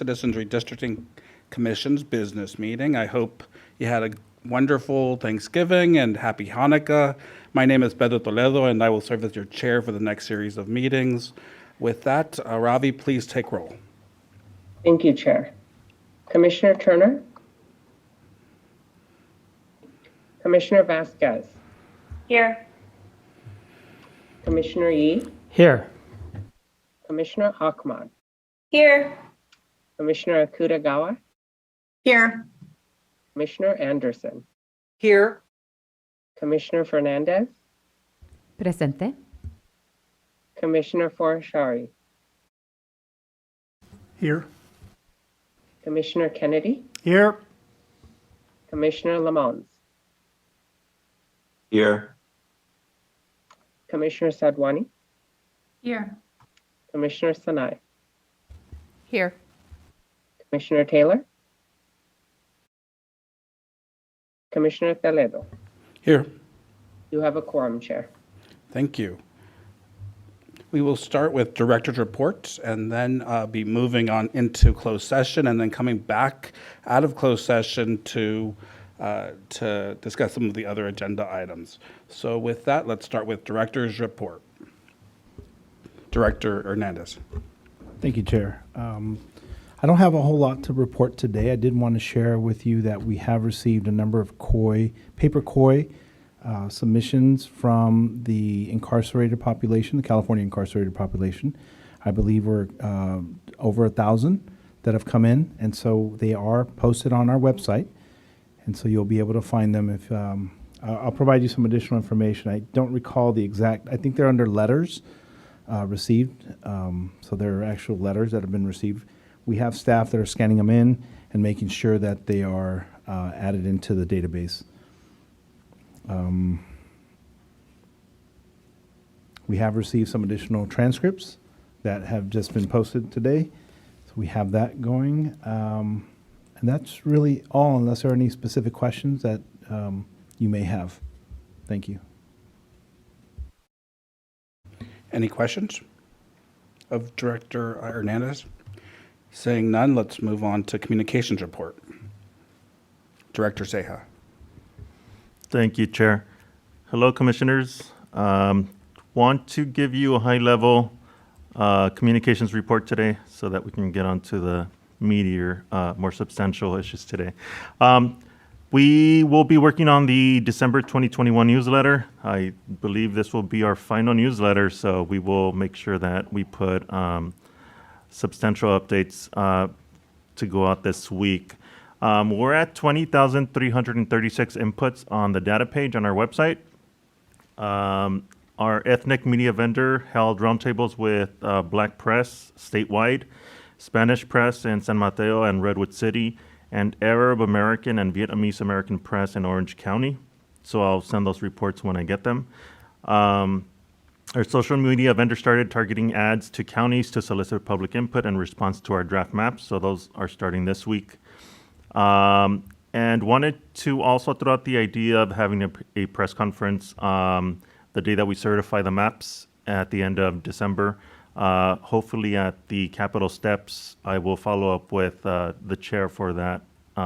Citizens Redistricting Commission's business meeting. I hope you had a wonderful Thanksgiving and happy Hanukkah. My name is Pedro Toledo, and I will serve as your chair for the next series of meetings. With that, Ravi, please take roll. Thank you, Chair. Commissioner Turner? Commissioner Vasquez? Here. Commissioner Yee? Here. Commissioner Ahmad? Here. Commissioner Akutagawa? Here. Commissioner Anderson? Here. Commissioner Fernandez? Presente. Commissioner Forashari? Here. Commissioner Kennedy? Here. Commissioner Lamons? Here. Commissioner Sadwani? Here. Commissioner Sanai? Here. Commissioner Taylor? Commissioner Toledo? Here. You have a quorum, Chair. Thank you. We will start with director's reports and then be moving on into closed session and then coming back out of closed session to discuss some of the other agenda items. So with that, let's start with director's report. Director Hernandez. Thank you, Chair. I don't have a whole lot to report today. I did want to share with you that we have received a number of paper COI submissions from the incarcerated population, the California incarcerated population. I believe we're over 1,000 that have come in, and so they are posted on our website, and so you'll be able to find them. If I'll provide you some additional information. I don't recall the exact. I think they're under letters received, so they're actual letters that have been received. We have staff that are scanning them in and making sure that they are added into the database. We have received some additional transcripts that have just been posted today, so we have that going. And that's really all, unless there are any specific questions that you may have. Thank you. Any questions of Director Hernandez? Saying none, let's move on to communications report. Director Ceja. Thank you, Chair. Hello, Commissioners. Want to give you a high-level communications report today so that we can get on to the meatier, more substantial issues today. We will be working on the December 2021 newsletter. I believe this will be our final newsletter, so we will make sure that we put substantial updates to go out this week. We're at 20,336 inputs on the data page on our website. Our ethnic media vendor held roundtables with Black press statewide, Spanish press in San Mateo and Redwood City, and Arab American and Vietnamese American press in Orange County. So I'll send those reports when I get them. Our social media vendor started targeting ads to counties to solicit public input in response to our draft maps. So those are starting this week. And wanted to also throw out the idea of having a press conference the day that we certify the maps at the end of December. Hopefully at the Capitol steps. I will follow up with the chair for that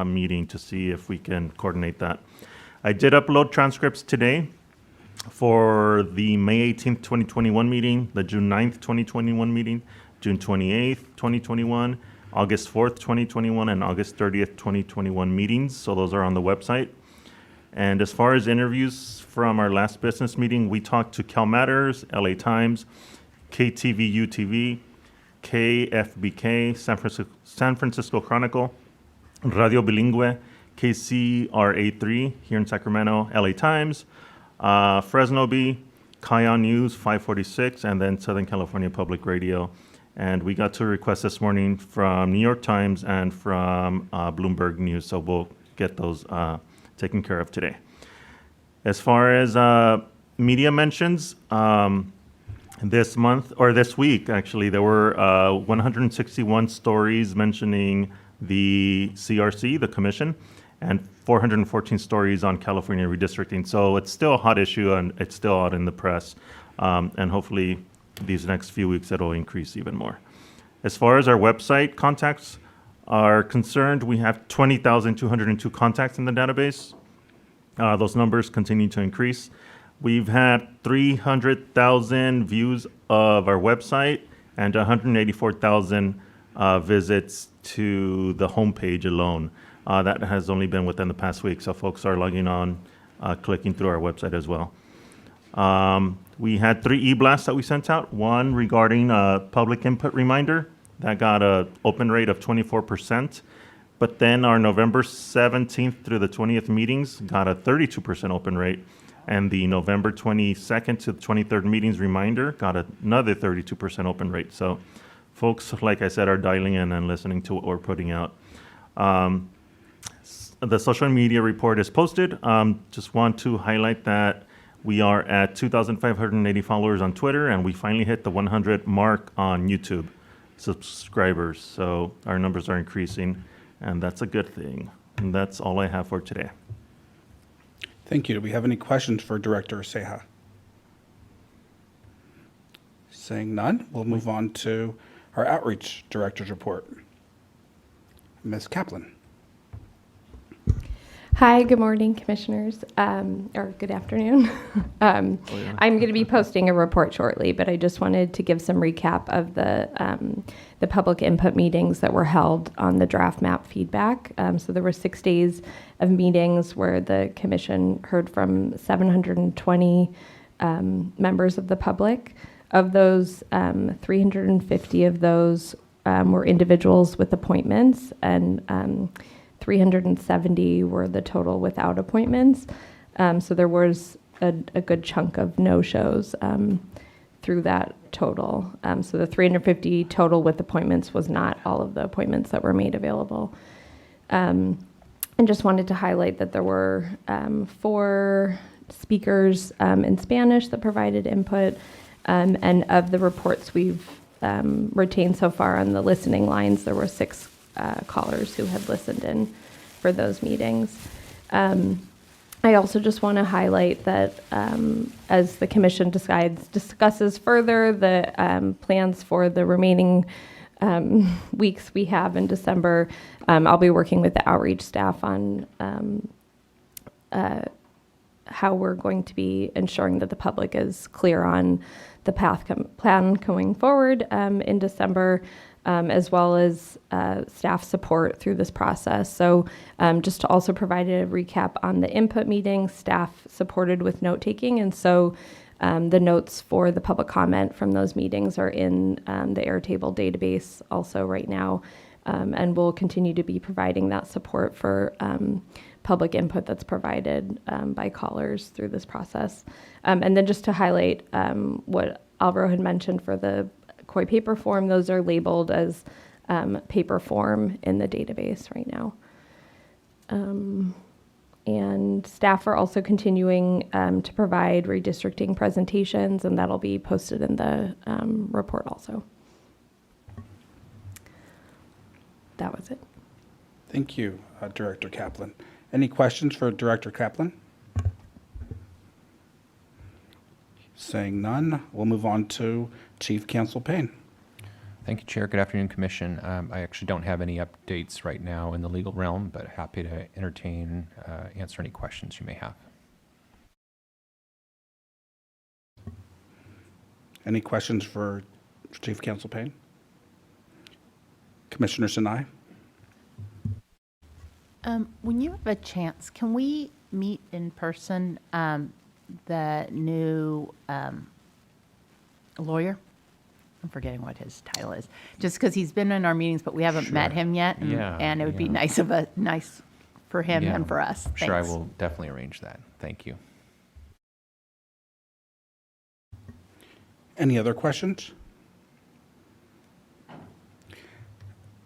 meeting to see if we can coordinate that. I did upload transcripts today for the May 18th, 2021 meeting, the June 9th, 2021 meeting, June 28th, 2021, August 4th, 2021, and August 30th, 2021 meetings. So those are on the website. And as far as interviews from our last business meeting, we talked to Cal Matters, LA Times, KTVU TV, KFBK, San Francisco Chronicle, Radio Bilingüe, KCRA3 here in Sacramento, LA Times, Fresno Bee, Kion News 546, and then Southern California Public Radio. And we got to request this morning from New York Times and from Bloomberg News, so we'll get those taken care of today. As far as media mentions, this month, or this week actually, there were 161 stories mentioning the CRC, the commission, and 414 stories on California redistricting. So it's still a hot issue and it's still out in the press. And hopefully these next few weeks it'll increase even more. As far as our website contacts, are concerned, we have 20,202 contacts in the database. Those numbers continue to increase. We've had 300,000 views of our website and 184,000 visits to the homepage alone. That has only been within the past week, so folks are logging on, clicking through our website as well. We had 3 e-blasts that we sent out. One regarding a public input reminder that got an open rate of 24%. But then our November 17th through the 20th meetings got a 32% open rate. And the November 22nd to the 23rd meetings reminder got another 32% open rate. So folks, like I said, are dialing in and listening to what we're putting out. The social media report is posted. Just want to highlight that we are at 2,580 followers on Twitter, and we finally hit the 100 mark on YouTube subscribers. So our numbers are increasing, and that's a good thing. And that's all I have for today. Thank you. Do we have any questions for Director Ceja? Saying none, we'll move on to our Outreach Director's report. Ms. Kaplan. Hi, good morning, Commissioners, or good afternoon. I'm going to be posting a report shortly, but I just wanted to give some recap of the public input meetings that were held on the draft map feedback. So there were 6 days of meetings where the Commission heard from 720 members of the public. Of those, 350 of those were individuals with appointments, and 370 were the total without appointments. So there was a good chunk of no-shows through that total. So the 350 total with appointments was not all of the appointments that were made available. And just wanted to highlight that there were 4 speakers in Spanish that provided input. And of the reports we've retained so far on the listening lines, there were 6 callers who had listened in for those meetings. I also just want to highlight that as the Commission discusses further the plans for the remaining weeks we have in December, I'll be working with the outreach staff on how we're going to be ensuring that the public is clear on the plan going forward in December, as well as staff support through this process. So just to also provide a recap on the input meeting, staff supported with note-taking, and so the notes for the public comment from those meetings are in the Airtable database also right now, and we'll continue to be providing that support for public input that's provided by callers through this process. And then just to highlight what Alvaro had mentioned for the COI paper form, those are labeled as paper form in the database right now. And staff are also continuing to provide redistricting presentations, and that'll be posted in the report also. That was it. Thank you, Director Kaplan. Any questions for Director Kaplan? Saying none, we'll move on to Chief Counsel Payne. Thank you, Chair. Good afternoon, Commission. I actually don't have any updates right now in the legal realm, but happy to entertain, answer any questions you may have. Any questions for Chief Counsel Payne? Commissioner Sinai? When you have a chance, can we meet in person the new lawyer? I'm forgetting what his title is. Just because he's been in our meetings, but we haven't met him yet, and it would be nice for him and for us. Sure, I Thanks. will definitely arrange that. Thank you. Any other questions?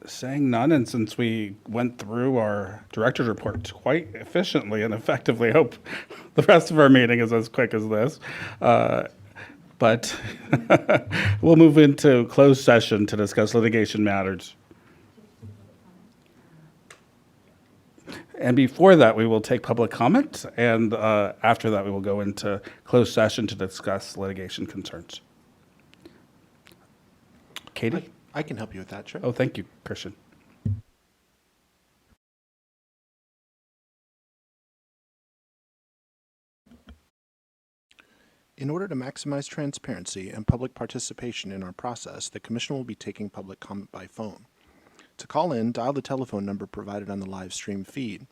Saying none, and since we went through our director's report quite efficiently and effectively, I hope the rest of our meeting is as quick as this. But we'll move into closed session to discuss litigation matters. And before that, we will take public comment, and after that, we will go into closed session to discuss litigation concerns. Katie? I can help you with that, Chair. Oh, thank you, Christian. In order to maximize transparency and public participation in our process, the Commission will be taking public comment by phone. To call in, dial the telephone number provided on the live stream feed.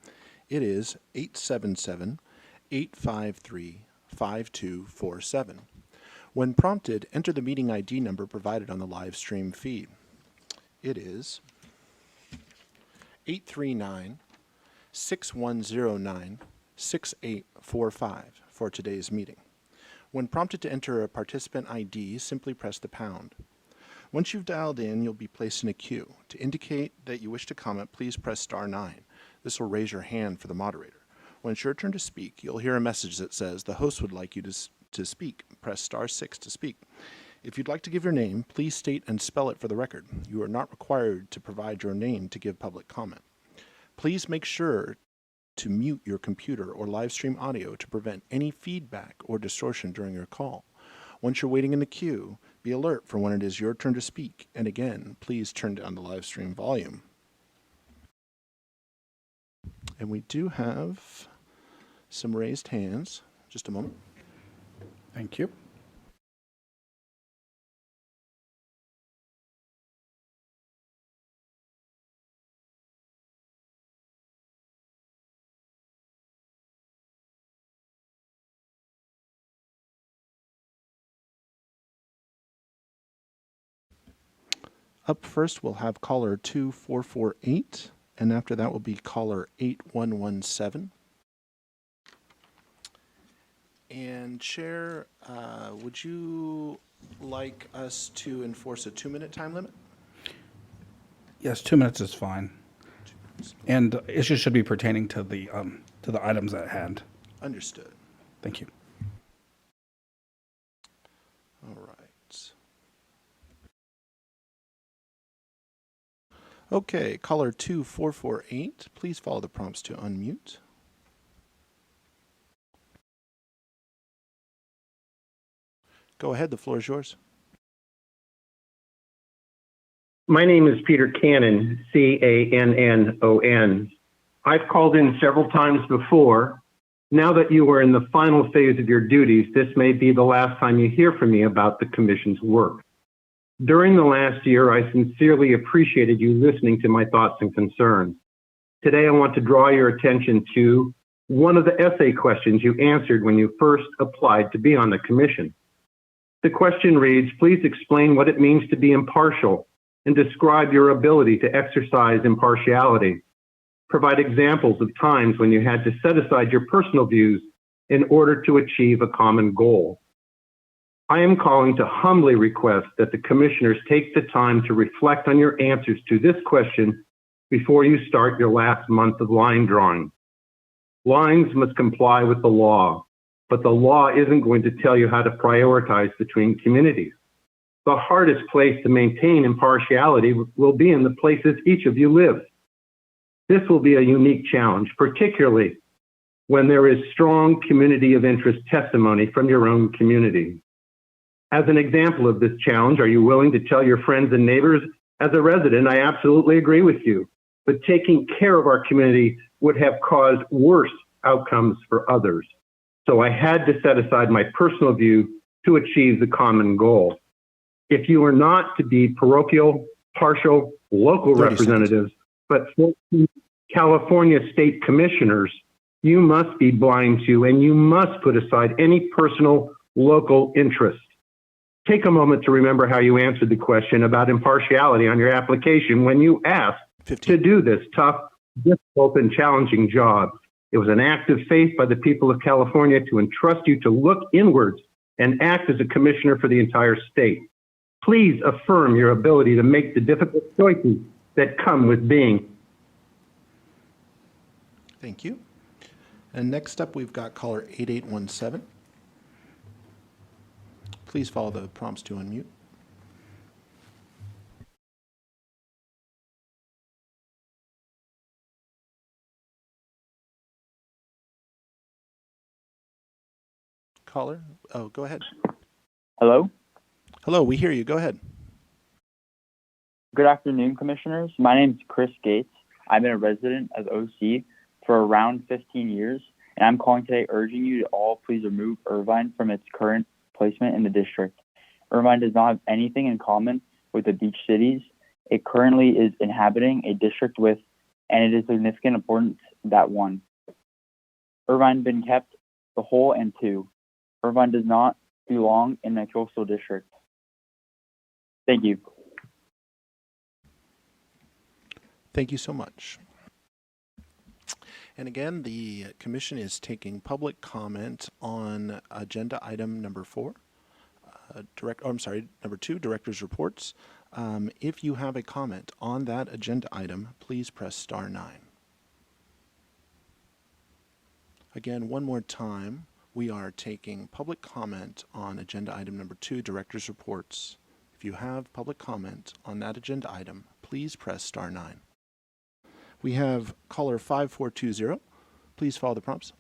It is 877-853-5247. When prompted, enter the meeting ID number provided on the live stream feed. It is 839-6109-6845 for today's meeting. When prompted to enter a participant ID, simply press the pound. Once you've dialed in, you'll be placed in a queue. To indicate that you wish to comment, please press *9. This will raise your hand for the moderator. When it's your turn to speak, you'll hear a message that says the host would like you to speak. Press *6 to speak. If you'd like to give your name, please state and spell it for the record. You are not required to provide your name to give public comment. Please make sure to mute your computer or live stream audio to prevent any feedback or distortion during your call. Once you're waiting in the queue, be alert for when it is your turn to speak. And again, please turn down the live stream volume. And we do have some raised hands. Just a moment. Thank you. Up first, we'll have caller 2448, and after that will be caller 8117. And Chair, would you like us to enforce a 2-minute time limit? Yes, 2 minutes is fine. And issues should be pertaining to the items at hand. Understood. Thank you. All right. Okay, caller 2448, please follow the prompts to unmute. Go ahead, the floor is yours. My name is Peter Cannon, Cannon. I've called in several times before. Now that you are in the final phase of your duties, this may be the last time you hear from me about the Commission's work. During the last year, I sincerely appreciated you listening to my thoughts and concerns. Today, I want to draw your attention to one of the essay questions you answered when you first applied to be on the Commission. The question reads, please explain what it means to be impartial and describe your ability to exercise impartiality. Provide examples of times when you had to set aside your personal views in order to achieve a common goal. I am calling to humbly request that the Commissioners take the time to reflect on your answers to this question before you start your last month of line drawing. Lines must comply with the law, but the law isn't going to tell you how to prioritize between communities. The hardest place to maintain impartiality will be in the places each of you live. This will be a unique challenge, particularly when there is strong community of interest testimony from your own community. As an example of this challenge, are you willing to tell your friends and neighbors, as a resident, I absolutely agree with you, but taking care of our community would have caused worse outcomes for others. So I had to set aside my personal view to achieve the common goal. If you are not to be parochial, partial, local representatives, but 14 California state commissioners, you must be blind to and you must put aside any personal local interest. Take a moment to remember how you answered the question about impartiality on your application when you asked 15. to do this tough, difficult, and challenging job. It was an act of faith by the people of California to entrust you to look inwards and act as a commissioner for the entire state. Please affirm your ability to make the difficult choices that come with being. Thank you. And next up, we've got caller 8817. Please follow the prompts to unmute. Caller, oh, go ahead. Hello? Hello, we hear you. Go ahead. Good afternoon, Commissioners. My name is Chris Gates. I've been a resident of OC for around 15 years, and I'm calling today urging you to all please remove Irvine from its current placement in the district. Irvine does not have anything in common with the beach cities it currently is inhabiting a district with, and it is significant importance that one. Irvine been kept the whole and two. Irvine does not belong in a coastal district. Thank you. Thank you so much. And again, the commission is taking public comment on agenda item number 4. Number 2, director's reports. If you have a comment on that agenda item, please press star 9. Again, one more time, we are taking public comment on agenda item number 2, director's reports. If you have public comment on that agenda item, please press star 9. We have caller 5420. Please follow the prompts.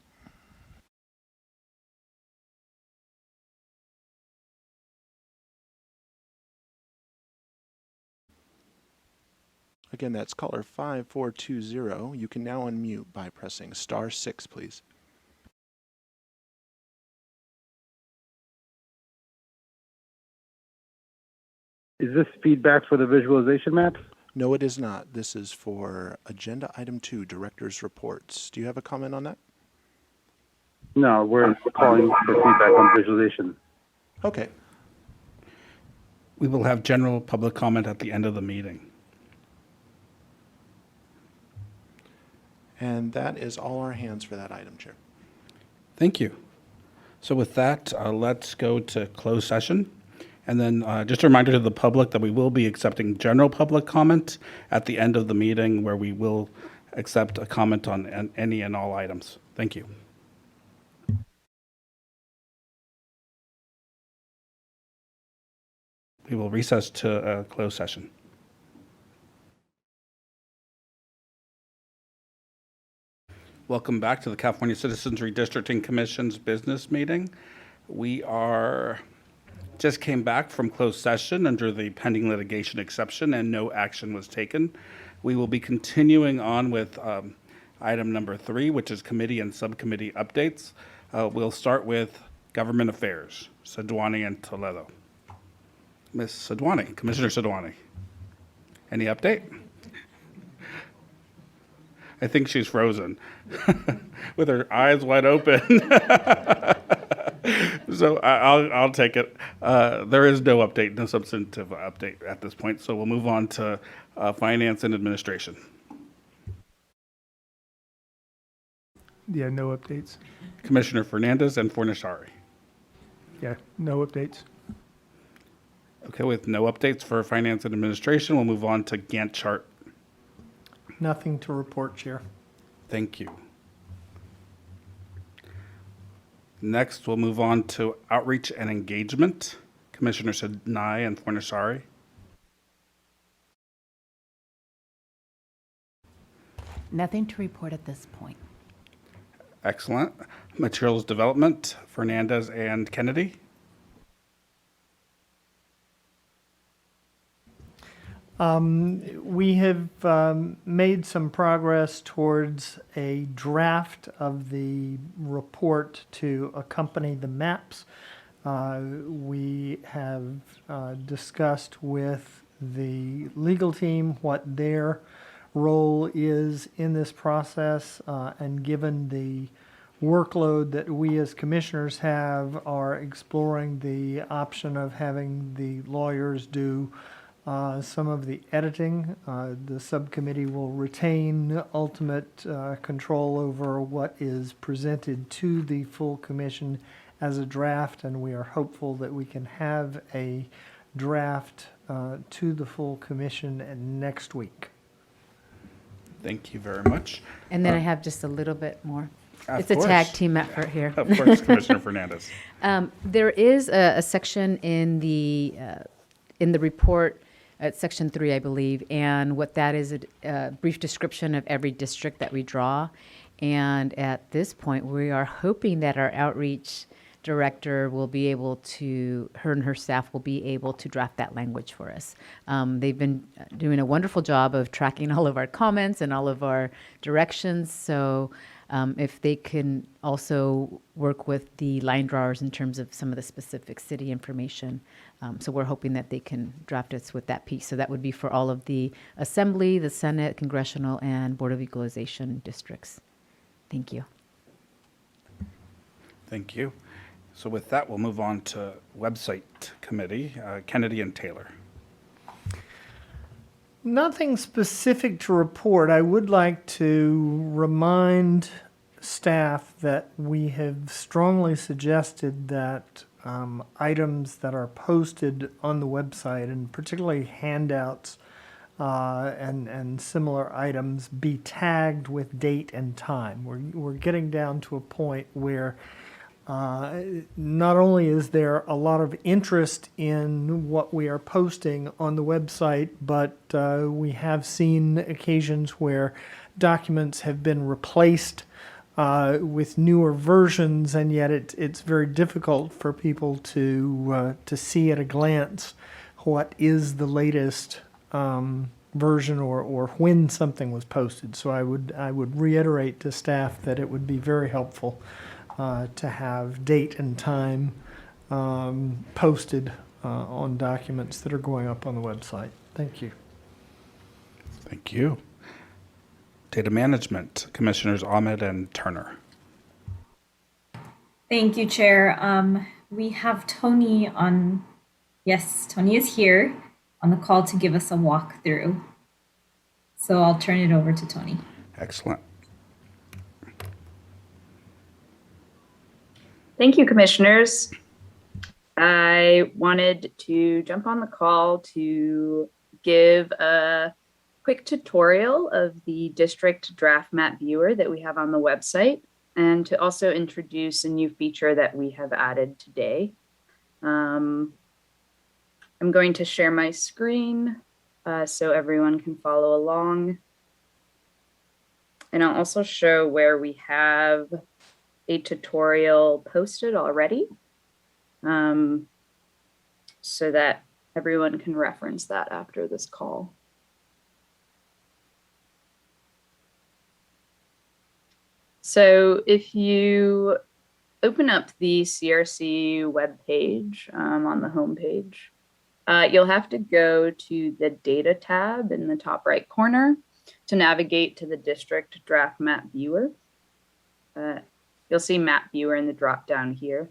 Again, that's caller 5420. You can now unmute by pressing star 6, please. Is this feedback for the visualization maps? No, it is not. This is for agenda item 2, director's reports. Do you have a comment on that? No, we're calling for feedback on visualization. Okay. We will have general public comment at the end of the meeting. And that is all our hands for that item, Chair. Thank you. So with that, let's go to closed session. And then just a reminder to the public that we will be accepting general public comment at the end of the meeting, where we will accept a comment on any and all items. Thank you. We will recess to a closed session. Welcome back to the California Citizens Redistricting Commission's business meeting. We just came back from closed session under the pending litigation exception, and no action was taken. We will be continuing on with item number 3, which is committee and subcommittee updates. We'll start with government affairs, Sadwani and Toledo. Ms. Sadwani, Commissioner Sadwani, any update? I think she's frozen with her eyes wide open. So I'll take it. There is no update, no substantive update at this point. So we'll move on to finance and administration. Yeah, no updates. Commissioner Hernandez and Fornashari. Yeah, no updates. Okay, with no updates for finance and administration, we'll move on to Gantt chart. Nothing to report, Chair. Thank you. Next, we'll move on to outreach and engagement. Commissioner Sinai and Fornashari. Nothing to report at this point. Excellent. Materials development, Hernandez and Kennedy. We have made some progress towards a draft of the report to accompany the maps. We have discussed with the legal team what their role is in this process, and given the workload that we as commissioners have, are exploring the option of having the lawyers do some of the editing. The subcommittee will retain ultimate control over what is presented to the full commission as a draft, and we are hopeful that we can have a draft to the full commission next week. Thank you very much. And then I have just a little bit more. Of It's a course. tag team effort here. Of course, Commissioner Hernandez. There is a section in the report at section 3, I believe, and what that is a brief description of every district that we draw. And at this point, we are hoping that our outreach director will be able to, her and her staff will be able to draft that language for us. They've been doing a wonderful job of tracking all of our comments and all of our directions. So if they can also work with the line drawers in terms of some of the specific city information. So we're hoping that they can draft us with that piece. So that would be for all of the Assembly, the Senate, Congressional, and Board of Equalization districts. Thank you. Thank you. So with that, we'll move on to website committee, Kennedy and Taylor. Nothing specific to report. I would like to remind staff that we have strongly suggested that items that are posted on the website, and particularly handouts and similar items, be tagged with date and time. We're getting down to a point where not only is there a lot of interest in what we are posting on the website, but we have seen occasions where documents have been replaced with newer versions, and yet it's very difficult for people to see at a glance what is the latest version or when something was posted. So I would reiterate to staff that it would be very helpful to have date and time posted on documents that are going up on the website. Thank you. Thank you. Data management, Commissioners Ahmed and Turner. Thank you, Chair. We have Tony on, yes, Tony is here on the call to give us a walkthrough. So I'll turn it over to Tony. Excellent. Thank you, Commissioners. I wanted to jump on the call to give a quick tutorial of the district draft map viewer that we have on the website, and to also introduce a new feature that we have added today. I'm going to share my screen so everyone can follow along. And I'll also show where we have a tutorial posted already, so that everyone can reference that after this call. So if you open up the CRC webpage on the homepage, you'll have to go to the Data tab in the top right corner to navigate to the District Draft Map Viewer. You'll see Map Viewer in the drop down here.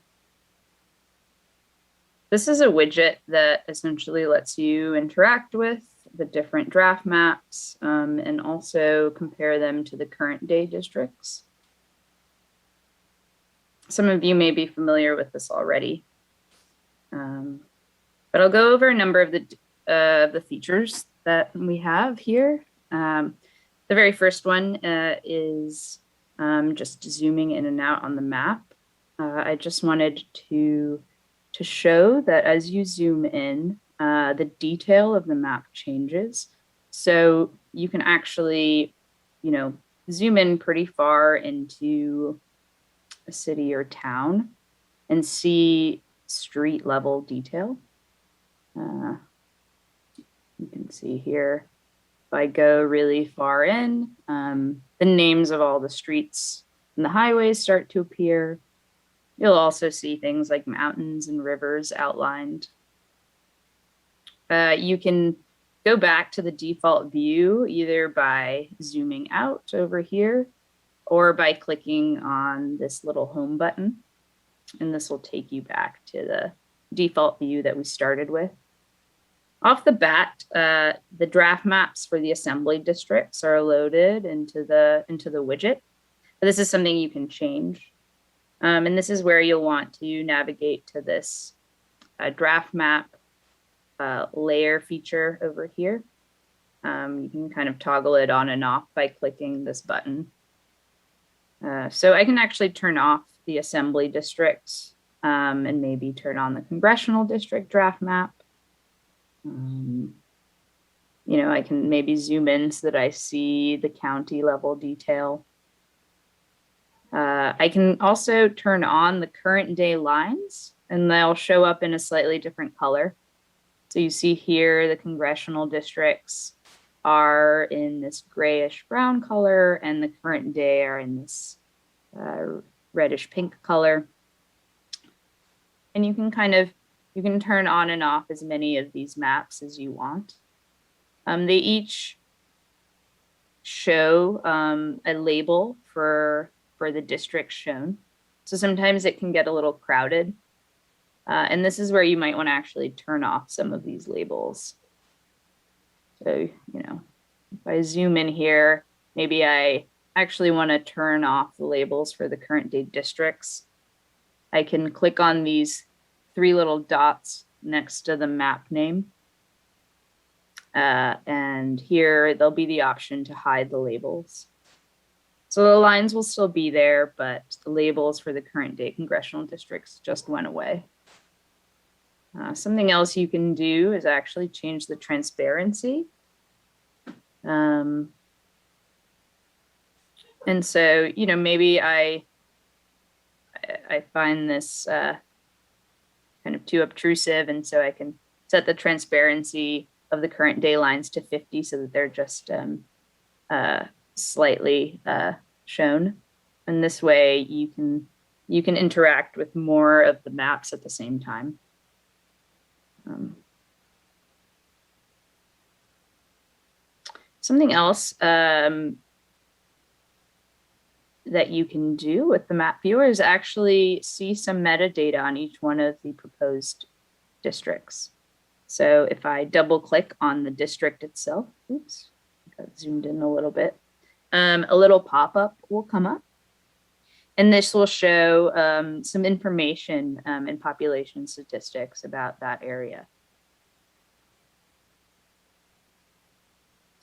This is a widget that essentially lets you interact with the different draft maps and also compare them to the current day districts. Some of you may be familiar with this already, but I'll go over a number of the features that we have here. The very first one is just zooming in and out on the map. I just wanted to show that as you zoom in, the detail of the map changes. So you can actually, zoom in pretty far into a city or town and see street level detail. You can see here, if I go really far in, the names of all the streets and the highways start to appear. You'll also see things like mountains and rivers outlined. You can go back to the default view either by zooming out over here or by clicking on this little home button. And this will take you back to the default view that we started with. Off the bat, the draft maps for the assembly districts are loaded into the widget. But this is something you can change. And this is where you'll want to navigate to this draft map layer feature over here. You can kind of toggle it on and off by clicking this button. So I can actually turn off the assembly districts and maybe turn on the congressional district draft map. I can maybe zoom in so that I see the county level detail. I can also turn on the current day lines, and they'll show up in a slightly different color. So you see here, the congressional districts are in this grayish brown color, and the current day are in this reddish pink color. And you can you can turn on and off as many of these maps as you want. They each show a label for the district shown. So sometimes it can get a little crowded. And this is where you might want to actually turn off some of these labels. So, you know, if I zoom in here, maybe I actually want to turn off the labels for the current day districts. I can click on these 3 little dots next to the map name. And here there'll be the option to hide the labels. So the lines will still be there, but the labels for the current day congressional districts just went away. Something else you can do is actually change the transparency. And so, you know, maybe I find this kind of too obtrusive, and so I can set the transparency of the current day lines to 50 so that they're just slightly shown. And this way you can interact with more of the maps at the same time. Something else that you can do with the map viewer is actually see some metadata on each one of the proposed districts. So if I double click on the district itself, oops, I got zoomed in a little bit, a little pop-up will come up. And this will show some information in population statistics about that area.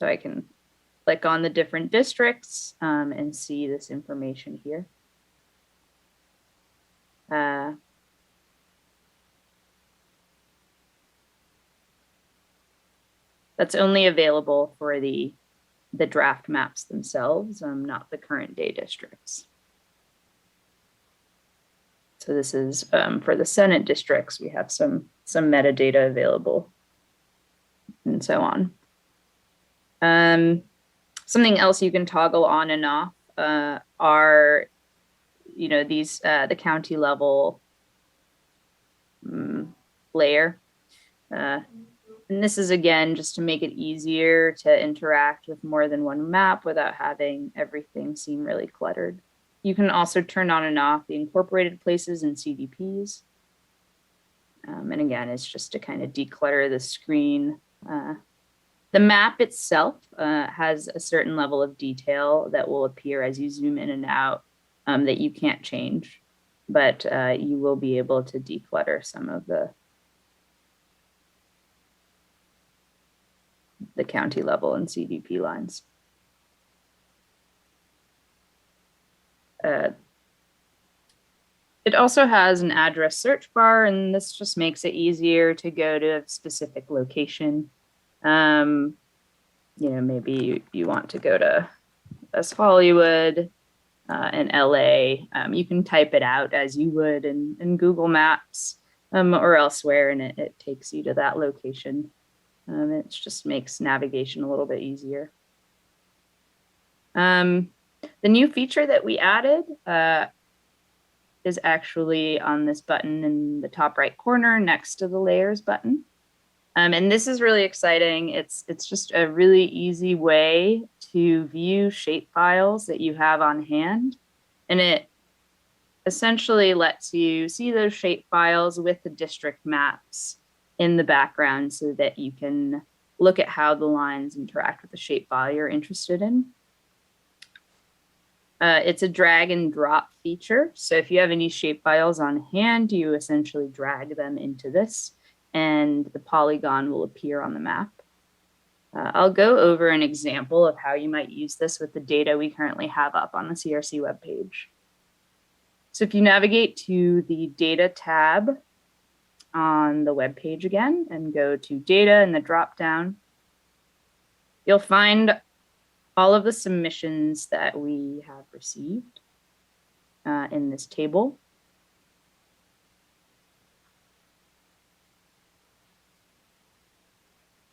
So I can click on the different districts and see this information here. That's only available for the draft maps themselves, not the current day districts. So this is for the Senate districts, we have some metadata available and so on. Something else you can toggle on and off are, you know, these the county level layer. And this is, again, just to make it easier to interact with more than one map without having everything seem really cluttered. You can also turn on and off the incorporated places and CDPs. And again, it's just to kind of declutter the screen. The map itself has a certain level of detail that will appear as you zoom in and out that you can't change, but you will be able to declutter some of the county level and CDP lines. It also has an address search bar, and this just makes it easier to go to a specific location. You know, maybe you want to go to West Hollywood in LA. You can type it out as you would in Google Maps or elsewhere, and it takes you to that location. It just makes navigation a little bit easier. The new feature that we added is actually on this button in the top right corner next to the layers button. And this is really exciting. It's just a really easy way to view shape files that you have on hand. And it essentially lets you see those shape files with the district maps in the background so that you can look at how the lines interact with the shapefile you're interested in. It's a drag and drop feature. So if you have any shapefiles on hand, you essentially drag them into this and the polygon will appear on the map. I'll go over an example of how you might use this with the data we currently have up on the CRC webpage. So if you navigate to the data tab on the webpage again and go to data in the dropdown, you'll find all of the submissions that we have received. in this table.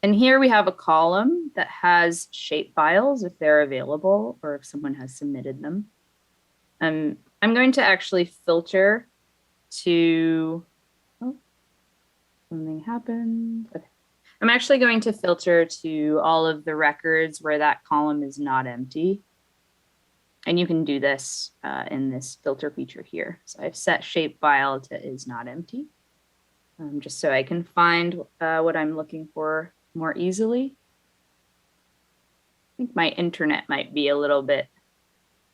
And here we have a column that has shape files if they're available or if someone has submitted them. I'm going to actually filter to, oh, something happened. Okay. I'm actually going to filter to all of the records where that column is not empty. And you can do this in this filter feature here. So I've set shapefile to is not empty, just so I can find what I'm looking for more easily. I think my internet might be a little bit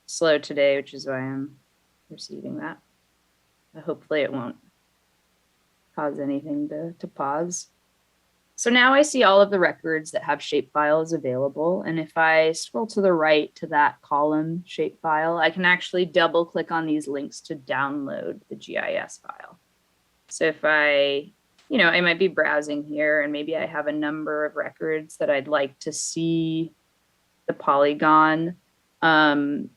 slow today, which is why I'm receiving that. Hopefully it won't cause anything to pause. So now I see all of the records that have shapefiles available. And if I scroll to the right to that column shapefile, I can actually double click on these links to download the GIS file. So if I might be browsing here and maybe I have a number of records that I'd like to see the polygon in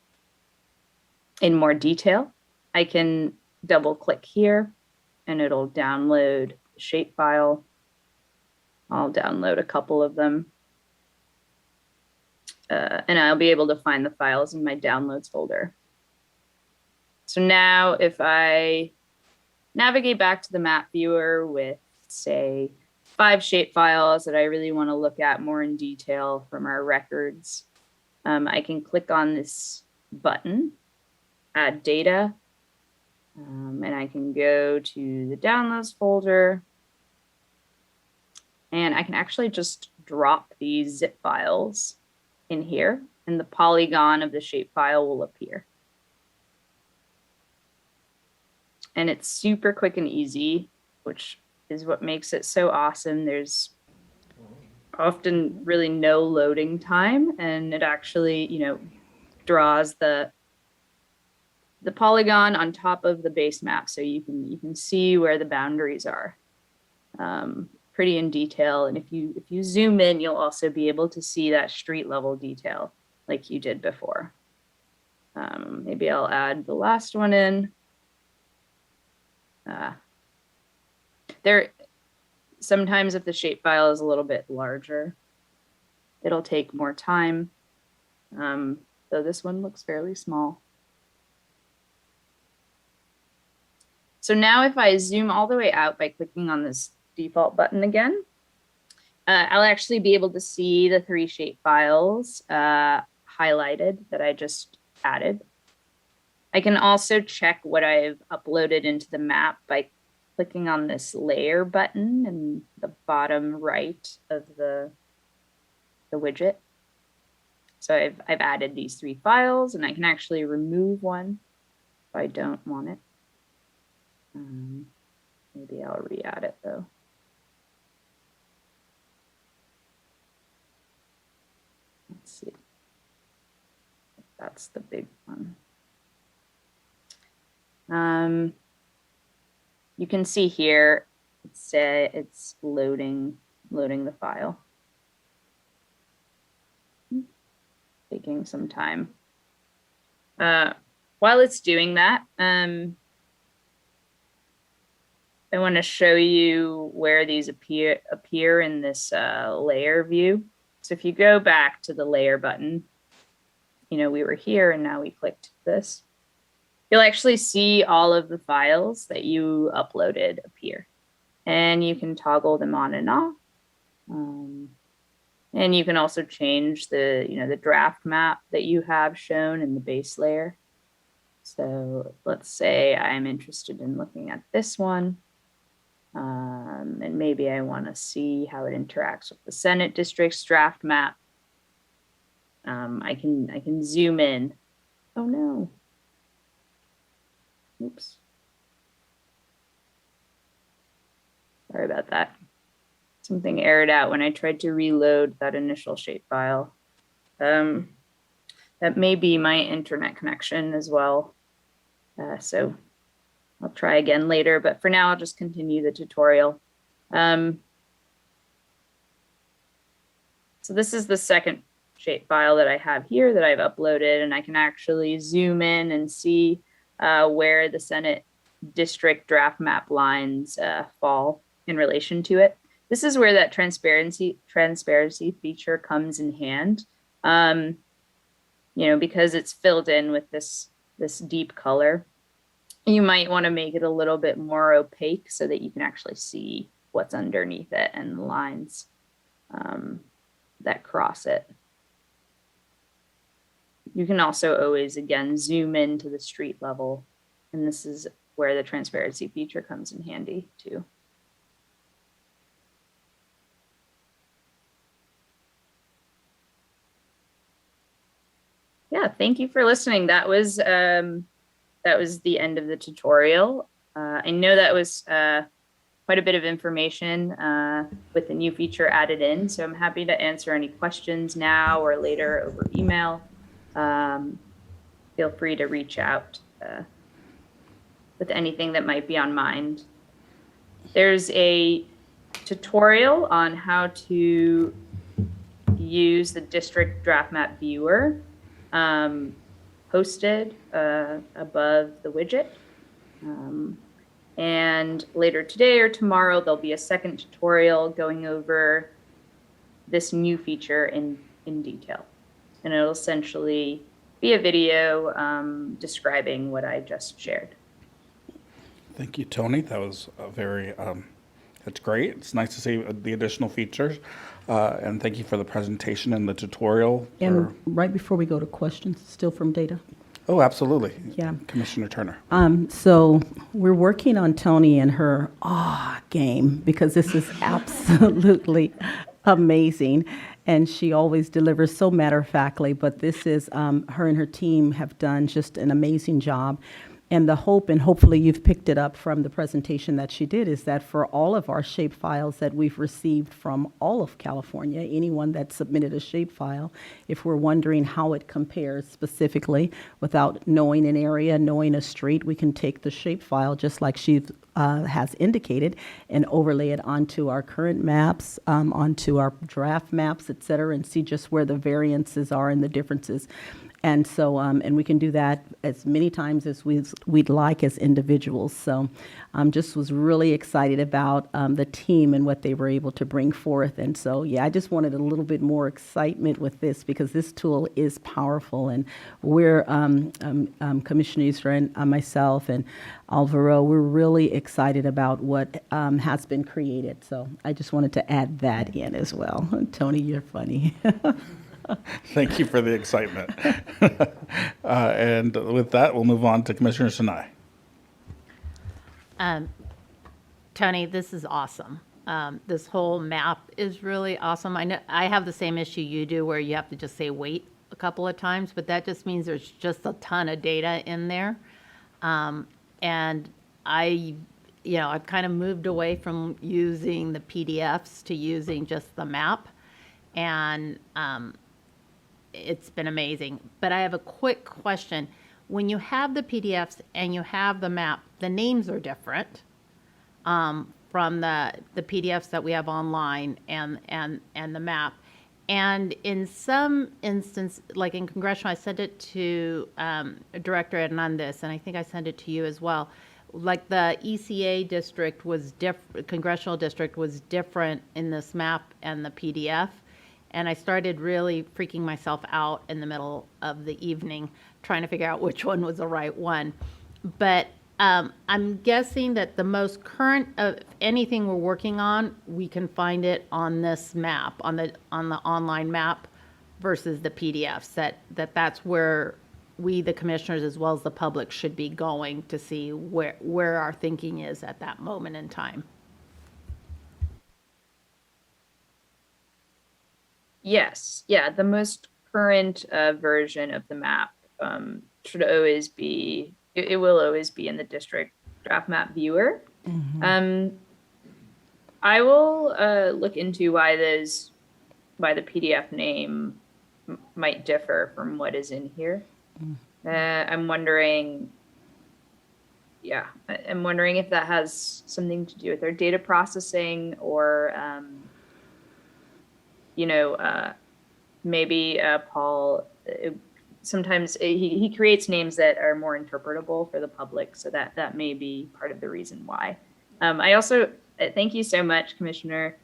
more detail. I can double click here and it'll download the shapefile. I'll download a couple of them. And I'll be able to find the files in my downloads folder. So now if I navigate back to the map viewer with, say, 5 shapefiles that I really want to look at more in detail from our records, I can click on this button, add data, and I can go to the downloads folder, and I can actually just drop these zip files in here, and the polygon of the shapefile will appear. And it's super quick and easy, which is what makes it so awesome. There's often really no loading time, and it actually, draws the polygon on top of the base map, so you can see where the boundaries are, pretty in detail. And if you zoom in, you'll also be able to see that street level detail like you did before. Maybe I'll add the last one in. Sometimes if the shapefile is a little bit larger, it'll take more time. Though this one looks fairly small. So now if I zoom all the way out by clicking on this default button again, I'll actually be able to see the 3 shapefiles highlighted that I just added. I can also check what I've uploaded into the map by clicking on this layer button in the bottom right of the widget. So I've added these 3 files, and I can actually remove one if I don't want it. Maybe I'll re-add it though. Let's see. That's the big one. You can see here it's loading the file. Taking some time. While it's doing that, I want to show you where these appear in this layer view. So if you go back to the layer button, we were here and now we clicked this. You'll actually see all of the files that you uploaded appear, and you can toggle them on and off. And you can also change the draft map that you have shown in the base layer. So let's say I'm interested in looking at this one. And maybe I want to see how it interacts with the Senate district's draft map. I can zoom in. Oh no. Oops. Sorry about that. Something errored out when I tried to reload that initial shapefile. That may be my internet connection as well. So I'll try again later, but for now I'll just continue the tutorial. So this is the second shapefile that I have here that I've uploaded, and I can actually zoom in and see where the Senate district draft map lines fall in relation to it. This is where that transparency feature comes in hand. Because it's filled in with this deep color, you might want to make it a little bit more opaque so that you can actually see what's underneath it and the lines that cross it. You can also always, again, zoom into the street level, and this is where the transparency feature comes in handy too. Yeah, thank you for listening. That was the end of the tutorial. I know that was quite a bit of information with the new feature added in, so I'm happy to answer any questions now or later over email. Feel free to reach out with anything that might be on mind. There's a tutorial on how to use the district draft map viewer posted above the widget. And later today or tomorrow, there'll be a second tutorial going over this new feature in detail. And it'll essentially be a video describing what I just shared. Thank you, Tony. That was that's great. It's nice to see the additional features. And thank you for the presentation and the tutorial. And right before we go to questions, still from data. Oh, absolutely. Yeah. Commissioner Turner. So we're working on Tony and her game, because this is absolutely amazing. And she always delivers so matter-of-factly, but this is, her and her team have done just an amazing job. And the hope, and hopefully you've picked it up from the presentation that she did, is that for all of our shape files that we've received from all of California, anyone that submitted a shape file, if we're wondering how it compares specifically without knowing an area, knowing a street, we can take the shape file just like she has indicated and overlay it onto our current maps, onto our draft maps, et cetera, and see just where the variances are and the differences. And so, and we can do that as many times as we'd like as individuals. So just was really excited about the team and what they were able to bring forth. And so, yeah, I just wanted a little bit more excitement with this, because this tool is powerful. And we're, Commissioner Isra and myself and Alvaro, we're really excited about what has been created. So I just wanted to add that in as well. Tony, you're funny. Thank you for the excitement. And with that, we'll move on to Commissioner Sinai. Tony, this is awesome. This whole map is really awesome. I know I have the same issue you do, where you have to just say wait a couple of times, but that just means there's just a ton of data in there. And I've kind of moved away from using the PDFs to using just the map. And it's been amazing. But I have a quick question. When you have the PDFs and you have the map, the names are different from the PDFs that we have online and the map. And in some instance, like in congressional, I sent it to Director Hernandez, and I think I sent it to you as well. Like the ECA district was congressional district was different in this map and the PDF. And I started really freaking myself out in the middle of the evening, trying to figure out which one was the right one. But I'm guessing that the most current of anything we're working on, we can find it on this map, on the online map, versus the PDFs. That's where we, the commissioners, as well as the public, should be going to see where our thinking is at that moment in time. Yes, yeah, the most current version of the map should always be, it will always be in the district draft map viewer. Mm-hmm. I will look into why the PDF name might differ from what is in here. I'm wondering if that has something to do with their data processing, or maybe Paul, sometimes he creates names that are more interpretable for the public, so that may be part of the reason why. I also thank you so much, Commissioner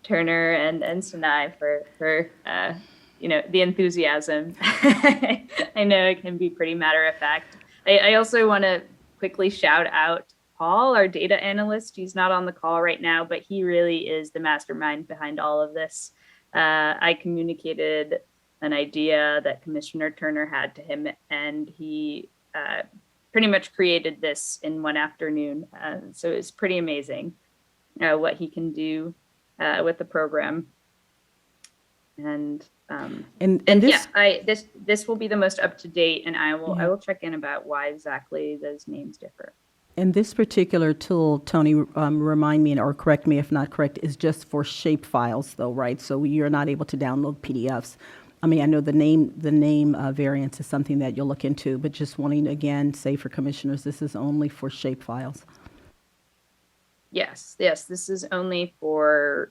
Turner and Sinai, for the enthusiasm. I know it can be pretty matter of fact. I also want to quickly shout out Paul, our data analyst. He's not on the call right now, but he really is the mastermind behind all of this. I communicated an idea that Commissioner Turner had to him, and he pretty much created this in one afternoon. So it's pretty amazing what he can do with the program. And this, yeah, this will be the most up to date, and I will check in about why exactly those names differ. And this particular tool, Tony, remind me or correct me if not correct, is just for shape files though, right? So you're not able to download PDFs. I mean, I know the name variance is something that you'll look into, but just wanting to again say for commissioners, this is only for shape files. Yes, this is only for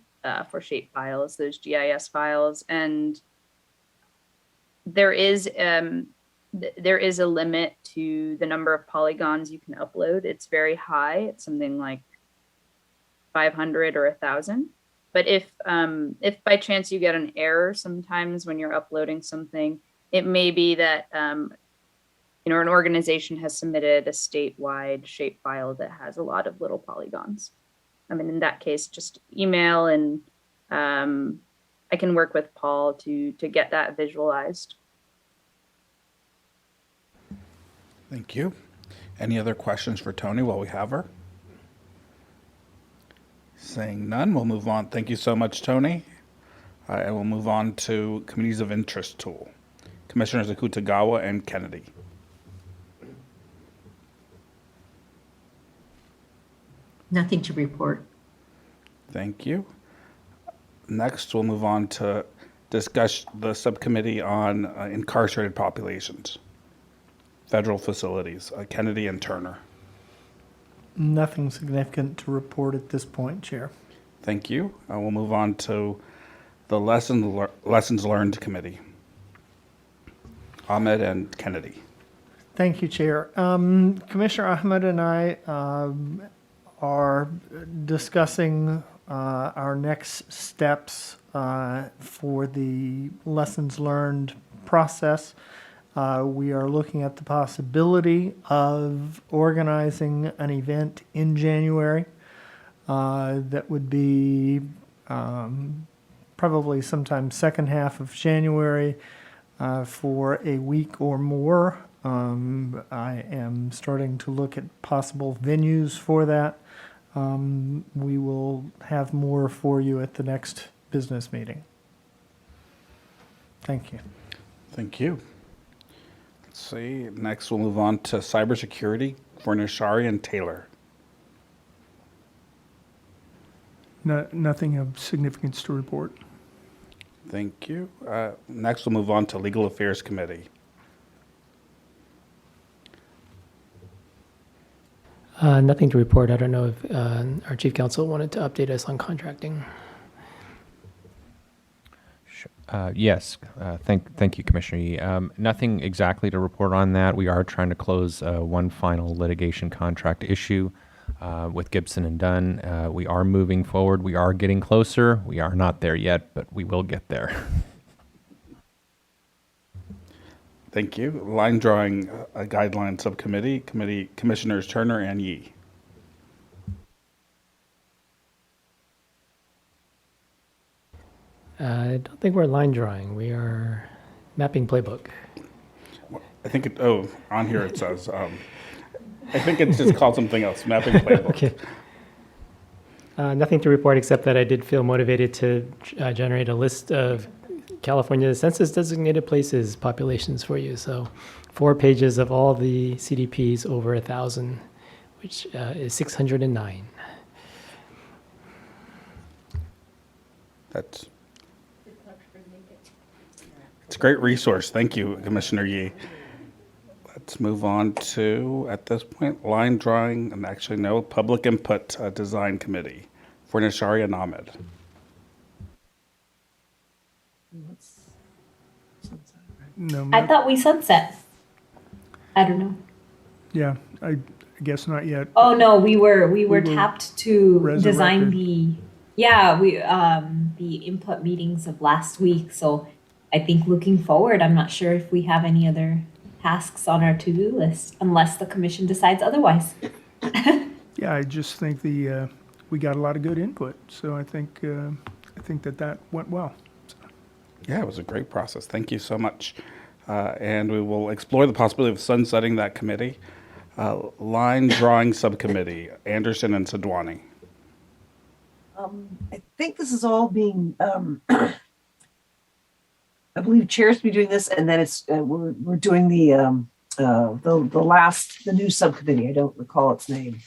shape files, those GIS files, and there is a limit to the number of polygons you can upload. It's very high. It's something like 500 or 1,000. But if by chance you get an error sometimes when you're uploading something, it may be that an organization has submitted a statewide shapefile that has a lot of little polygons. I mean, in that case, just email, and I can work with Paul to get that visualized. Thank you. Any other questions for Tony while we have her? Saying none, we'll move on. Thank you so much, Tony. I will move on to Committees of Interest tool. Commissioners Akutagawa and Kennedy. Nothing to report. Thank you. Next, we'll move on to discuss the subcommittee on incarcerated populations, federal facilities, Kennedy and Turner. Nothing significant to report at this point, Chair. Thank you. We'll move on to the Lessons Learned Committee. Ahmed and Kennedy. Thank you, Chair. Commissioner Ahmed and I are discussing our next steps for the lessons learned process. We are looking at the possibility of organizing an event in January that would be probably sometime second half of January for a week or more. I am starting to look at possible venues for that. We will have more for you at the next business meeting. Thank you. Thank you. Let's see. Next, we'll move on to cybersecurity for Nishari and Taylor. Nothing of significance to report. Thank you. Next, we'll move on to Legal Affairs Committee. Nothing to report. I don't know if our chief counsel wanted to update us on contracting. Yes. Thank you, Commissioner Yee. Nothing exactly to report on that. We are trying to close one final litigation contract issue with Gibson and Dunn. We are moving forward. We are getting closer. We are not there yet, but we will get there. Thank you. Line Drawing Guideline Subcommittee, Commissioners Turner and Yee. I don't think we're line drawing. We are mapping playbook. I think on here it says, I think it's just called something else, mapping playbook. Okay. Nothing to report except that I did feel motivated to generate a list of California census designated places populations for you. So 4 pages of all the CDPs over 1,000, which is 609. It's a great resource. Thank you, Commissioner Yee. Let's move on to, at this point, line drawing, and actually no, public input design committee for Nishari and Ahmed. No, I thought we sunset. I don't know. yeah, I guess not yet. Oh no, we were were tapped to design resurrected. the input meetings of last week. So I think looking forward, I'm not sure if we have any other tasks on our to-do list unless the commission decides otherwise. Yeah, I just think we got a lot of good input, so I think that went well. Yeah, it was a great process. Thank you so much. And we will explore the possibility of sunsetting that committee. Line Drawing Subcommittee, Anderson and Sadwani. I think this is all being, I believe Chair's be doing this, and then it's we're doing the new subcommittee. I don't recall its name,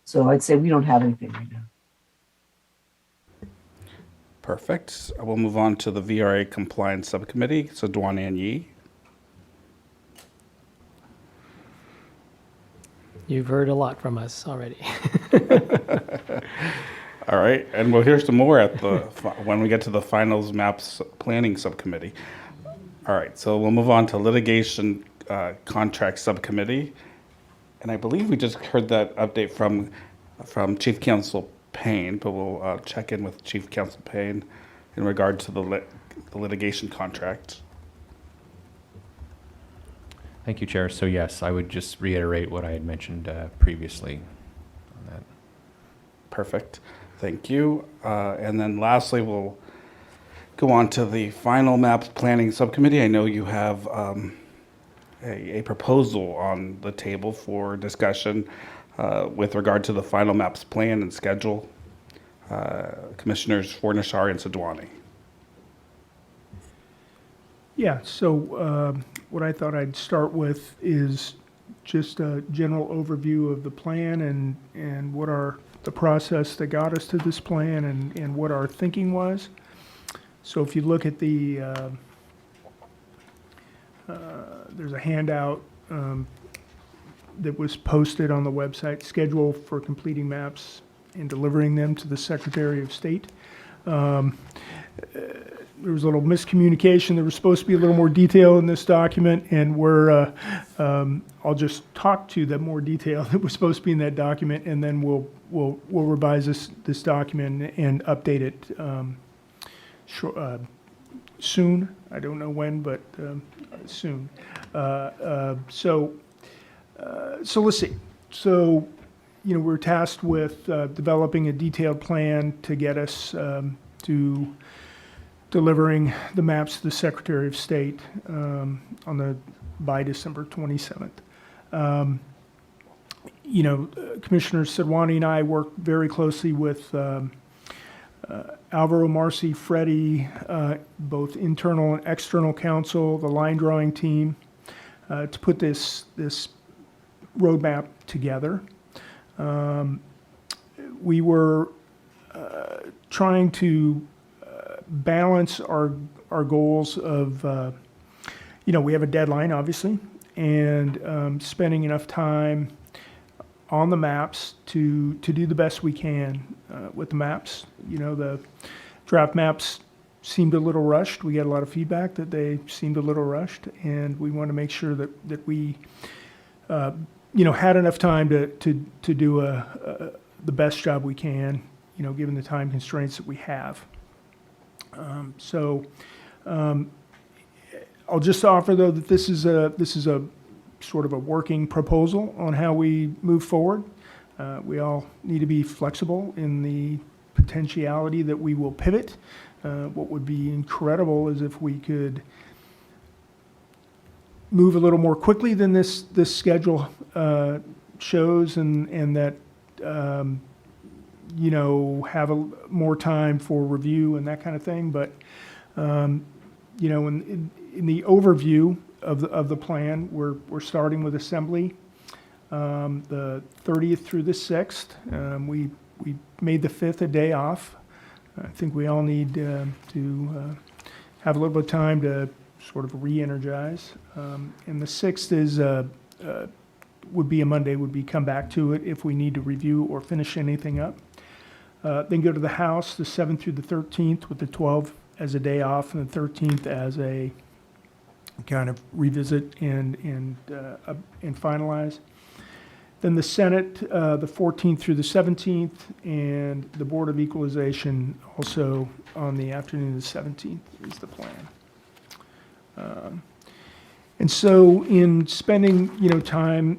so I'd say we don't have anything right now. Perfect. We'll move on to the VRA Compliance Subcommittee, Sadwani and Yee. You've heard a lot from us already. All right, and we'll hear some more at the when we get to the Finals Maps Planning Subcommittee. All right, so we'll move on to Litigation Contract Subcommittee, and I believe we just heard that update from Chief Counsel Payne, but we'll check in with Chief Counsel Payne in regard to the litigation contract. Thank you, Chair. So yes, I would just reiterate what I had mentioned previously on that. Perfect. Thank you. And then lastly, we'll go on to the Final Maps Planning Subcommittee. I know you have a proposal on the table for discussion with regard to the Final Maps Plan and schedule. Commissioners Fornashari and Sadwani. Yeah, so what I thought I'd start with is just a general overview of the plan and what the process that got us to this plan and what our thinking was. So if you look at there's a handout that was posted on the website, schedule for completing maps and delivering them to the Secretary of State. There was a little miscommunication. There was supposed to be a little more detail in this document, and I'll just talk to the more detail that was supposed to be in that document, and then we'll revise this document and update it soon. I don't know when, but soon. So let's see. So, we're tasked with developing a detailed plan to get us to delivering the maps to the Secretary of State by December 27th. Commissioner Sadwani and I work very closely with Alvaro Marcy, Freddie, both internal and external counsel, the line drawing team, to put this roadmap together. We were trying to balance our goals of, we have a deadline, obviously, and spending enough time on the maps to do the best we can with the maps. The draft maps seemed a little rushed. We got a lot of feedback that they seemed a little rushed, and we want to make sure that we, had enough time to do the best job we can, given the time constraints that we have. I'll just offer, though, that this is a sort of a working proposal on how we move forward. We all need to be flexible in the potentiality that we will pivot. What would be incredible is if we could move a little more quickly than this schedule shows, and that have more time for review and that kind of thing. But in the overview of the plan, we're starting with assembly the 30th through the 6th. We made the 5th a day off. I think we all need to have a little bit of time to sort of re-energize. And the 6th would be a Monday, would be come back to it if we need to review or finish anything up. Then go to the House the 7th through the 13th with the 12th as a day off and the 13th as a kind of revisit and finalize. Then the Senate, the 14th through the 17th, and the Board of Equalization also on the afternoon of the 17th is the plan. And so in spending, time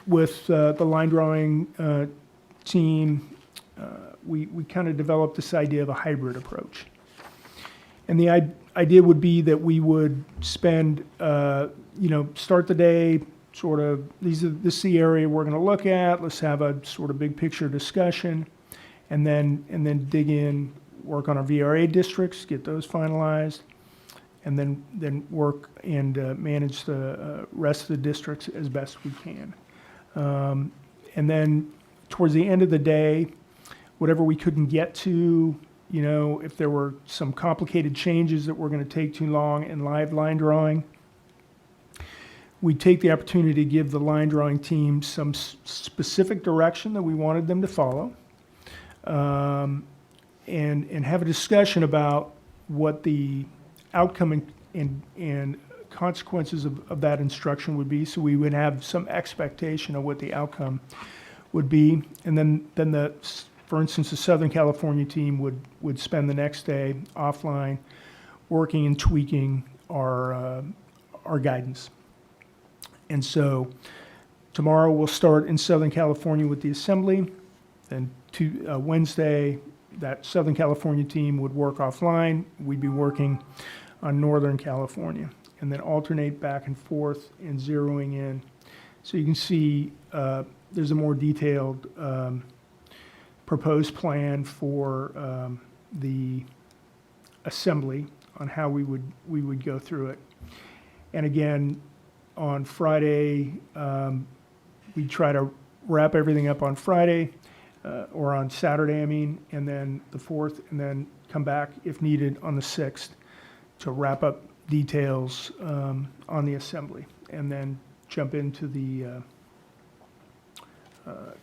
with the line drawing team, we kind of developed this idea of a hybrid approach. And the idea would be that we would spend, start the day sort of, this is the area we're going to look at. Let's have a sort of big picture discussion, and then dig in, work on our VRA districts, get those finalized, and then work and manage the rest of the districts as best we can. And then towards the end of the day, whatever we couldn't get to, if there were some complicated changes that were going to take too long in live line drawing, we'd take the opportunity to give the line drawing team some specific direction that we wanted them to follow, and have a discussion about what the outcome and consequences of that instruction would be, so we would have some expectation of what the outcome would be. And then for instance, the Southern California team would spend the next day offline working and tweaking our guidance. And so tomorrow we'll start in Southern California with the Assembly. Then Wednesday, that Southern California team would work offline. We'd be working on Northern California, and then alternate back and forth and zeroing in. So you can see there's a more detailed proposed plan for the Assembly on how we would go through it. And again, on Friday, we try to wrap everything up on Friday, or on Saturday, and then the 4th, and then come back if needed on the 6th to wrap up details on the Assembly, and then jump into the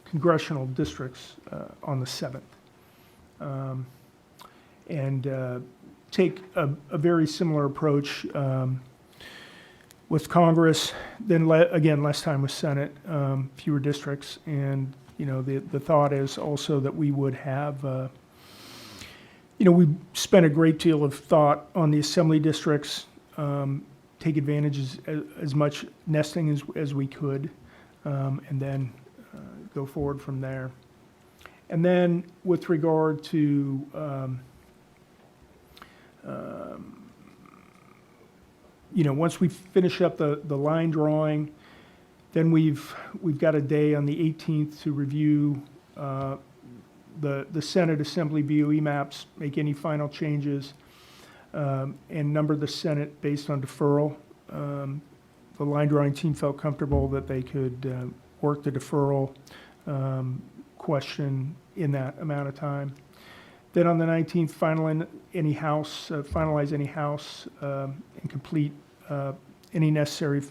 congressional districts on the 7th. And take a very similar approach with Congress, then again, less time with Senate, fewer districts, and the thought is also that we would have, we spent a great deal of thought on the Assembly districts, take advantage as much nesting as we could, and then go forward from there. And then with regard to once we finish up the line drawing, then we've got a day on the 18th to review the Senate Assembly BOE maps, make any final changes, and number the Senate based on deferral. The line drawing team felt comfortable that they could work the deferral question in that amount of time. Then on the 19th, finalize any House and complete any necessary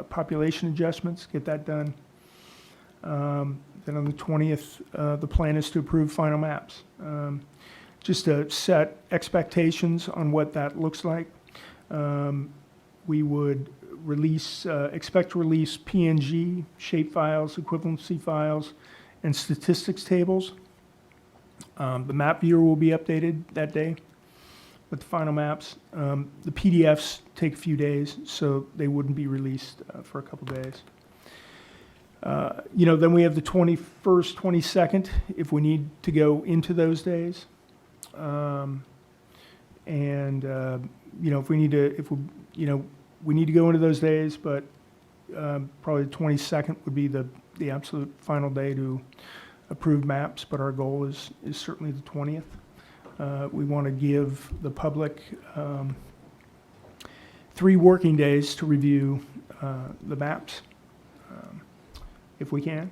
population adjustments, get that done. Then on the 20th, the plan is to approve final maps. Just to set expectations on what that looks like. We would expect to release PNG, shape files, equivalency files, and statistics tables. The map viewer will be updated that day with the final maps. The PDFs take a few days, so they wouldn't be released for a couple days. Then we have the 21st, 22nd, if we need to go into those days. If we need to, we need to go into those days, but probably the 22nd would be the absolute final day to approve maps, but our goal is certainly the 20th. We want to give the public 3 working days to review the maps, if we can.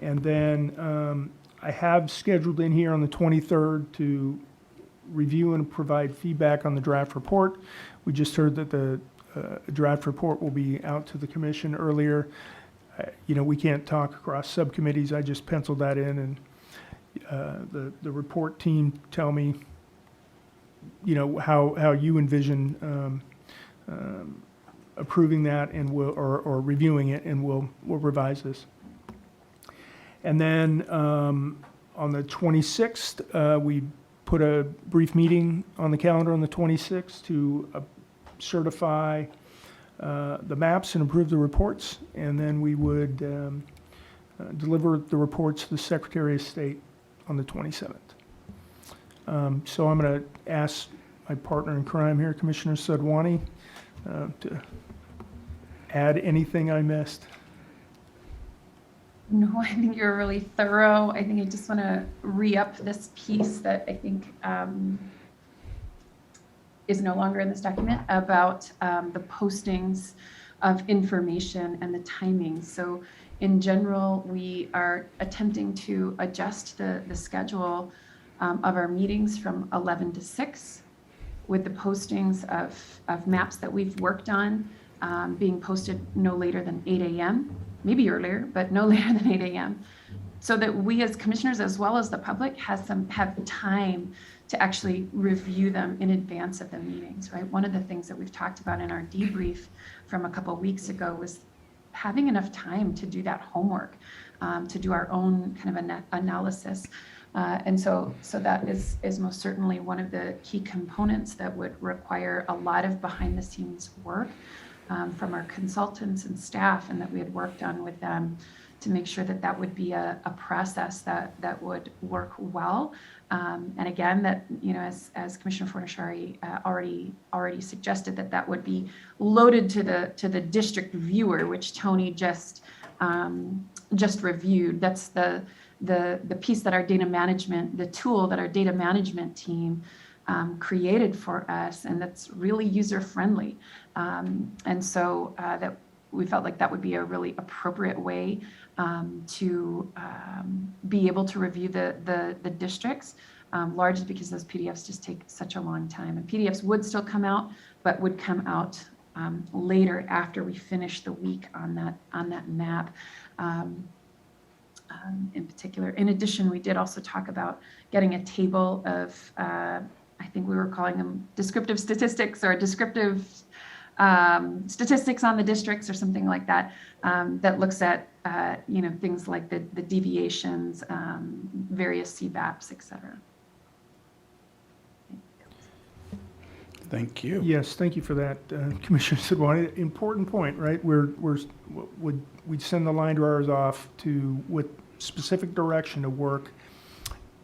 And then I have scheduled in here on the 23rd to review and provide feedback on the draft report. We just heard that the draft report will be out to the commission earlier. We can't talk across subcommittees. I just penciled that in, and the report team tell me, how you envision approving that and or reviewing it, and we'll revise this. And then on the 26th, we put a brief meeting on the calendar on the 26th to certify the maps and approve the reports, and then we would deliver the reports to the Secretary of State on the 27th. So I'm going to ask my partner in crime here, Commissioner Sadwani, to add anything I missed. No, I think you're really thorough. I think I just want to re-up this piece that I think is no longer in this document about the postings of information and the timing. So in general, we are attempting to adjust the schedule of our meetings from 11 to 6 with the postings of maps that we've worked on being posted no later than 8 a.m., maybe earlier, but no later than 8 a.m., so that we as commissioners, as well as the public, have time to actually review them in advance of the meetings, right? One of the things that we've talked about in our debrief from a couple of weeks ago was having enough time to do that homework, to do our own kind of analysis. And so that is most certainly one of the key components that would require a lot of behind the scenes work from our consultants and staff, and that we had worked on with them to make sure that that would be a process that would work well. And again, that, you know, as Commissioner Fornashari already suggested, that would be loaded to the district viewer, which Tony just reviewed. That's the piece that our data management, the tool that our data management team created for us, and that's really user friendly. And so that we felt like that would be a really appropriate way to be able to review the districts, largely because those PDFs just take such a long time. And PDFs would still come out, but would come out later after we finish the week on that map. In particular. In addition, we did also talk about getting a table of, I think we were calling them descriptive statistics or descriptive statistics on the districts or something like that, that looks at, you know, things like the deviations, various CBAPs, et cetera. Thank you. Yes, thank you for that, Commissioner Sidwani. Important point, right? We'd send the line drawers off with specific direction to work,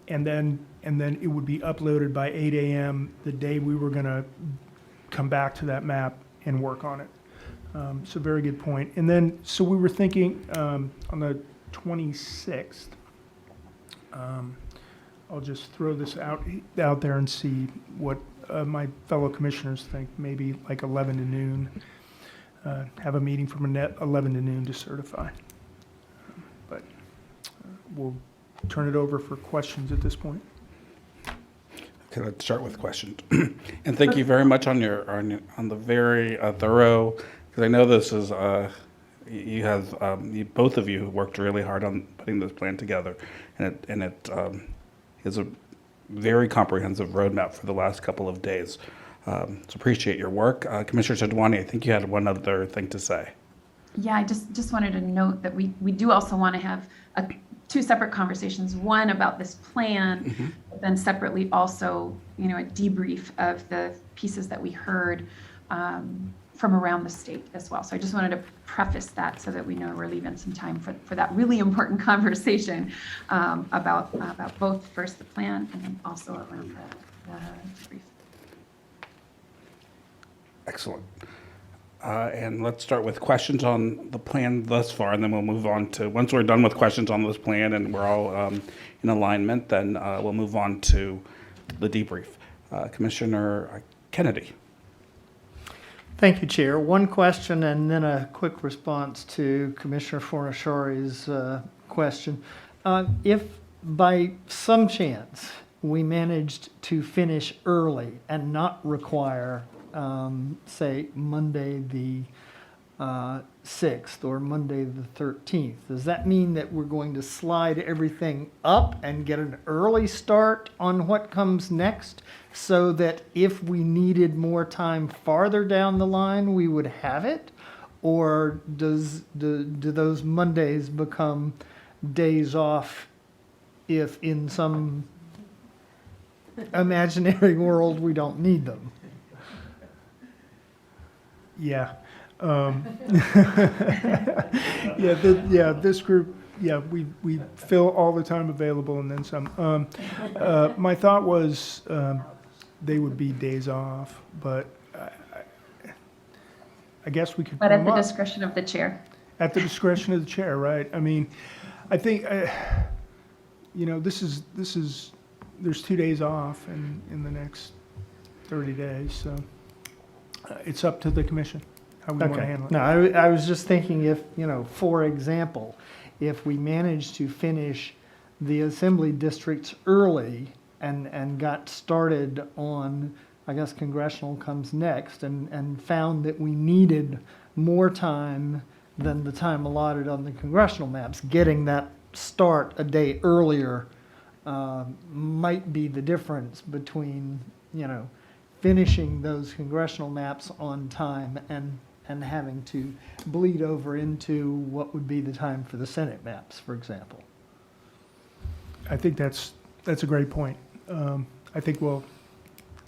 and then it would be uploaded by 8 a.m. the day we were going to come back to that map and work on it. So very good point. And then, so we were thinking on the 26th, I'll just throw this out there and see what my fellow commissioners think. Maybe like 11 to noon. Have a meeting from 11 to noon to certify. But we'll turn it over for questions at this point. Okay, let's start with questions. And thank you very much on the very thorough, because I know this is you both of you worked really hard on putting this plan together, and it is a very comprehensive roadmap for the last couple of days. So appreciate your work. Commissioner Sadwani, I think you had one other thing to say. Yeah, I just wanted to note that we do also want to have two separate conversations, one about this plan, but then separately also, you know, a debrief of the pieces that we heard from around the state as well. So I just wanted to preface that so that we know we're leaving some time for that really important conversation about both first the plan and then also around the debrief. Excellent. And let's start with questions on the plan thus far, and then we'll move on to, once we're done with questions on this plan and we're all in alignment, then we'll move on to the debrief. Commissioner Kennedy. Thank you, Chair. One question and then a quick response to Commissioner Fornashari's question. If by some chance we managed to finish early and not require say Monday the 6th or Monday the 13th. Does that mean that we're going to slide everything up and get an early start on what comes next so that if we needed more time farther down the line, we would have it? Or do those Mondays become days off if in some imaginary world we don't need them? Yeah. This group, we fill all the time available and then some. My thought was they would be days off, but I guess we could. But at the discretion of the chair. At the discretion of the chair, right? I mean, I think, there's 2 days off in the next 30 days, so it's up to the commission how we want to handle it. No, I was just thinking if, for example, if we managed to finish the assembly districts early and got started on, I guess congressional comes next, and found that we needed more time than the time allotted on the congressional maps, getting that start a day earlier might be the difference between, finishing those congressional maps on time and having to bleed over into what would be the time for the Senate maps, for example. I think that's a great point. I think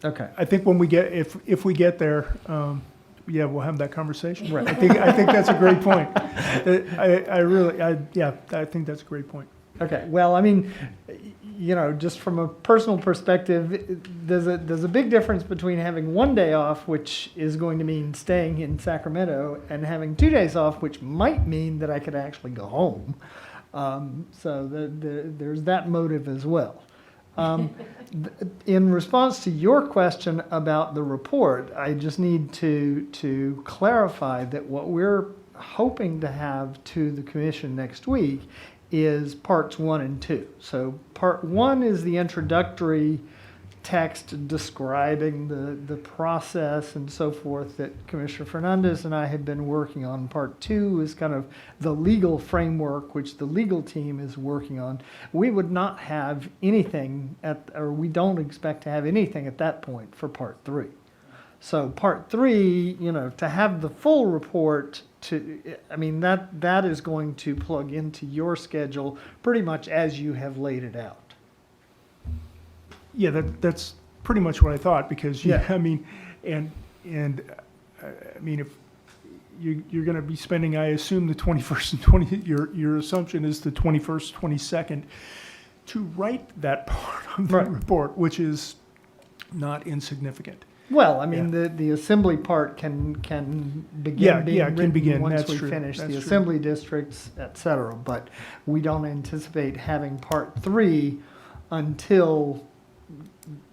Okay. I think when we get, if we get there, we'll have that conversation. Right. I think that's a great point. I think that's a great point. Okay, well, I mean, just from a personal perspective, there's a big difference between having 1 day off, which is going to mean staying in Sacramento, and having 2 days off, which might mean that I could actually go home. So there's that motive as well. In response to your question about the report, I just need to clarify that what we're hoping to have to the commission next week is parts 1 and 2. So part 1 is the introductory text describing the process and so forth that Commissioner Hernandez and I have been working on. Part 2 is kind of the legal framework, which the legal team is working on. We would not have anything or we don't expect to have anything at that point for part 3. So part 3, to have the full report that is going to plug into your schedule pretty much as you have laid it out. Yeah, that's pretty much what I thought, because if you're going to be spending, I assume, the 21st and your assumption is the 21st, 22nd to write that part of the report, which is not insignificant. Well, the assembly part can begin being written once That's we true. finish That's the true. assembly districts, et cetera. But we don't anticipate having part 3 until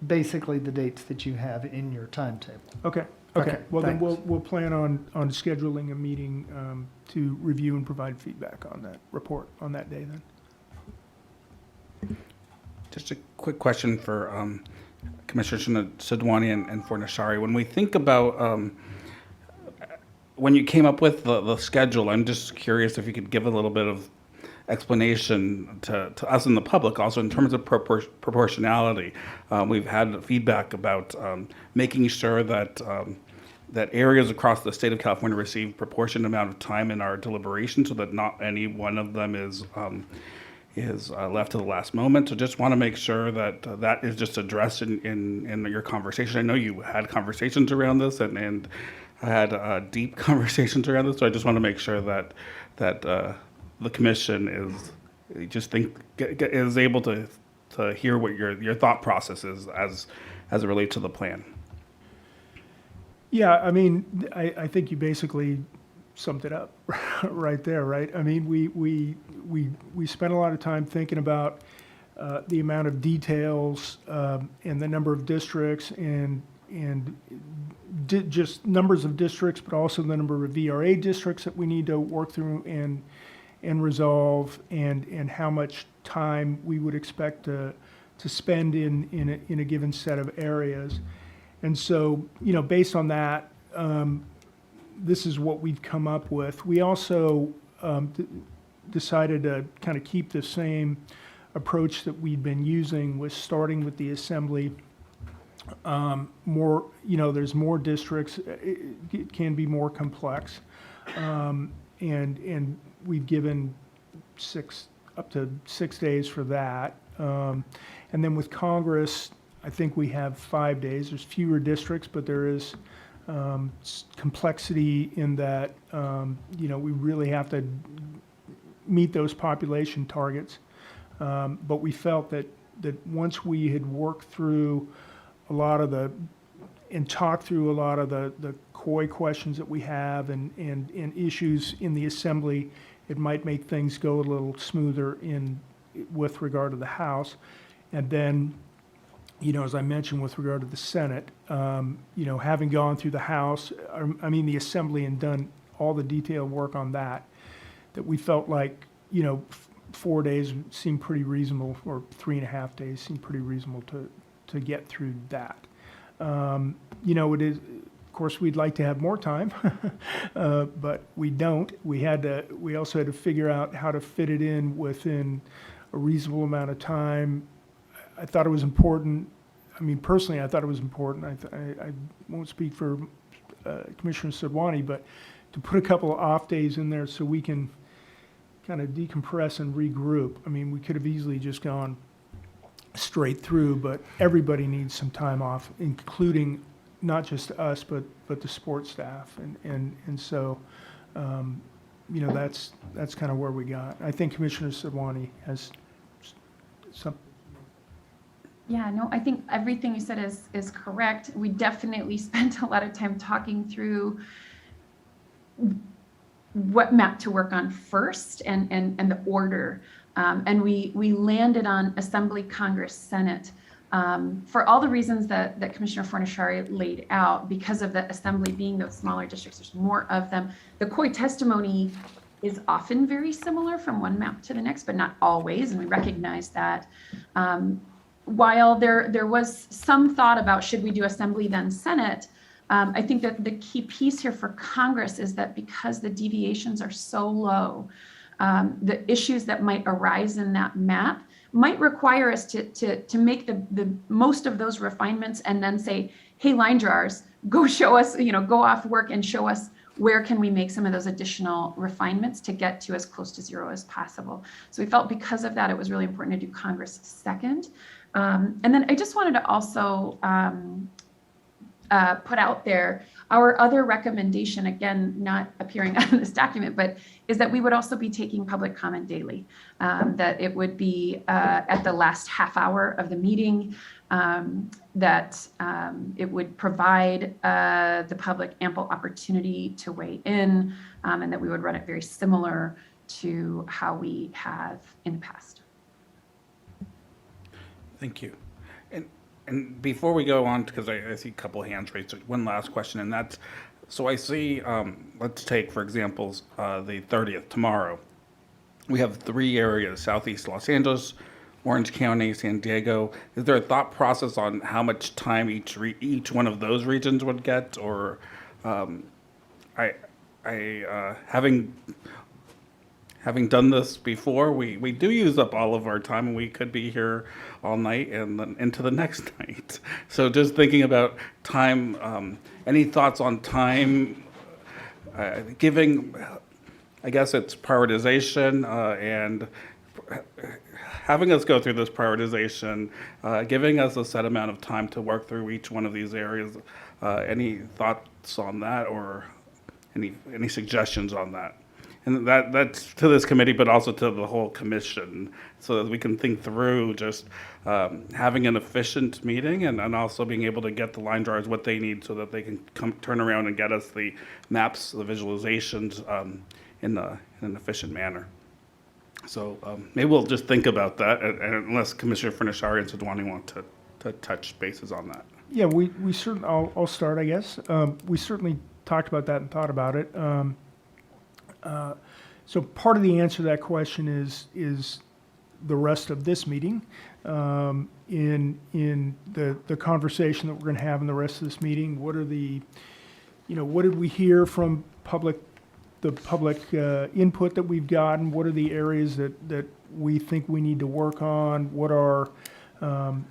basically the dates that you have in your timetable. Okay. Well, then we'll plan on scheduling a meeting to review and provide feedback on that report on that day then. Just a quick question for Commissioner Sidwani and for Nashari. When we think about when you came up with the schedule, I'm just curious if you could give a little bit of explanation to us and the public, also in terms of proportionality. We've had feedback about making sure that that areas across the state of California receive proportionate amount of time in our deliberation, so that not any one of them is left to the last moment. So just want to make sure that that is just addressed in your conversation. I know you had conversations around this and I had deep conversations around this. So I just want to make sure that the commission is able to hear what your thought process is as it relates to the plan. Yeah, I think you basically summed it up right there, right? We spent a lot of time thinking about the amount of details and the number of districts and just numbers of districts, but also the number of VRA districts that we need to work through and resolve, and how much time we would expect to spend in a given set of areas. And so, based on that, this is what we've come up with. We also decided to kind of keep the same approach that we'd been using, with starting with the assembly. More, there's more districts, it can be more complex. And we've given up to 6 days for that. And then with Congress, I think we have 5 days. There's fewer districts, but there is complexity in that, we really have to meet those population targets. But we felt that once we had worked through talked through a lot of the COI questions that we have and issues in the assembly, it might make things go a little smoother with regard to the House. And then, as I mentioned, with regard to the Senate, having gone through the House, the Assembly, and done all the detailed work on that we felt like, 4 days seemed pretty reasonable, or 3.5 days seemed pretty reasonable to get through that. It is, of course, we'd like to have more time, but we don't. We also had to figure out how to fit it in within a reasonable amount of time. I thought it was important. Personally, I thought it was important. I won't speak for Commissioner Sidwani, but to put a couple of off days in there so we can kind of decompress and regroup. We could have easily just gone straight through, but everybody needs some time off, including not just us, but the support staff. And so, that's kind of where we got. I think Commissioner Sidwani has some. Yeah, no, I think everything you said is correct. We definitely spent a lot of time talking through what map to work on first and the order. And we landed on Assembly, Congress, Senate for all the reasons that Commissioner Fornashari laid out. Because of the Assembly being those smaller districts, there's more of them. The COI testimony is often very similar from one map to the next, but not always, and we recognize that. While there was some thought about should we do Assembly then Senate, I think that the key piece here for Congress is that because the deviations are so low, the issues that might arise in that map might require us to make the most of those refinements and then say, hey, line drawers, go show us, go off work and show us where can we make some of those additional refinements to get to as close to zero as possible. So we felt because of that, it was really important to do Congress second. And then I just wanted to also put out there our other recommendation, again, not appearing on this document, but is that we would also be taking public comment daily, that it would be at the last half hour of the meeting, that it would provide the public ample opportunity to weigh in, and that we would run it very similar to how we have in the past. Thank you. And before we go on, because I see a couple of hands raised, one last question, and that's, so I see, let's take, for example, the 30th, tomorrow. We have 3 areas, Southeast Los Angeles, Orange County, San Diego. Is there a thought process on how much time each one of those regions would get? Or having done this before, we do use up all of our time, and we could be here all night and then into the next night. So just thinking about time, any thoughts on time, giving, I guess it's prioritization, and having us go through this prioritization, giving us a set amount of time to work through each one of these areas. Any thoughts on that, or any suggestions on that? And that's to this committee, but also to the whole commission, so that we can think through just having an efficient meeting, and also being able to get the line drawers what they need so that they can turn around and get us the maps, the visualizations in an efficient manner. So maybe we'll just think about that, unless Commissioner Fornashari and Sidwani want to touch bases on that. Yeah, we certainly, I'll start, I guess. We certainly talked about that and thought about it. So part of the answer to that question is the rest of this meeting. In the conversation that we're going to have in the rest of this meeting, what are the what did we hear from the public input that we've gotten? What are the areas that we think we need to work on? What are kind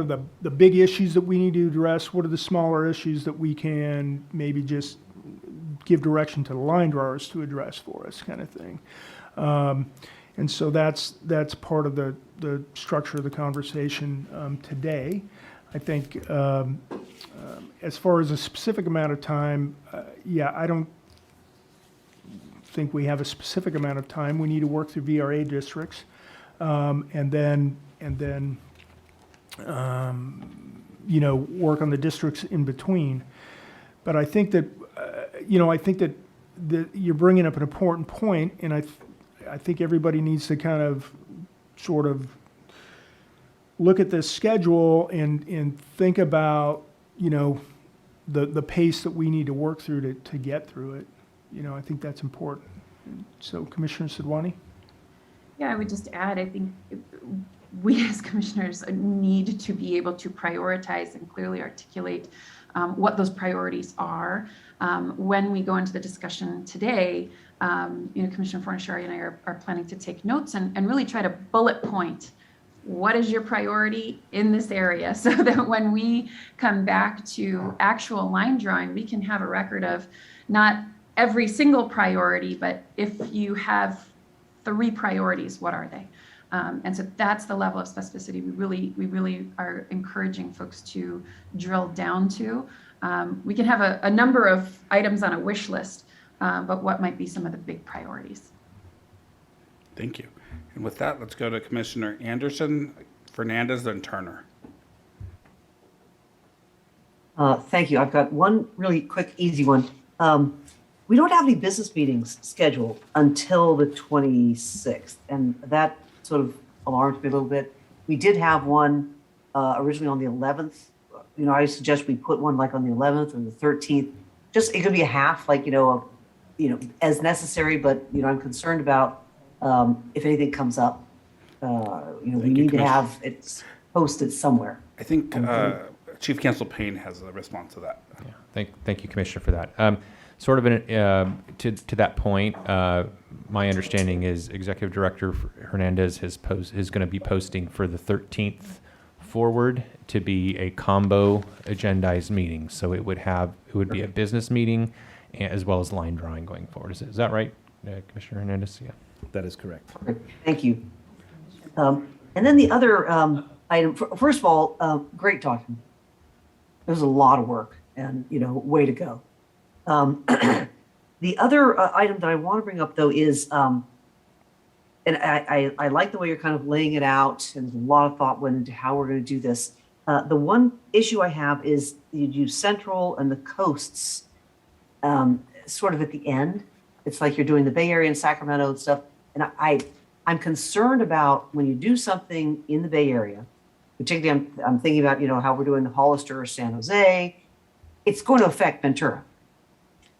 of the big issues that we need to address? What are the smaller issues that we can maybe just give direction to the line drawers to address for us, kind of thing? And so that's part of the structure of the conversation today. I think as far as a specific amount of time, I don't think we have a specific amount of time. We need to work through VRA districts, and then work on the districts in between. But I think that you're bringing up an important point, and I think everybody needs to kind of sort of look at this schedule and think about, the pace that we need to work through to get through it. I think that's important. So Commissioner Sidwani? Yeah, I would just add, I think we as commissioners need to be able to prioritize and clearly articulate what those priorities are. When we go into the discussion today, Commissioner Fornashari and I are planning to take notes and really try to bullet point what is your priority in this area, so that when we come back to actual line drawing, we can have a record of not every single priority, but if you have 3 priorities, what are they? And so that's the level of specificity we really are encouraging folks to drill down to. We can have a number of items on a wish list, but what might be some of the big priorities? Thank you. And with that, let's go to Commissioner Anderson, Hernandez, then Turner. Thank you. I've got one really quick, easy one. We don't have any business meetings scheduled until the 26th, and that sort of alarms me a little bit. We did have one originally on the 11th. I suggest we put one like on the 11th or the 13th. Just, it could be a half, like, as necessary, but, I'm concerned about if anything comes up, we need to have it posted somewhere. I think Chief Counsel Payne has a response to that. Yeah, thank you, Commissioner, for that. Sort of to that point, my understanding is Executive Director Hernandez is going to be posting for the 13th forward to be a combo agendized meeting. So it would be a business meeting as well as line drawing going forward. Is that right, Commissioner Hernandez? Yeah. That is correct. Thank you. And then the other item, first of all, great talking. There's a lot of work and, way to go. The other item that I want to bring up, though, is, and I like the way you're kind of laying it out, and a lot of thought went into how we're going to do this. The one issue I have is you do Central and the coasts sort of at the end. It's like you're doing the Bay Area and Sacramento and stuff. And I'm concerned about when you do something in the Bay Area, particularly I'm thinking about, how we're doing the Hollister or San Jose, it's going to affect Ventura.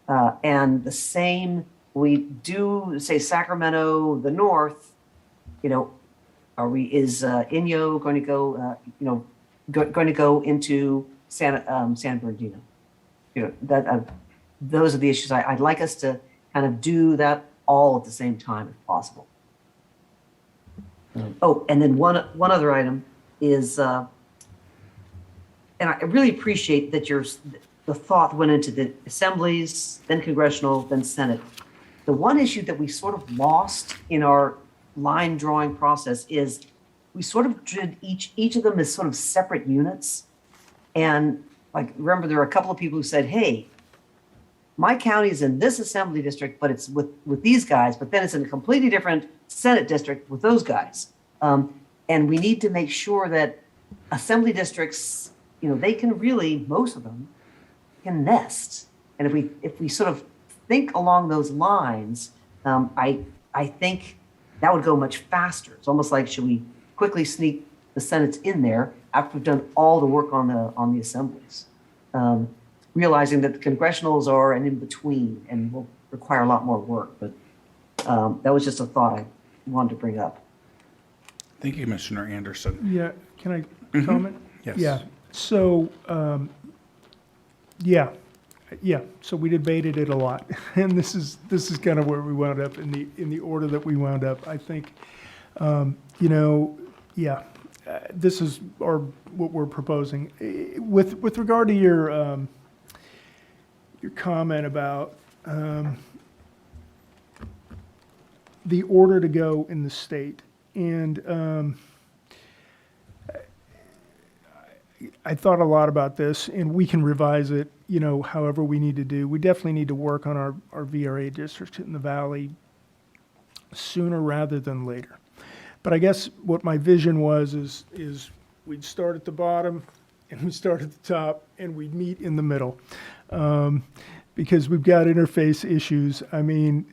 And the same, we do, say, Sacramento, the north, is Inyo going to go, going to go into San Bernardino? Those are the issues. I'd like us to kind of do that all at the same time if possible. And then one other item is, and I really appreciate that the thought went into the assemblies, then congressional, then Senate. The one issue that we sort of lost in our line drawing process is we sort of did each of them as sort of separate units. And like, remember, there were a couple of people who said, hey, my county is in this assembly district, but it's with these guys, but then it's in a completely different Senate district with those guys. And we need to make sure that assembly districts, they can really, most of them, can nest. And if we sort of think along those lines, I think that would go much faster. It's almost like, should we quickly sneak the Senates in there after we've done all the work on the assemblies? Realizing that the congressionals are an in-between and will require a lot more work. But that was just a thought I wanted to bring up. Thank you, Commissioner Anderson. Yeah, can I comment? Yes. Yeah, so Yeah, yeah. So we debated it a lot, and this is kind of where we wound up in the order that we wound up. I think, yeah, this is what we're proposing. With regard to your comment about the order to go in the state, and I thought a lot about this, and we can revise it, however we need to do. We definitely need to work on our VRA district in the Valley sooner rather than later. But I guess what my vision was is we'd start at the bottom and we'd start at the top and we'd meet in the middle. Because we've got interface issues. I mean,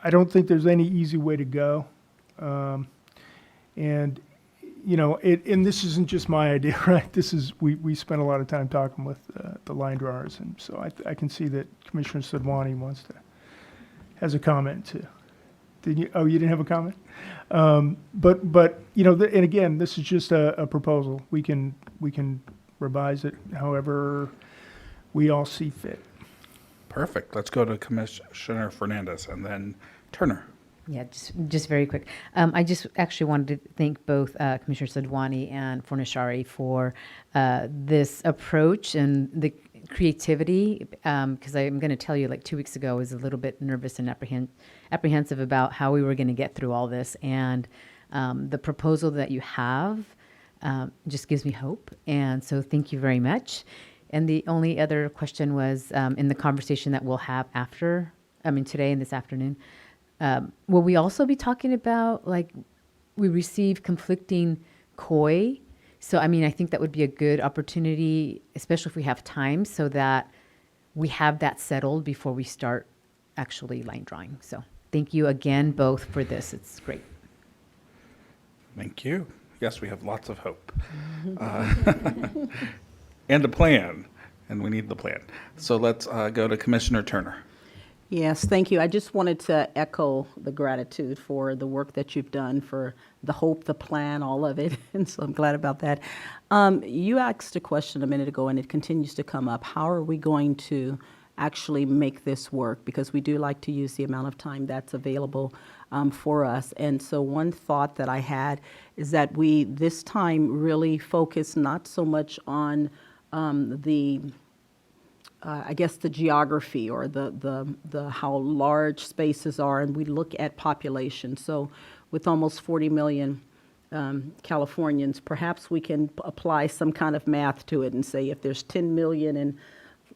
I don't think there's any easy way to go. And this isn't just my idea, right? We spent a lot of time talking with the line drawers, and so I can see that Commissioner Sadwani has a comment too. Did you? Oh, you didn't have a comment? But and again, this is just a proposal. We can revise it however we all see fit. Perfect. Let's go to Commissioner Hernandez and then Turner. Yeah, just very quick. I just actually wanted to thank both Commissioner Sadwani and Fornashari for this approach and the creativity, because I'm going to tell you, like 2 weeks ago, I was a little bit nervous and apprehensive about how we were going to get through all this. And the proposal that you have just gives me hope. And so thank you very much. And the only other question was in the conversation that we'll have today and this afternoon, will we also be talking about, like, we receive conflicting COI? So, I think that would be a good opportunity, especially if we have time, so that we have that settled before we start actually line drawing. So thank you again, both, for this. It's great. Thank you. Yes, we have lots of hope. And a plan, and we need the plan. So let's go to Commissioner Turner. Yes, thank you. I just wanted to echo the gratitude for the work that you've done, for the hope, the plan, all of it. And so I'm glad about that. You asked a question a minute ago, and it continues to come up. How are we going to actually make this work? Because we do like to use the amount of time that's available for us. And so one thought that I had is that we this time really focus not so much on I guess the geography or the how large spaces are, and we look at population. So with almost 40 million Californians, perhaps we can apply some kind of math to it and say if there's 10 million in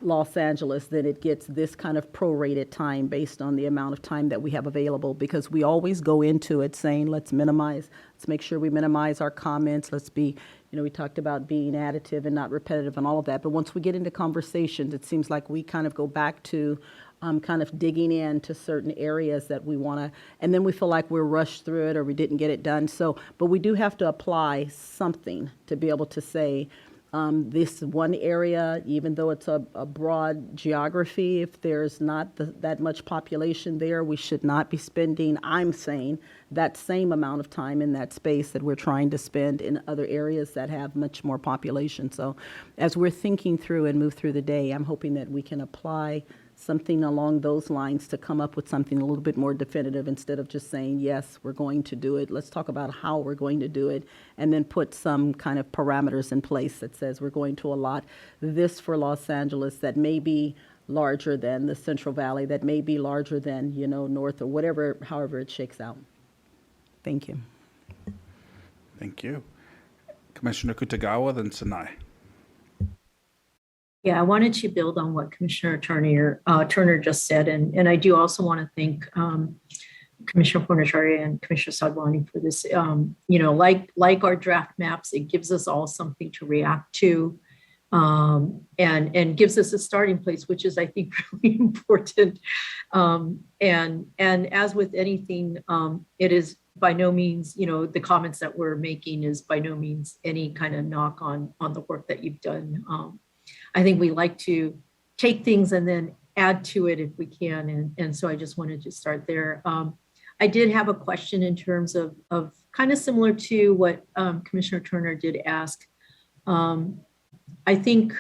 Los Angeles, then it gets this kind of prorated time based on the amount of time that we have available, because we always go into it saying, let's make sure we minimize our comments. Let's be, we talked about being additive and not repetitive and all of that. But once we get into conversations, it seems like we kind of go back to kind of digging into certain areas that we want to, and then we feel like we're rushed through it or we didn't get it done. So, but we do have to apply something to be able to say, this one area, even though it's a broad geography, if there's not that much population there, we should not be spending, I'm saying, that same amount of time in that space that we're trying to spend in other areas that have much more population. So as we're thinking through and move through the day, I'm hoping that we can apply something along those lines to come up with something a little bit more definitive instead of just saying, yes, we're going to do it. Let's talk about how we're going to do it, and then put some kind of parameters in place that says we're going to allot this for Los Angeles that may be larger than the Central Valley, that may be larger than, North or whatever, however it shakes out. Thank you. Thank you. Commissioner Kutagawa, then Sinai. Yeah, I wanted to build on what Commissioner Turner just said, and I do also want to thank Commissioner Fornashari and Commissioner Sadwani for this. Like our draft maps, it gives us all something to react to, and gives us a starting place, which is, I think, really important. And as with anything, it is by no means, the comments that we're making is by no means any kind of knock on the work that you've done. I think we like to take things and then add to it if we can. And so I just wanted to start there. I did have a question in terms of kind of similar to what Commissioner Turner did ask. I think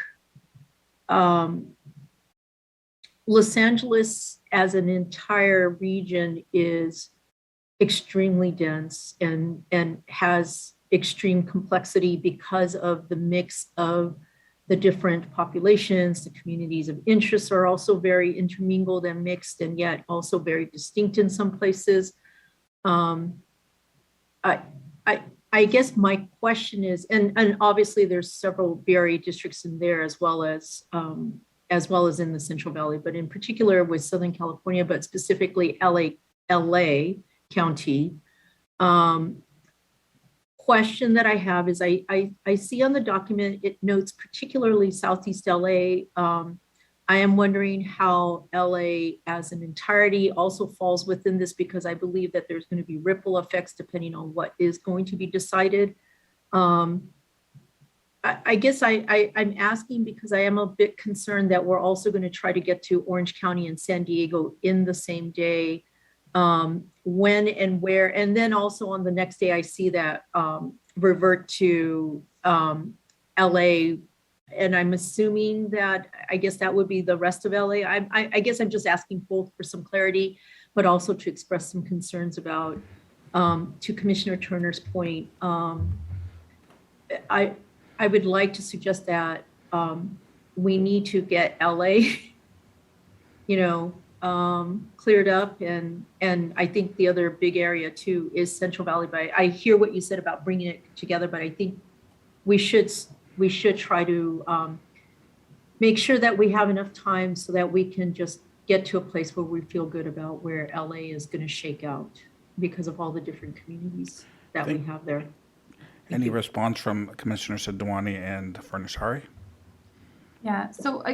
Los Angeles as an entire region is extremely dense and has extreme complexity because of the mix of the different populations. The communities of interest are also very intermingled and mixed, and yet also very distinct in some places. I guess my question is, and obviously there's several VRA districts in there as well as in the Central Valley, but in particular with Southern California, but specifically LA County. Question that I have is I see on the document, it notes particularly Southeast LA. I am wondering how LA as an entirety also falls within this, because I believe that there's going to be ripple effects depending on what is going to be decided. I guess I'm asking because I am a bit concerned that we're also going to try to get to Orange County and San Diego in the same day. When and where, and then also on the next day, I see that revert to LA, and I'm assuming that, I guess that would be the rest of LA. I guess I'm just asking both for some clarity, but also to express some concerns about, to Commissioner Turner's point, I would like to suggest that we need to get LA, cleared up, and I think the other big area too is Central Valley. But I hear what you said about bringing it together, but I think we should try to make sure that we have enough time so that we can just get to a place where we feel good about where LA is going to shake out because of all the different communities that we have there. Any response from Commissioner Sidwani and Furnishari? Yeah, so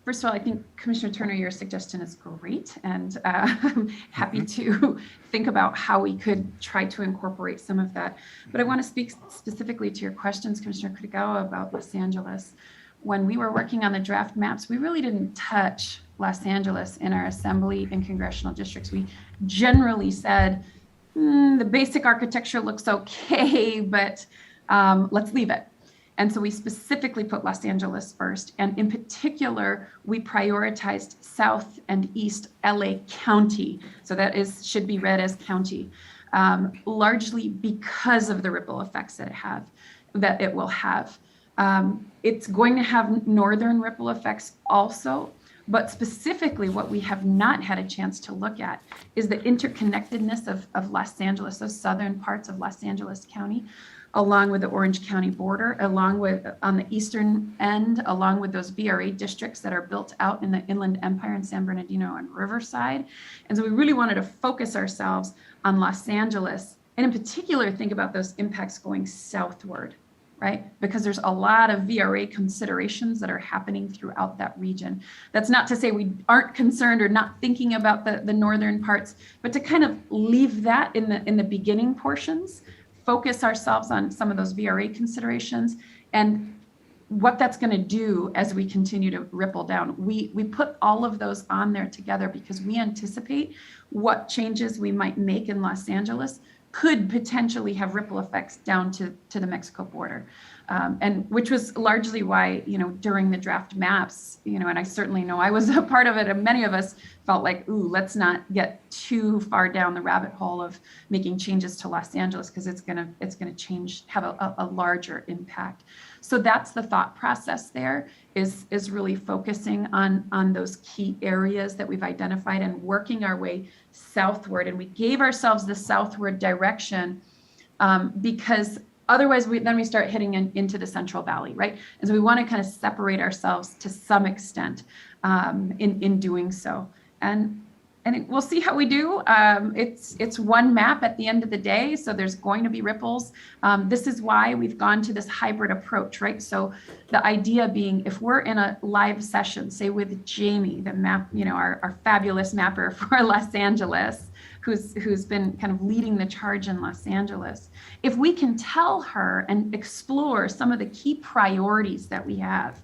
first of all, I think Commissioner Turner, your suggestion is great, and I'm happy to think about how we could try to incorporate some of that. But I want to speak specifically to your questions, Commissioner Kutagawa, about Los Angeles. When we were working on the draft maps, we really didn't touch Los Angeles in our assembly and congressional districts. We generally said, the basic architecture looks okay, but let's leave it. And so we specifically put Los Angeles first. And in particular, we prioritized South and East LA County. So that should be read as county, largely because of the ripple effects that it will have. It's going to have northern ripple effects also, but specifically what we have not had a chance to look at is the interconnectedness of Los Angeles, those southern parts of Los Angeles County, along with the Orange County border, along with on the eastern end, along with those VRA districts that are built out in the Inland Empire in San Bernardino and Riverside. And so we really wanted to focus ourselves on Los Angeles, and in particular, think about those impacts going southward, right? Because there's a lot of VRA considerations that are happening throughout that region. That's not to say we aren't concerned or not thinking about the northern parts, but to kind of leave that in the beginning portions, focus ourselves on some of those VRA considerations and what that's going to do as we continue to ripple down. We put all of those on there together because we anticipate what changes we might make in Los Angeles could potentially have ripple effects down to the Mexico border. And which was largely why, during the draft maps, and I certainly know I was a part of it, and many of us felt like, ooh, let's not get too far down the rabbit hole of making changes to Los Angeles because it's gonna have a larger impact. So that's the thought process there, is really focusing on those key areas that we've identified and working our way southward. And we gave ourselves the southward direction because otherwise we start hitting into the Central Valley, right? And so we want to kind of separate ourselves to some extent in doing so. And we'll see how we do. It's one map at the end of the day, so there's going to be ripples. This is why we've gone to this hybrid approach, right? So the idea being, if we're in a live session, say with Jamie, the map, our fabulous mapper for Los Angeles, who's been kind of leading the charge in Los Angeles, if we can tell her and explore some of the key priorities that we have,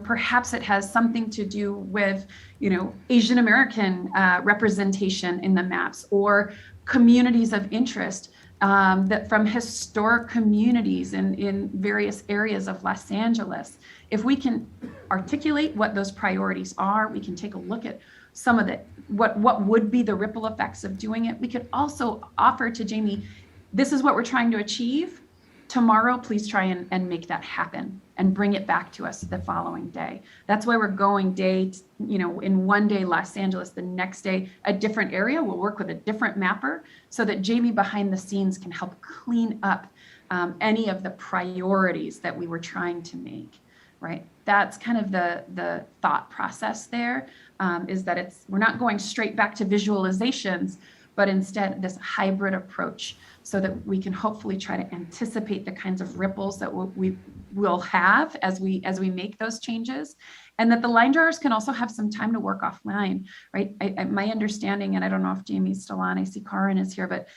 perhaps it has something to do with, Asian American representation in the maps or communities of interest. that from historic communities in various areas of Los Angeles. If we can articulate what those priorities are, we can take a look at some of the, what would be the ripple effects of doing it. We could also offer to Jamie, this is what we're trying to achieve. Tomorrow, please try and make that happen and bring it back to us the following day. That's why we're going in one day Los Angeles, the next day a different area. We'll work with a different mapper so that Jamie behind the scenes can help clean up any of the priorities that we were trying to make, right? That's kind of the thought process there, is that we're not going straight back to visualizations, but instead this hybrid approach, so that we can hopefully try to anticipate the kinds of ripples that we will have as we make those changes, and that the line drawers can also have some time to work offline, right? My understanding, and I don't know if Jamie's still on, I see Karin is here, but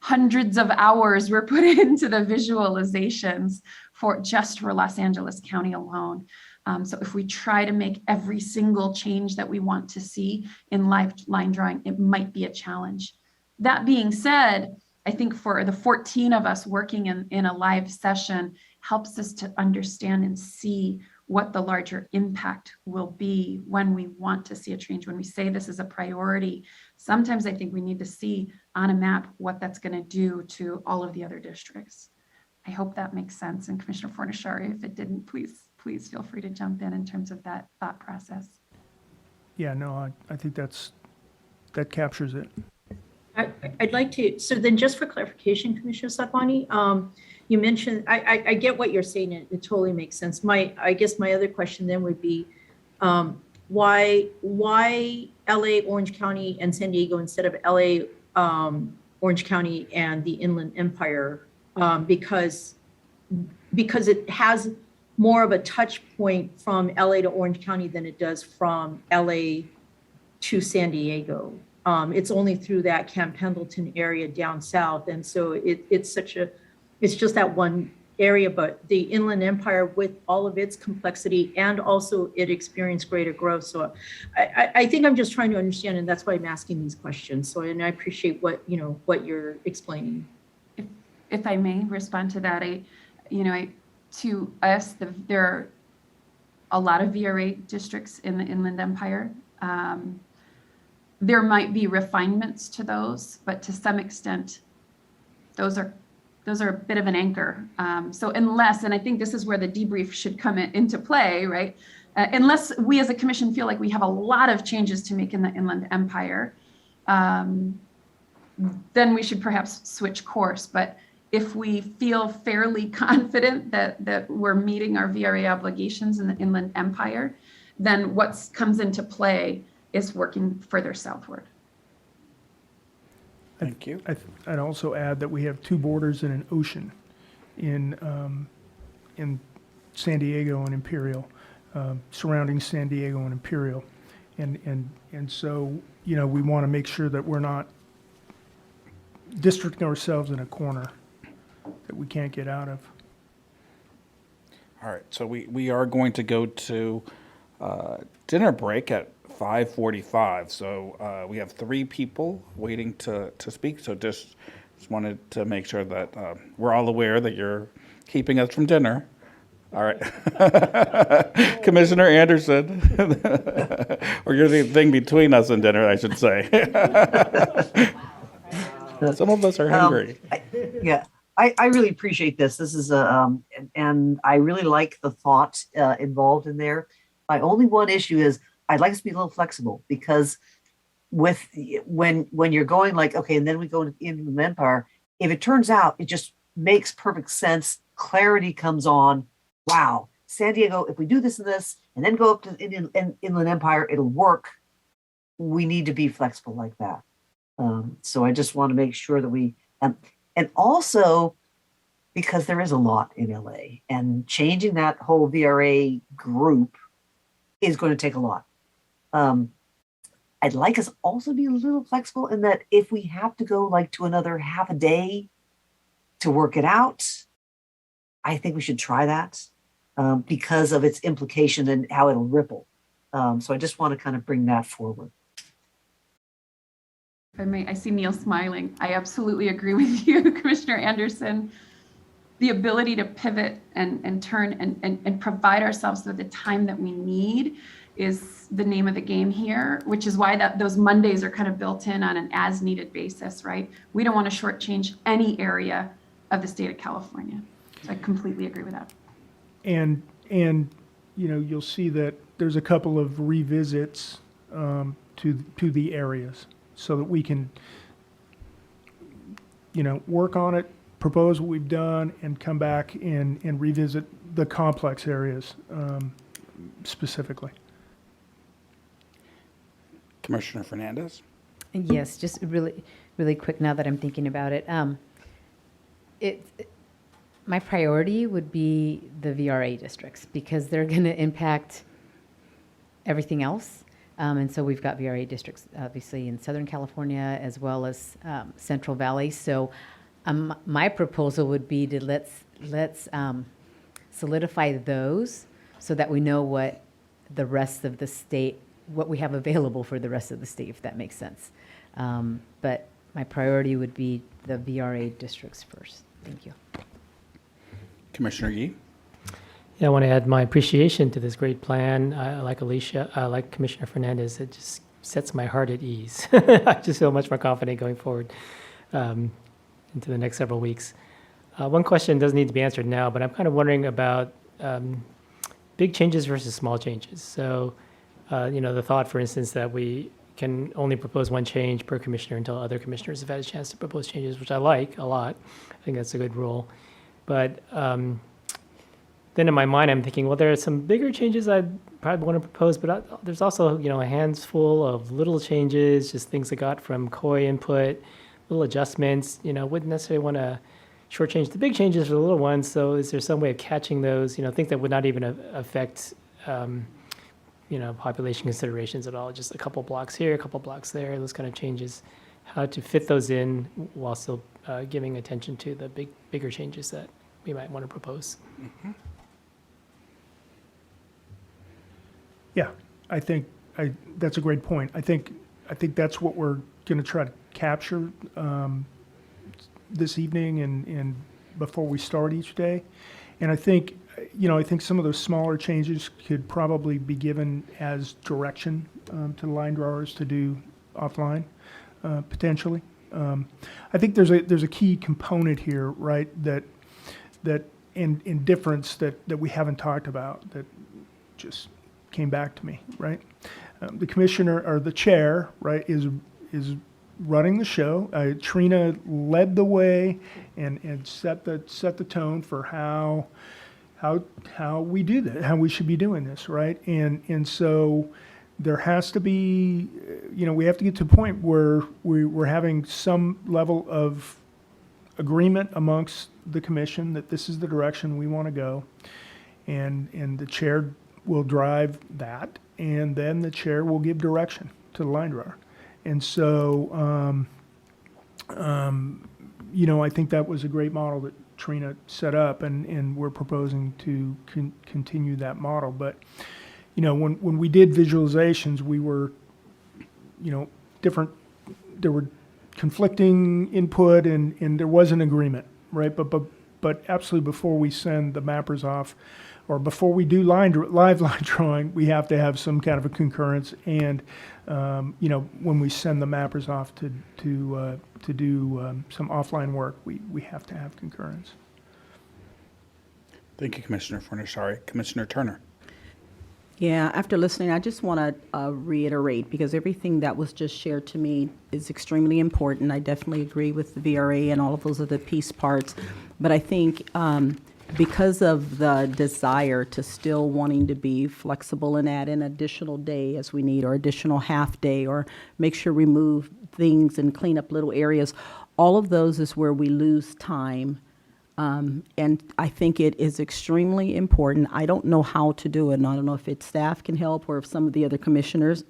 hundreds of hours were put into the visualizations for Los Angeles County alone. So if we try to make every single change that we want to see in live line drawing, it might be a challenge. That being said, I think for the 14 of us working in a live session helps us to understand and see what the larger impact will be when we want to see a change. When we say this is a priority, sometimes I think we need to see on a map what that's going to do to all of the other districts. I hope that makes sense. And Commissioner Fornashari, if it didn't, please feel free to jump in terms of that thought process. Yeah, no, I think that captures it. I'd like to, so then just for clarification, Commissioner Sadwani, you mentioned, I get what you're saying, it totally makes sense. I guess my other question then would be, why LA, Orange County, and San Diego instead of LA, Orange County, and the Inland Empire? Because it has more of a touch point from LA to Orange County than it does from LA to San Diego. It's only through that Camp Pendleton area down south. And so it's just that one area, but the Inland Empire with all of its complexity and also it experienced greater growth. So I think I'm just trying to understand, and that's why I'm asking these questions. So, and I appreciate what you're explaining. If I may respond to that, to us, there are a lot of VRA districts in the Inland Empire. There might be refinements to those, but to some extent, those are a bit of an anchor. So unless, and I think this is where the debrief should come into play, right? Unless we as a commission feel like we have a lot of changes to make in the Inland Empire, then we should perhaps switch course. But if we feel fairly confident that we're meeting our VRA obligations in the Inland Empire, then what comes into play is working further southward. Thank you. I'd also add that we have two borders and an ocean in San Diego and Imperial, surrounding San Diego and Imperial, and so we want to make sure that we're not districting ourselves in a corner that we can't get out of. All right, so we are going to go to dinner break at 5:45. So we have 3 people waiting to speak. So just wanted to make sure that we're all aware that you're keeping us from dinner. All right. Commissioner Anderson, or you're the thing between us and dinner, I should say. Some of us are hungry. I really appreciate this. This is and I really like the thought involved in there. My only one issue is I'd like us to be a little flexible, because when you're going like, okay, and then we go into the Empire, if it turns out it just makes perfect sense, clarity comes on, wow, San Diego, if we do this and this, and then go up to the Inland Empire, it'll work. We need to be flexible like that. So I just want to make sure that we, and also because there is a lot in LA, and changing that whole VRA group is going to take a lot. I'd like us also to be a little flexible in that if we have to go like to another half a day to work it out, I think we should try that because of its implication and how it'll ripple. So I just want to kind of bring that forward. I see Neil smiling. I absolutely agree with you, Commissioner Anderson. The ability to pivot and turn and provide ourselves with the time that we need is the name of the game here, which is why those Mondays are kind of built in on an as needed basis, right? We don't want to shortchange any area of the state of California. So I completely agree with that. And you'll see that there's a couple of revisits to the areas so that we can, work on it, propose what we've done, and come back and revisit the complex areas specifically. Commissioner Hernandez? Yes, just really, really quick now that I'm thinking about it. My priority would be the VRA districts because they're going to impact everything else. And so we've got VRA districts, obviously, in Southern California as well as Central Valley. So my proposal would be to let's solidify those so that we know what the rest of the state, what we have available for the rest of the state, if that makes sense. But my priority would be the VRA districts first. Thank you. Commissioner Yee? Yeah, I want to add my appreciation to this great plan. Like Alicia, like Commissioner Fernandez, it just sets my heart at ease. I just feel much more confident going forward into the next several weeks. One question doesn't need to be answered now, but I'm kind of wondering about big changes versus small changes. So, the thought, for instance, that we can only propose one change per commissioner until other commissioners have had a chance to propose changes, which I like a lot. I think that's a good rule. But then in my mind, I'm thinking, well, there are some bigger changes I'd probably want to propose, but there's also, a handful of little changes, just things I got from COI input, little adjustments, wouldn't necessarily want to shortchange the big changes for the little ones. So is there some way of catching those, things that would not even affect, population considerations at all, just a couple blocks here, a couple blocks there, those kind of changes, how to fit those in while still giving attention to the bigger changes that we might want to propose. Mm-hmm. Yeah, I think that's a great point. I think that's what we're going to try to capture this evening and before we start each day. And I think some of those smaller changes could probably be given as direction to the line drawers to do offline, potentially. I think there's a key component here, right? That in difference that we haven't talked about that just came back to me, right? The commissioner or the chair, right, is running the show. Trina led the way and set the tone for how we do that, how we should be doing this, right? And so there has to be, we have to get to a point where we're having some level of agreement amongst the commission that this is the direction we want to go, and the chair will drive that, and then the chair will give direction to the line drawer. And so, I think that was a great model that Trina set up, and we're proposing to continue that model. But, when we did visualizations, we were, different, there were conflicting input and there was an agreement, right? But absolutely before we send the mappers off, or before we do live line drawing, we have to have some kind of a concurrence. And when we send the mappers off to do some offline work, we have to have concurrence. Thank you, Commissioner Fornashari. Commissioner Turner. Yeah, after listening, I just want to reiterate, because everything that was just shared to me is extremely important. I definitely agree with the VRA and all of those other piece parts. But I think because of the desire to still wanting to be flexible and add an additional day as we need, or additional half day, or make sure we move things and clean up little areas, all of those is where we lose time. And I think it is extremely important. I don't know how to do it, and I don't know if it's staff can help or if some of the other commissioners.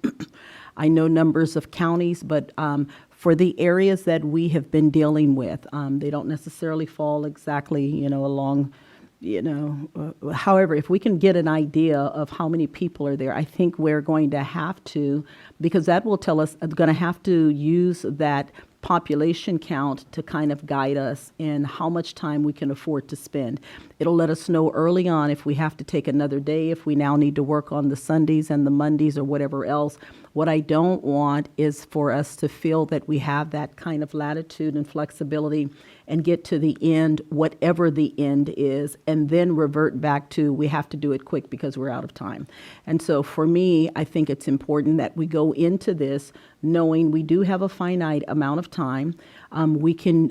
I know numbers of counties, but for the areas that we have been dealing with, they don't necessarily fall exactly, along however, if we can get an idea of how many people are there, I think we're going to have to, because that will tell us, going to have to use that population count to kind of guide us in how much time we can afford to spend. It'll let us know early on if we have to take another day, if we now need to work on the Sundays and the Mondays or whatever else. What I don't want is for us to feel that we have that kind of latitude and flexibility and get to the end, whatever the end is, and then revert back to we have to do it quick because we're out of time. And so for me, I think it's important that we go into this knowing we do have a finite amount of time. We can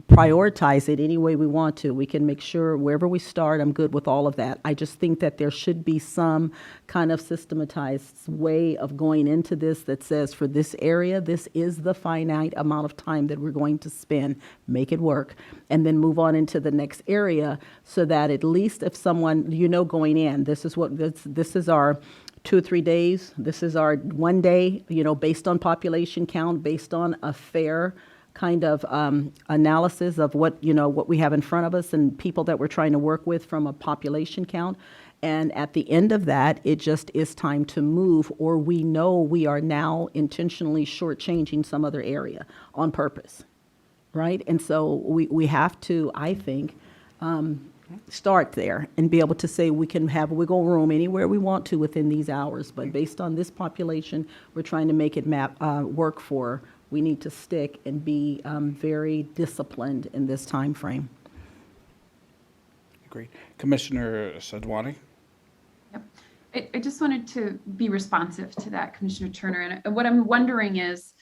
prioritize it any way we want to. We can make sure wherever we start, I'm good with all of that. I just think that there should be some kind of systematized way of going into this that says for this area, this is the finite amount of time that we're going to spend, make it work, and then move on into the next area so that at least if someone, going in, this is our 2 or 3 days, this is our 1 day, based on population count, based on a fair kind of analysis of what we have in front of us and people that we're trying to work with from a population count. And at the end of that, it just is time to move, or we know we are now intentionally shortchanging some other area on purpose, right? And so we have to, I think, start there and be able to say we can have wiggle room anywhere we want to within these hours, but based on this population we're trying to make it work for, we need to stick and be very disciplined in this time frame. Agreed. Commissioner Sadwani? Yep. I just wanted to be responsive to that, Commissioner Turner. And what I'm wondering is,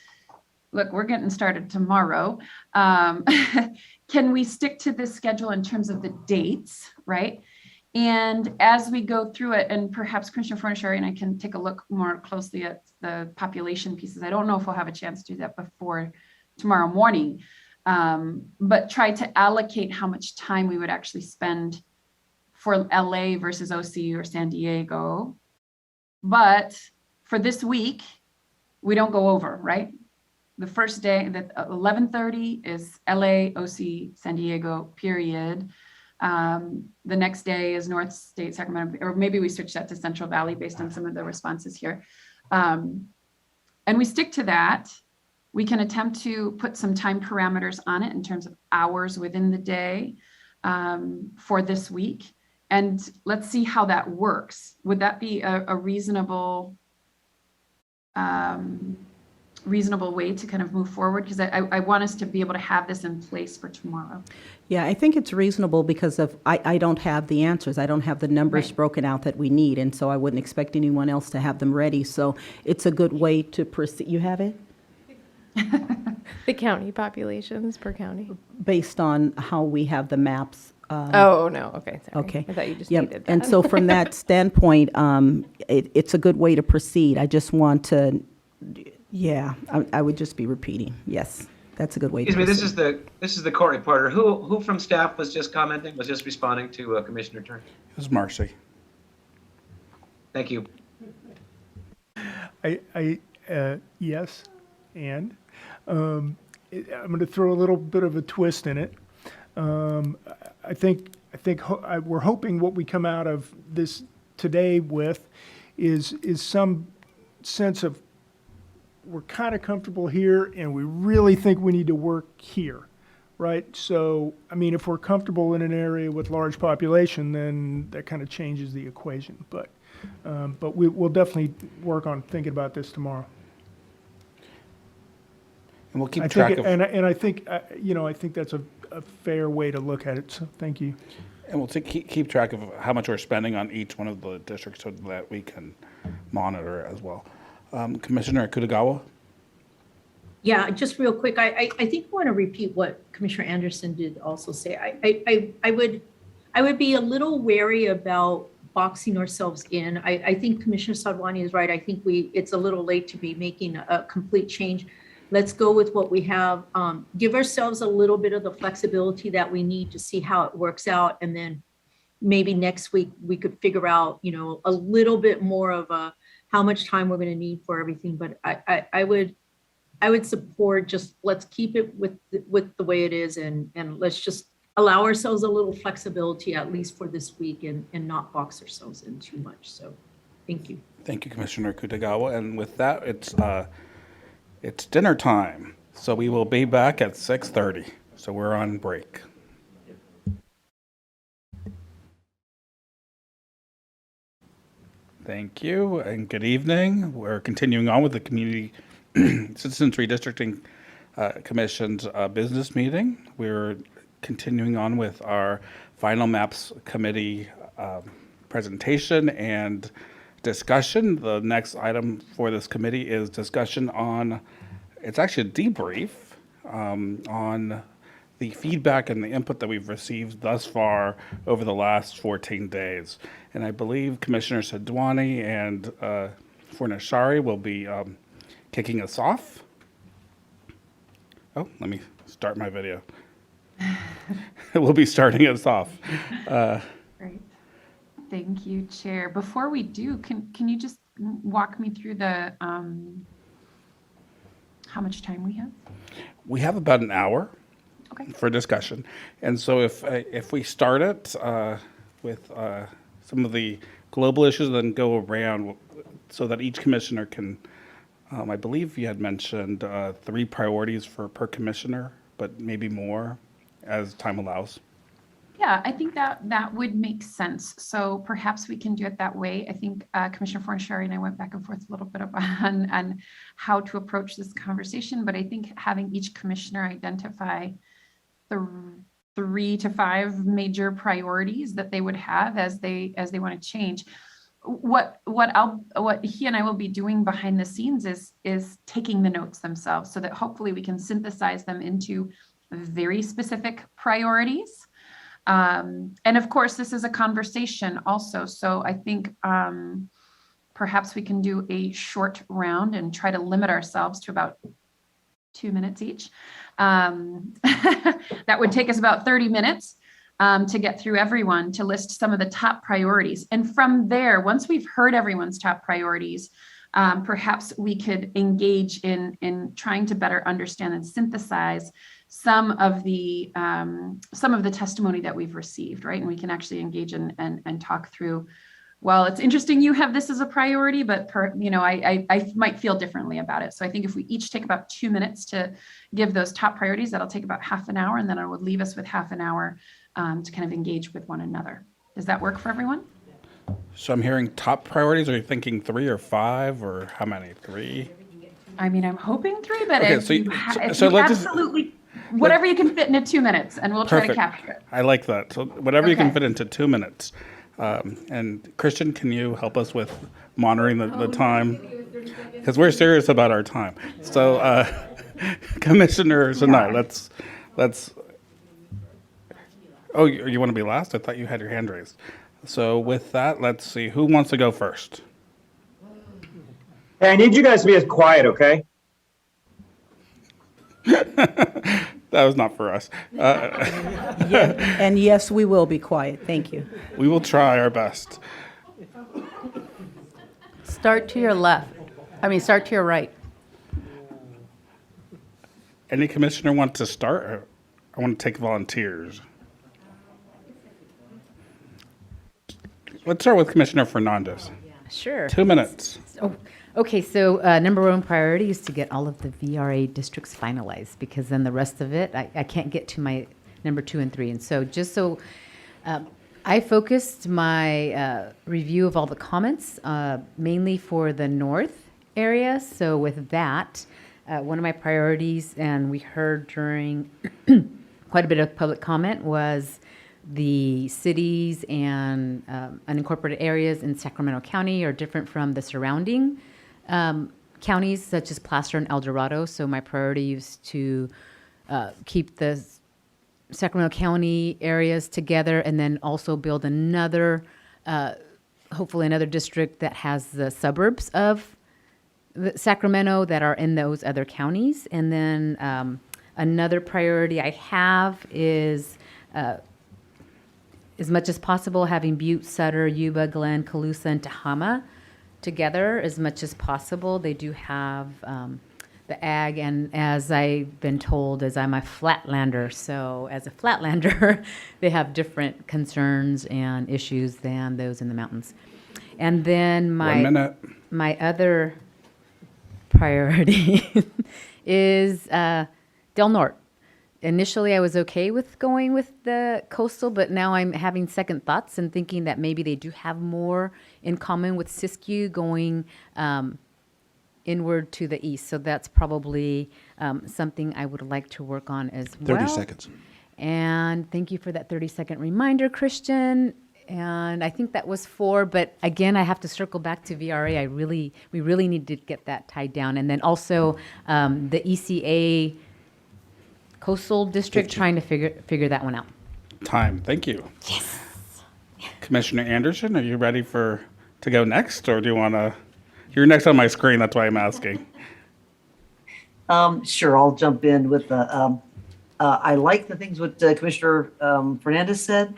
look, we're getting started tomorrow. Can we stick to this schedule in terms of the dates, right? And as we go through it, and perhaps Commissioner Fornashari and I can take a look more closely at the population pieces. I don't know if we'll have a chance to do that before tomorrow morning, but try to allocate how much time we would actually spend for LA versus OC or San Diego. But for this week, we don't go over, right? The first day, that 11:30 is LA, OC, San Diego, period. The next day is North State, Sacramento, or maybe we switch that to Central Valley based on some of the responses here. And we stick to that. We can attempt to put some time parameters on it in terms of hours within the day for this week. And let's see how that works. Would that be a reasonable way to kind of move forward? Because I want us to be able to have this in place for tomorrow. Yeah, I think it's reasonable because I don't have the answers. I don't have the numbers broken out that we need, and so I wouldn't expect anyone else to have them ready. So it's a good way to proceed. You have it? The county populations per county. Based on how we have the maps. Oh, no. Okay. Sorry. Okay. I thought you just Yep. needed that. And so from that standpoint, it's a good way to proceed. I just want to, I would just be repeating. Yes, that's a good way to Excuse me, proceed. this is the court reporter. Who from staff was just commenting, was just responding to Commissioner Turner? It was Marcy. Thank you. Yes, and I'm going to throw a little bit of a twist in it. I think we're hoping what we come out of this today with is some sense of we're kind of comfortable here and we really think we need to work here, right? So, I mean, if we're comfortable in an area with large population, then that kind of changes the equation. But we'll definitely work on thinking about this tomorrow. And we'll keep track of. And I think, I think that's a fair way to look at it. So thank you. And we'll keep track of how much we're spending on each one of the districts so that we can monitor as well. Commissioner Kutagawa? Yeah, just real quick, I think I want to repeat what Commissioner Anderson did also say. I would be a little wary about boxing ourselves in. I think Commissioner Sadwani is right. I think it's a little late to be making a complete change. Let's go with what we have. Give ourselves a little bit of the flexibility that we need to see how it works out. And then maybe next week we could figure out, a little bit more of how much time we're going to need for everything. But I would support just let's keep it with the way it is and let's just allow ourselves a little flexibility, at least for this week, and not box ourselves in too much. So thank you. Thank you, Commissioner Kutagawa. And with that, it's dinner time. So we will be back at 6:30. So we're on break. Thank you and good evening. We're continuing on with the Community Citizens Redistricting Commission's business meeting. We're continuing on with our Final Maps Committee presentation and discussion. The next item for this committee is discussion on, it's actually a debrief on the feedback and the input that we've received thus far over the last 14 days. And I believe Commissioner Sadwani and Fornashari will be kicking us off. Oh, let me start my video. We'll be starting us off. Great. Thank you, Chair. Before we do, can you just walk me through the how much time we have? We have about an hour for discussion. And so if we start it with some of the global issues, then go around so that each commissioner can, I believe you had mentioned 3 priorities per commissioner, but maybe more as time allows. Yeah, I think that would make sense. So perhaps we can do it that way. I think Commissioner Fornashari and I went back and forth a little bit on how to approach this conversation, but I think having each commissioner identify the 3 to 5 major priorities that they would have as they want to change. What he and I will be doing behind the scenes is taking the notes themselves, so that hopefully we can synthesize them into very specific priorities. And of course, this is a conversation also. So I think perhaps we can do a short round and try to limit ourselves to about 2 minutes each. That would take us about 30 minutes to get through everyone, to list some of the top priorities. And from there, once we've heard everyone's top priorities, perhaps we could engage in trying to better understand and synthesize some of the testimony that we've received, right? And we can actually engage and talk through, well, it's interesting you have this as a priority, but I might feel differently about it. So I think if we each take about 2 minutes to give those top priorities, that'll take about half an hour, and then I would leave us with half an hour to kind of engage with one another. Does that work for everyone? So I'm hearing top priorities. Are you thinking 3 or 5 or how many? 3? I mean, I'm hoping 3, but Okay, so let's absolutely whatever you can fit into 2 minutes, and we'll try to capture it. I like that. So whatever you can Okay. fit into 2 minutes. And Christian, can you help us with monitoring the time? Because we're serious about our time. So Commissioner Sinai, let's. Oh, you want to be last? I thought you had your hand raised. So with that, let's see. Who wants to go first? Hey, I need you guys to be as quiet, okay? That was not for us. And yes, we will be quiet. Thank you. We will try our best. Start to your left. Start to your right. Any commissioner want to start? Or I want to take volunteers. Let's start with Commissioner Hernandez. Sure. 2 minutes. Oh, okay, so number 1 priority is to get all of the VRA districts finalized, because then the rest of it, I can't get to my number 2 and 3. And so I focused my review of all the comments mainly for the north area. So with that, one of my priorities, and we heard during quite a bit of public comment, was the cities and unincorporated areas in Sacramento County are different from the surrounding counties, such as Placer and El Dorado. So my priority is to keep the Sacramento County areas together, and then also build another, hopefully another district that has the suburbs of Sacramento that are in those other counties. And then another priority I have is as much as possible, having Butte, Sutter, Yuba, Glen, Colusa, and Tehama together as much as possible. They do have the ag, and as I've been told, as I'm a flatlander, so as a flatlander, they have different concerns and issues than those in the mountains. And then 1 minute. my other priority is Del Norte. Initially, I was okay with going with the coastal, but now I'm having second thoughts and thinking that maybe they do have more in common with Siskiyou going inward to the east. So that's probably something I would like to work on as well. 30 seconds. And thank you for that 30-second reminder, Christian. And I think that was 4, but again, I have to circle back to VRA. We really need to get that tied down. And then also the ECA Coastal District, 15. trying to figure that one out. Time. Thank you. Yes. Commissioner Anderson, are you ready to go next, or do you want to? You're next on my screen. That's why I'm asking. Sure, I'll jump in with the. I like the things what Commissioner Hernandez said,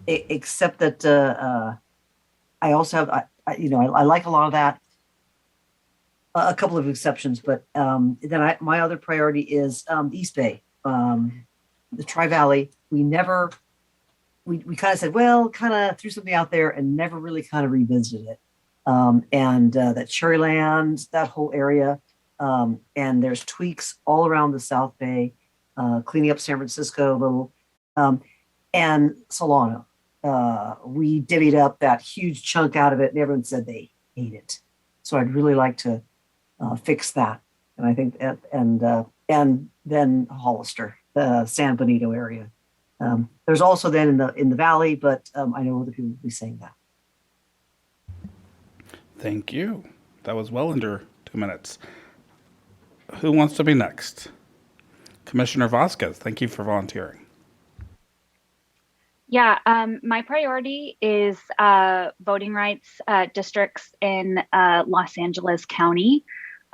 except that I also have, I like a lot of that. A couple of exceptions, but then my other priority is the East Bay, the Tri-Valley. We kind of said, well, kind of threw something out there and never really kind of revisited it. And that Cherryland, that whole area. And there's tweaks all around the South Bay, cleaning up San Francisco a little, and Solano. We divvied up that huge chunk out of it, and everyone said they hate it. So I'd really like to fix that. And I think, and then Hollister, the San Benito area. There's also then in the valley, but I know other people will be saying that. Thank you. That was well under 2 minutes. Who wants to be next? Commissioner Vasquez, thank you for volunteering. Yeah, my priority is voting rights districts in Los Angeles County,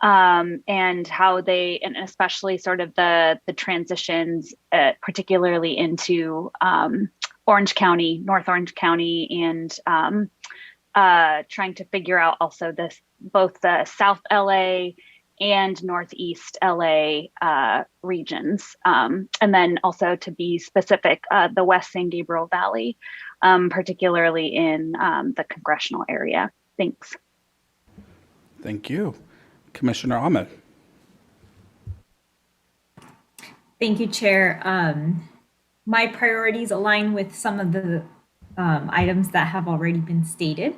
and how they, and especially sort of the transitions, particularly into Orange County, North Orange County, and trying to figure out also both the South LA and Northeast LA regions. And then also, to be specific, the West San Gabriel Valley, particularly in the congressional area. Thanks. Thank you. Commissioner Ahmed. Thank you, Chair. My priorities align with some of the items that have already been stated.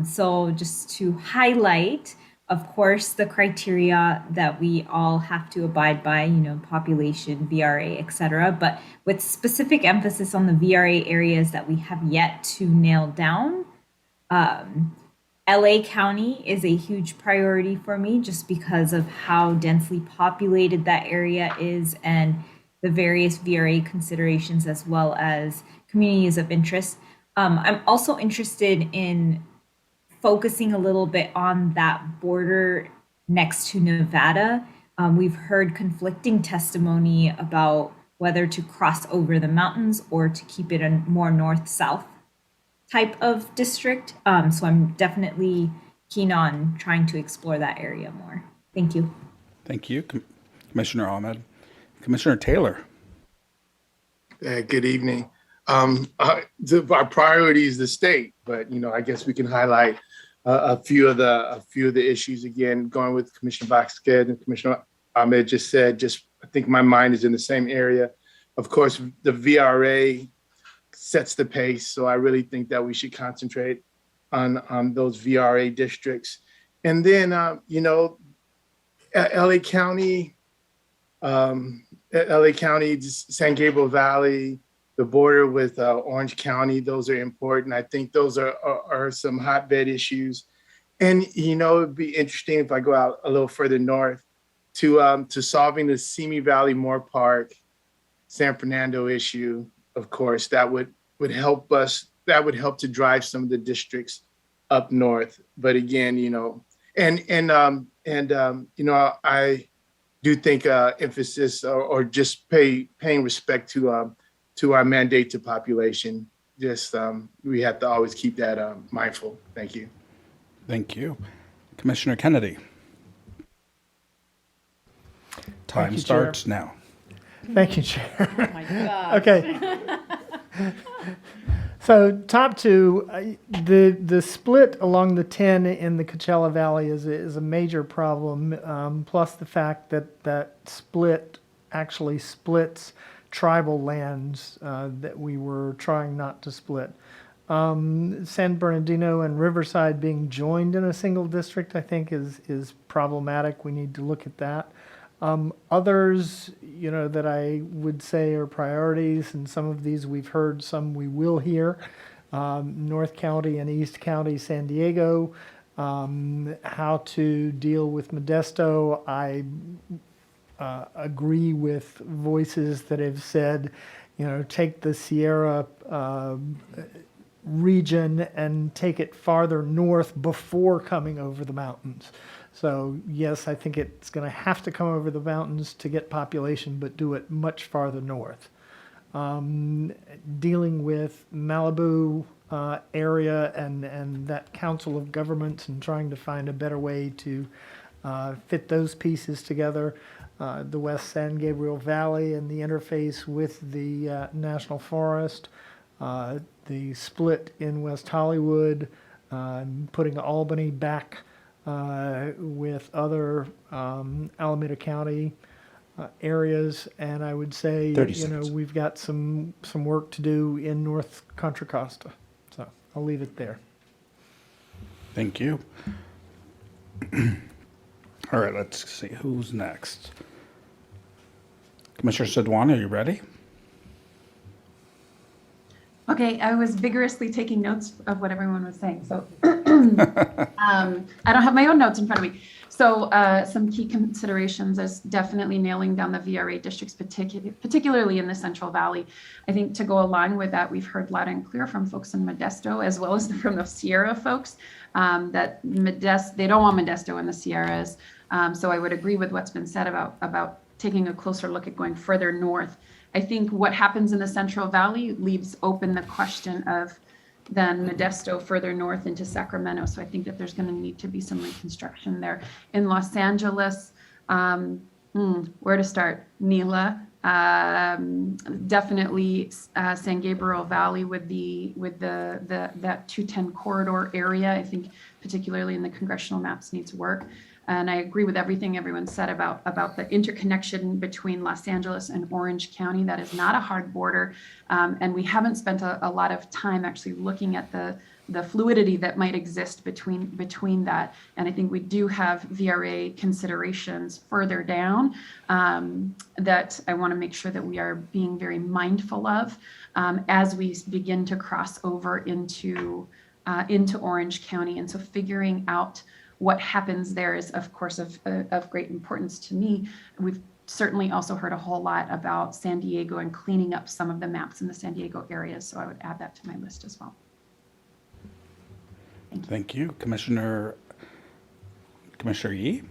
So just to highlight, of course, the criteria that we all have to abide by, population, VRA, et cetera, but with specific emphasis on the VRA areas that we have yet to nail down. LA County is a huge priority for me just because of how densely populated that area is and the various VRA considerations as well as communities of interest. I'm also interested in focusing a little bit on that border next to Nevada. We've heard conflicting testimony about whether to cross over the mountains or to keep it a more north-south type of district. So I'm definitely keen on trying to explore that area more. Thank you. Thank you, Commissioner Ahmed. Commissioner Taylor. Good evening. Our priority is the state, but I guess we can highlight a few of the issues again. Going with Commissioner Vasquez and Commissioner Ahmed just said. I think my mind is in the same area. Of course, the VRA sets the pace, so I really think that we should concentrate on those VRA districts. And then LA County, San Gabriel Valley, the border with Orange County, those are important. I think those are some hotbed issues. And, it'd be interesting if I go out a little further north to solving the Simi Valley, Moore Park, San Fernando issue. Of course, that would help us. That would help to drive some of the districts up north. But again, I do think emphasis or just paying respect to our mandate to population. We have to always keep that mindful. Thank you. Thank you. Commissioner Kennedy. Time you, Chair. starts now. Thank you, Chair. Oh my gosh. Okay. So top two, the split along the 10 in the Coachella Valley is a major problem. Plus the fact that that split actually splits tribal lands that we were trying not to split. San Bernardino and Riverside being joined in a single district, I think, is problematic. We need to look at that. Others, that I would say are priorities, and some of these we've heard, some we will hear. North County and East County, San Diego. How to deal with Modesto. I agree with voices that have said, take the Sierra region and take it farther north before coming over the mountains. So yes, I think it's going to have to come over the mountains to get population, but do it much farther north. Dealing with Malibu area and that council of governments and trying to find a better way to fit those pieces together. The West San Gabriel Valley and the interface with the National Forest. The split in West Hollywood, putting Albany back with other Alameda County areas, and I would say, 36. we've got some work to do in North Contra Costa. So I'll leave it there. Thank you. All right, let's see who's next. Commissioner Sidwan, are you ready? Okay, I was vigorously taking notes of what everyone was saying. So I don't have my own notes in front of me. So some key considerations is definitely nailing down the VRA districts, particularly in the Central Valley. I think to go along with that, we've heard loud and clear from folks in Modesto, as well as from the Sierra folks, that they don't want Modesto in the Sierras. So I would agree with what's been said about taking a closer look at going further north. I think what happens in the Central Valley leaves open the question of then Modesto further north into Sacramento. So I think that there's going to need to be some reconstruction there. In Los Angeles, where to start? Nila, definitely San Gabriel Valley with that 210 corridor area. I think particularly in the congressional maps needs work. And I agree with everything everyone said about the interconnection between Los Angeles and Orange County. That is not a hard border. And we haven't spent a lot of time actually looking at the fluidity that might exist between that. And I think we do have VRA considerations further down that I want to make sure that we are being very mindful of as we begin to cross over into Orange County. And so figuring out what happens there is, of course, of great importance to me. We've certainly also heard a whole lot about San Diego and cleaning up some of the maps in the San Diego areas. So I would add that to my list as well. Thank you. Commissioner Yee?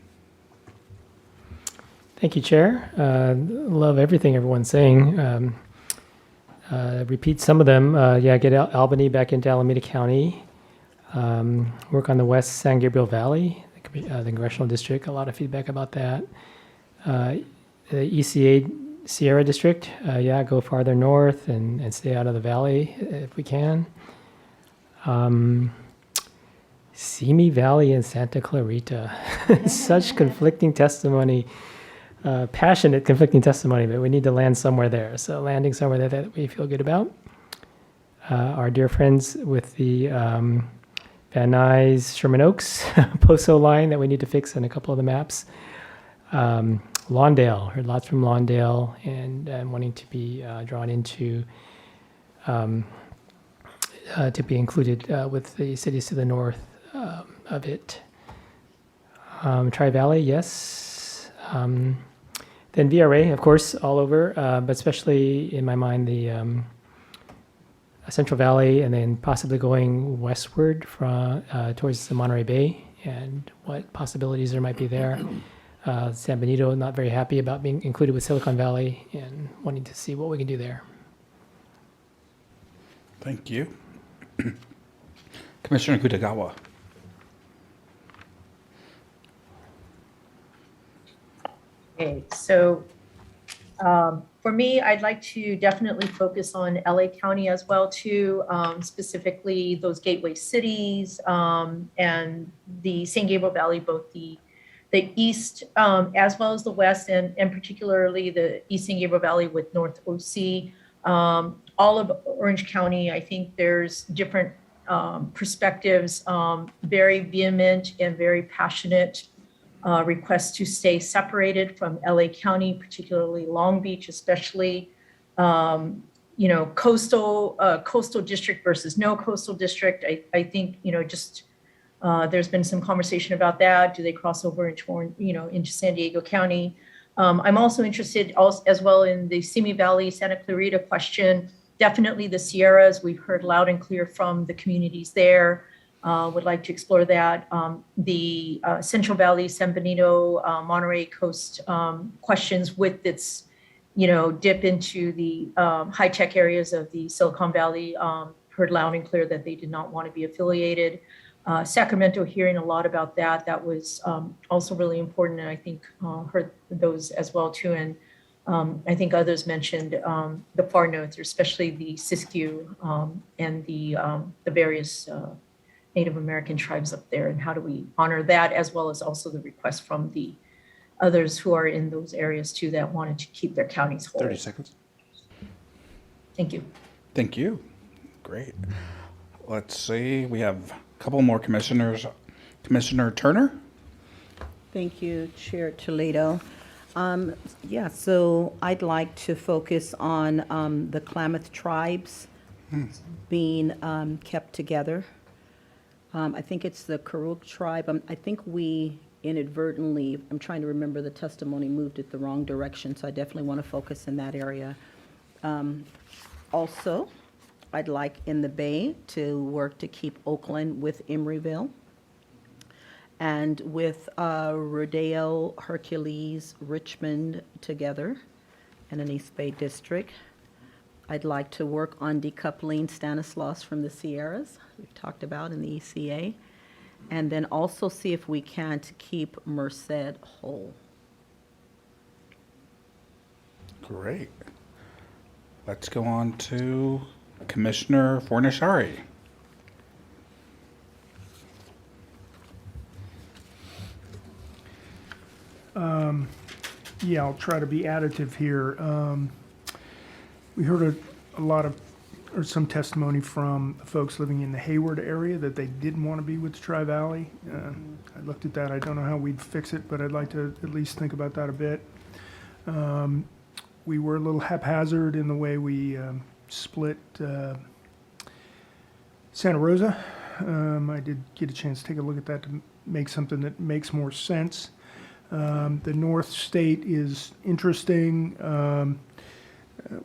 Thank you, Chair. Love everything everyone's saying. Repeat some of them. Get Albany back into Alameda County. Work on the West San Gabriel Valley, the congressional district. A lot of feedback about that. The ECA Sierra District, go farther north and stay out of the valley if we can. Simi Valley and Santa Clarita. Such conflicting testimony, passionate conflicting testimony, but we need to land somewhere there. So landing somewhere there that we feel good about. Our dear friends with the Van Nuys, Sherman Oaks, Poso line that we need to fix in a couple of the maps. Lawndale, heard lots from Lawndale and wanting to be drawn into, to be included with the cities to the north of it. Tri-Valley, yes. Then VRA, of course, all over, but especially in my mind, the Central Valley, and then possibly going westward from towards the Monterey Bay, and what possibilities there might be there. San Benito, not very happy about being included with Silicon Valley, and wanting to see what we can do there. Thank you. Commissioner Kutagawa. Okay, so for me, I'd like to definitely focus on LA County as well too, specifically those gateway cities and the San Gabriel Valley, both the east as well as the west, and particularly the East San Gabriel Valley with North OC. All of Orange County, I think there's different perspectives, very vehement and very passionate requests to stay separated from LA County, particularly Long Beach, especially, coastal district versus no coastal district. I think, there's been some conversation about that. Do they cross over into San Diego County? I'm also interested as well in the Simi Valley, Santa Clarita question. Definitely the Sierras. We've heard loud and clear from the communities there. Would like to explore that. The Central Valley, San Benito, Monterey Coast questions with its, dip into the high-tech areas of the Silicon Valley. Heard loud and clear that they did not want to be affiliated. Sacramento, hearing a lot about that. That was also really important, and I think heard those as well too. And I think others mentioned the far north, especially the Siskiyou and the various Native American tribes up there, and how do we honor that, as well as also the request from the others who are in those areas too that wanted to keep their counties whole. 30 seconds. Thank you. Thank you. Great. Let's see. We have a couple more commissioners. Commissioner Turner? Thank you, Chair Toledo. So I'd like to focus on the Klamath Tribes being kept together. I think it's the Karuk tribe. I think we inadvertently, I'm trying to remember the testimony, moved it the wrong direction, so I definitely want to focus in that area. Also, I'd like in the Bay to work to keep Oakland with Emeryville and with Rodeo, Hercules, Richmond together in an East Bay district. I'd like to work on decoupling Stanislaus from the Sierras, we've talked about in the ECA, and then also see if we can to keep Merced whole. Great. Let's go on to Commissioner Fornashari. Yeah, I'll try to be additive here. We heard a lot of, or some testimony from folks living in the Hayward area that they didn't want to be with the Tri-Valley. I looked at that. I don't know how we'd fix it, but I'd like to at least think about that a bit. We were a little haphazard in the way we split Santa Rosa. I did get a chance to take a look at that to make something that makes more sense. The North State is interesting.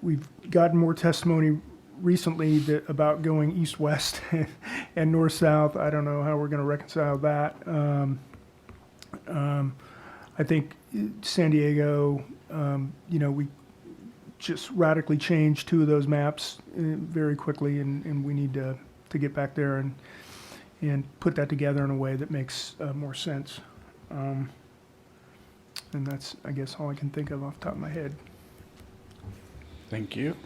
We've gotten more testimony recently about going east-west and north-south. I don't know how we're going to reconcile that. I think San Diego, we just radically changed two of those maps very quickly, and we need to get back there and put that together in a way that makes more sense. And that's, I guess, all I can think of off the top of my head. Thank you.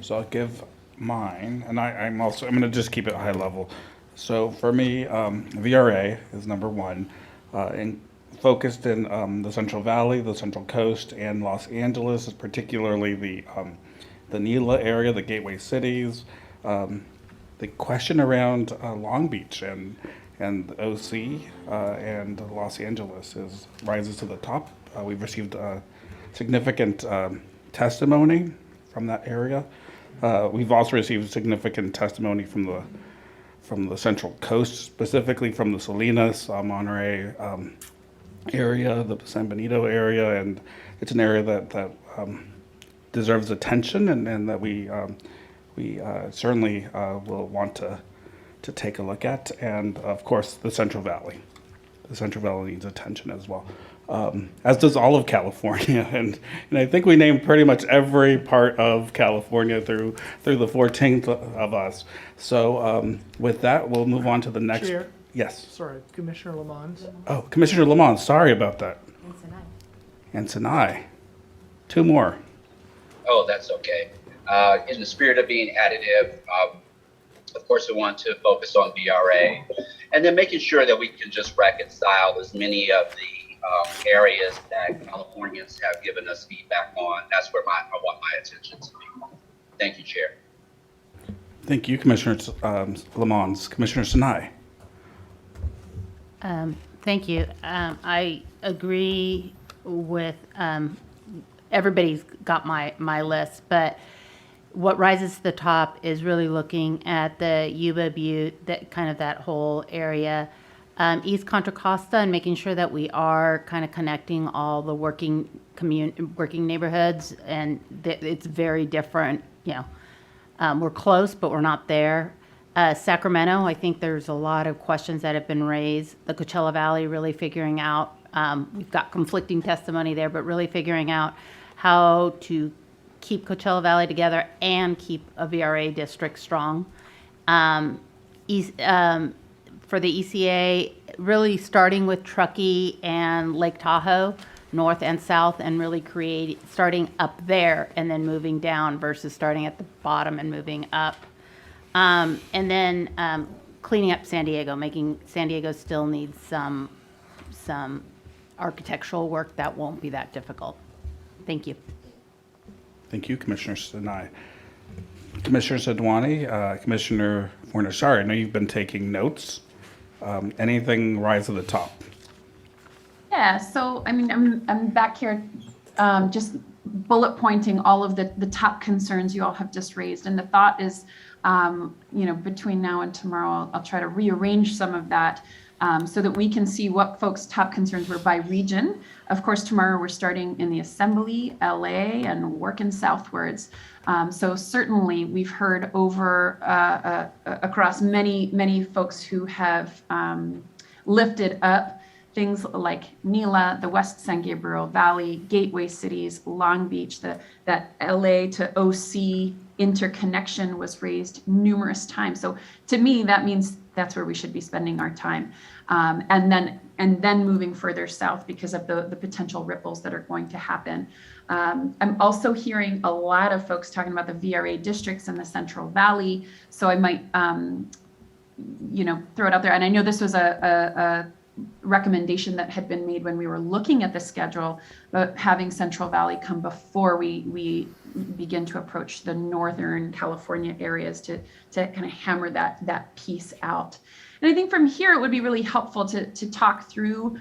So I'll give mine, and I'm going to just keep it high level. So for me, VRA is number one, and focused in the Central Valley, the Central Coast, and Los Angeles, particularly the NELA area, the gateway cities. The question around Long Beach and the OC and Los Angeles rises to the top. We've received significant testimony from that area. We've also received significant testimony from the Central Coast, specifically from the Salinas, Monterey area, the San Benito area, and it's an area that deserves attention, and that we certainly will want to take a look at. And of course, the Central Valley. The Central Valley needs attention as well, as does all of California. And I think we named pretty much every part of California through the 14th of us. So with that, we'll move on to the next. Chair? Yes. Sorry, Commissioner Lamont. Oh, Commissioner Lamont, sorry about that. And Sinai. Two more. Oh, that's okay. In the spirit of being additive, of course, we want to focus on VRA and then making sure that we can just reconcile as many of the areas that Californians have given us feedback on. That's where I want my attention to be. Thank you, Chair. Thank you, Commissioner Lamons. Commissioner Sinai. Thank you. I agree with everybody's got my list, but what rises to the top is really looking at the Yuba Butte, that kind of that whole area, East Contra Costa, and making sure that we are kind of connecting all the working neighborhoods, and it's very different. We're close, but we're not there. Sacramento, I think there's a lot of questions that have been raised. The Coachella Valley, really figuring out, we've got conflicting testimony there, but really figuring out how to keep Coachella Valley together and keep a VRA district strong. For the ECA, really starting with Truckee and Lake Tahoe, north and south, and really starting up there and then moving down versus starting at the bottom and moving up. And then cleaning up San Diego, making San Diego still needs some architectural work that won't be that difficult. Thank you. Thank you, Commissioner Sinai. Commissioner Sadwani, Commissioner Fornashari, I know you've been taking notes. Anything rise to the top? Yeah, so I mean, I'm back here just bullet pointing all of the top concerns you all have just raised. And the thought is, between now and tomorrow, I'll try to rearrange some of that so that we can see what folks' top concerns were by region. Of course, tomorrow we're starting in the Assembly, LA, and working southwards. So certainly we've heard over across many folks who have lifted up things like NELA, the West San Gabriel Valley, gateway cities, Long Beach, that LA to OC interconnection was raised numerous times. So to me, that means that's where we should be spending our time. And then moving further south because of the potential ripples that are going to happen. I'm also hearing a lot of folks talking about the VRA districts in the Central Valley. So I might, throw it out there. And I know this was a recommendation that had been made when we were looking at the schedule, but having Central Valley come before we begin to approach the Northern California areas to kind of hammer that piece out. And I think from here, it would be really helpful to talk through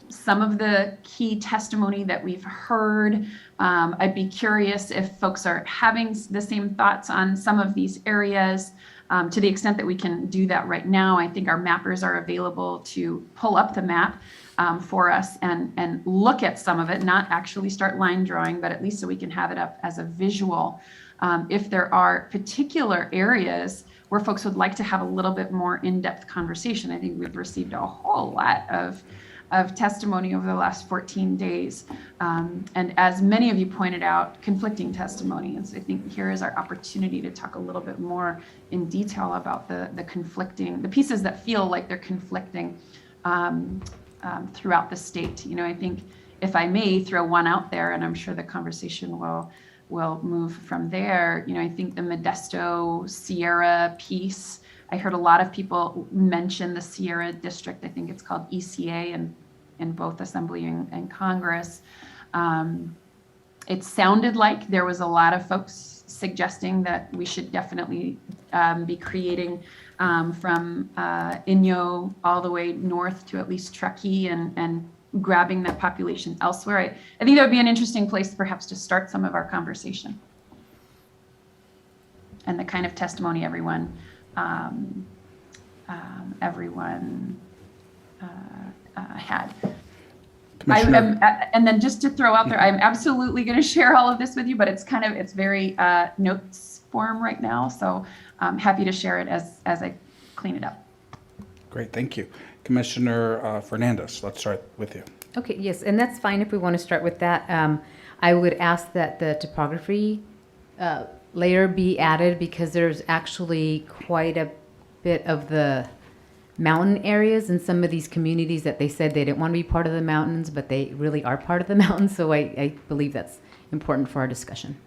some of the key testimony that we've heard. I'd be curious if folks are having the same thoughts on some of these areas. To the extent that we can do that right now, I think our mappers are available to pull up the map for us and look at some of it, not actually start line drawing, but at least so we can have it up as a visual. If there are particular areas where folks would like to have a little bit more in-depth conversation, I think we've received a whole lot of testimony over the last 14 days. And as many of you pointed out, conflicting testimony. And so I think here is our opportunity to talk a little bit more in detail about the pieces that feel like they're conflicting throughout the state. I think if I may throw one out there, and I'm sure the conversation will move from there, I think the Modesto Sierra piece, I heard a lot of people mention the Sierra district. I think it's called ECA in both Assembly and Congress. It sounded like there was a lot of folks suggesting that we should definitely be creating from Inyo all the way north to at least Truckee and grabbing that population elsewhere. I think that would be an interesting place perhaps to start some of our conversation. And the kind of testimony everyone had. And then just to throw out there, I'm absolutely going to share all of this with you, but it's very notes form right now. So I'm happy to share it as I clean it up. Great, thank you. Commissioner Hernandez, let's start with you. Okay, yes, and that's fine if we want to start with that. I would ask that the topography layer be added because there's actually quite a bit of the mountain areas in some of these communities that they said they didn't want to be part of the mountains, but they really are part of the mountains. So I believe that's important for our discussion.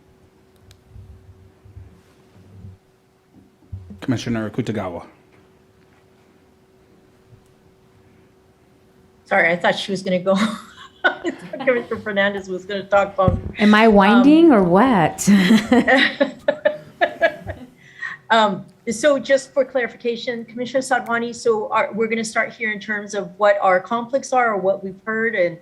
Commissioner Kutagawa. Sorry, I thought she was going to go. I thought Commissioner Fernandez was going to talk about. Am I winding or what? So just for clarification, Commissioner Sadwani, so we're going to start here in terms of what our conflicts are or what we've heard and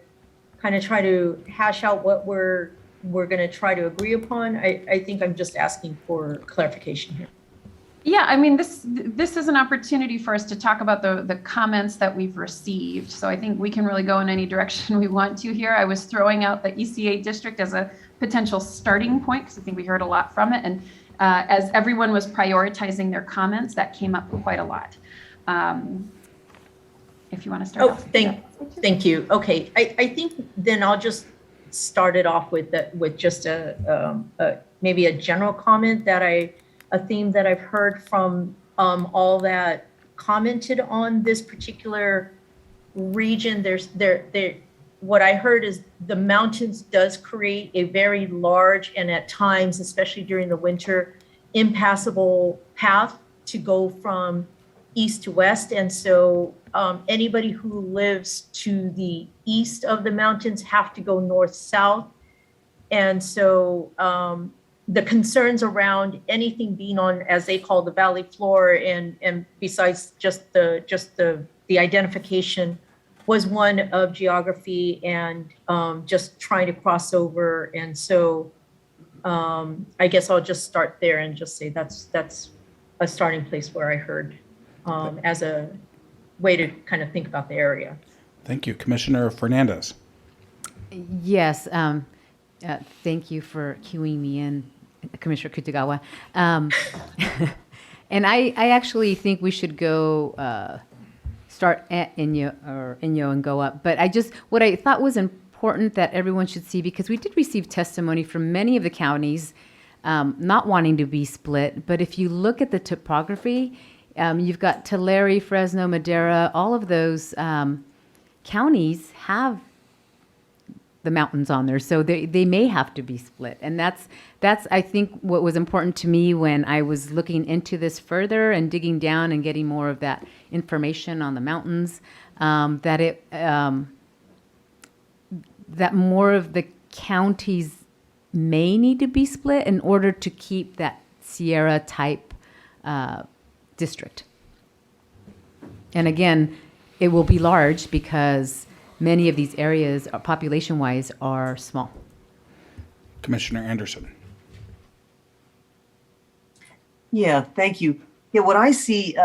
kind of try to hash out what we're going to try to agree upon. I think I'm just asking for clarification here. Yeah, I mean, this is an opportunity for us to talk about the comments that we've received. So I think we can really go in any direction we want to here. I was throwing out the ECA district as a potential starting point because I think we heard a lot from it. And as everyone was prioritizing their comments, that came up quite a lot. If you want to start off. Thank you. Okay, I think then I'll just start it off with just maybe a general comment that a theme that I've heard from all that commented on this particular region. What I heard is the mountains does create a very large and at times, especially during the winter, impassable path to go from east to west. And so anybody who lives to the east of the mountains have to go north-south. And so the concerns around anything being on, as they call the valley floor, and besides just the identification, was one of geography and just trying to cross over. And so I guess I'll just start there and just say that's a starting place where I heard as a way to kind of think about the area. Thank you. Commissioner Fernandez. Yes. Thank you for cueing me in, Commissioner Kutagawa. And I actually think we should go start at Inyo and go up. But what I thought was important that everyone should see, because we did receive testimony from many of the counties not wanting to be split. But if you look at the topography, you've got Tulare, Fresno, Madera, all of those counties have the mountains on there, so they may have to be split. And that's I think what was important to me when I was looking into this further and digging down and getting more of that information on the mountains, that more of the counties may need to be split in order to keep that Sierra type district. And again, it will be large because many of these areas, population-wise, are small. Commissioner Anderson. Yeah, thank you. Yeah, what I see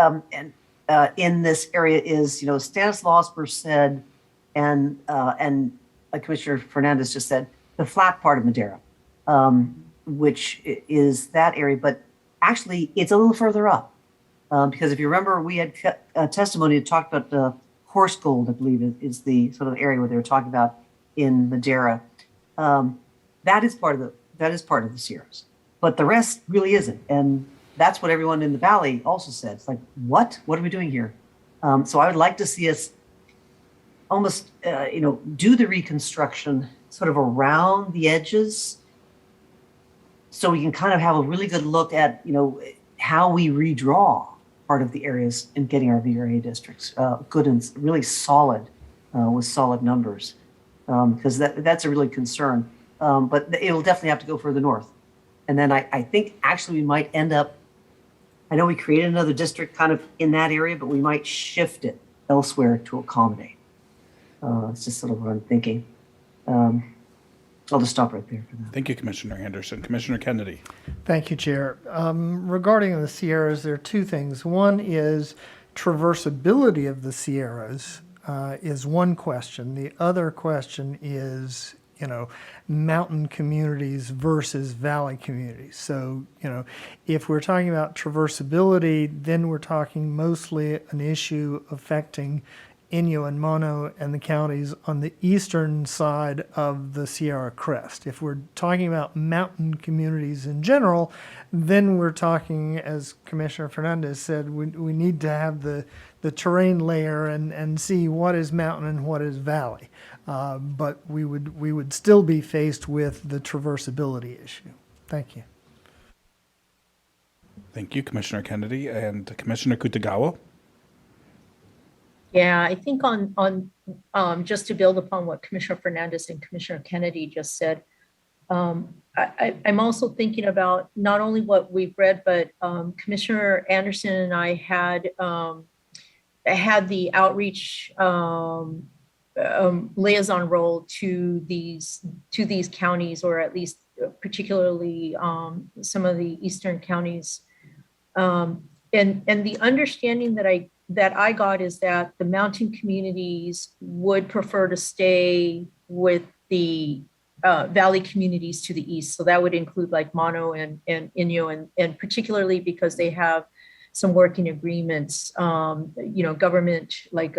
in this area is, Stanislaus said, and Commissioner Fernandez just said, the flat part of Madera, which is that area, but actually it's a little further up. Because if you remember, we had testimony that talked about the horse gold, I believe is the sort of area where they were talking about in Madera. That is part of the Sierras, but the rest really isn't. And that's what everyone in the Valley also said. It's like, what are we doing here? So I would like to see us almost, do the reconstruction sort of around the edges, so we can kind of have a really good look at, how we redraw part of the areas in getting our VRA districts good and really solid with solid numbers, because that's a really concern. But it will definitely have to go further north. And then I think actually we might end up, I know we created another district kind of in that area, but we might shift it elsewhere to accommodate. It's just sort of what I'm thinking. I'll just stop right there for now. Thank you, Commissioner Anderson. Commissioner Kennedy. Thank you, Chair. Regarding the Sierras, there are two things. One is traversability of the Sierras is one question. The other question is, mountain communities versus valley communities. So, if we're talking about traversability, then we're talking mostly an issue affecting Inyo and Mono and the counties on the eastern side of the Sierra Crest. If we're talking about mountain communities in general, then we're talking, as Commissioner Fernandez said, we need to have the the terrain layer and see what is mountain and what is valley. But we would still be faced with the traversability issue. Thank you. Thank you, Commissioner Kennedy. And Commissioner Kutagawa? Yeah, I think on just to build upon what Commissioner Fernandez and Commissioner Kennedy just said, I'm also thinking about not only what we've read, but Commissioner Anderson and I had the outreach liaison role to these counties, or at least particularly some of the eastern counties. And the understanding that I got is that the mountain communities would prefer to stay with the valley communities to the east. So that would include like Mono and Inyo, and particularly because they have some working agreements, government, like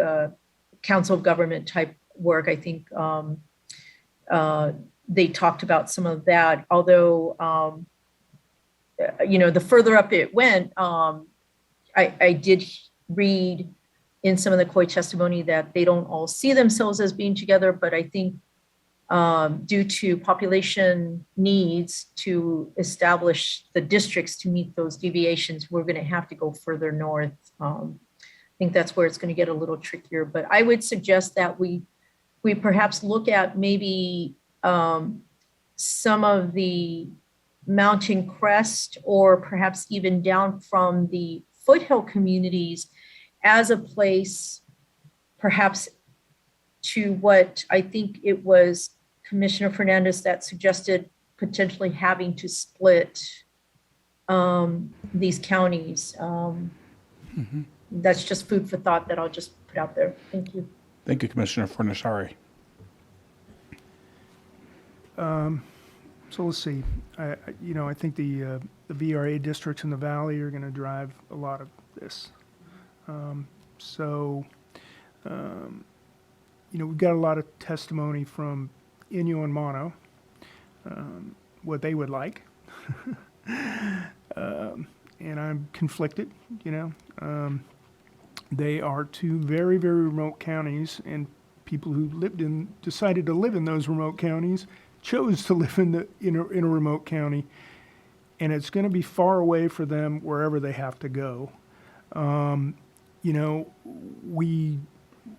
council of government type work. I think they talked about some of that, although, the further up it went, I did read in some of the COI testimony that they don't all see themselves as being together, but I think due to population needs to establish the districts to meet those deviations, we're going to have to go further north. I think that's where it's going to get a little trickier, but I would suggest that we perhaps look at maybe some of the mountain crest, or perhaps even down from the foothill communities as a place, perhaps to what I think it was Commissioner Fernandez that suggested potentially having to split these counties. That's just food for thought that I'll just put out there. Thank you. Thank you, Commissioner Fornashari. So let's see. I think the VRA districts in the valley are going to drive a lot of this. We've got a lot of testimony from Inyo and Mono, what they would like. And I'm conflicted, They are two very, very remote counties, and people who decided to live in those remote counties chose to live in a remote county, and it's going to be far away for them wherever they have to go.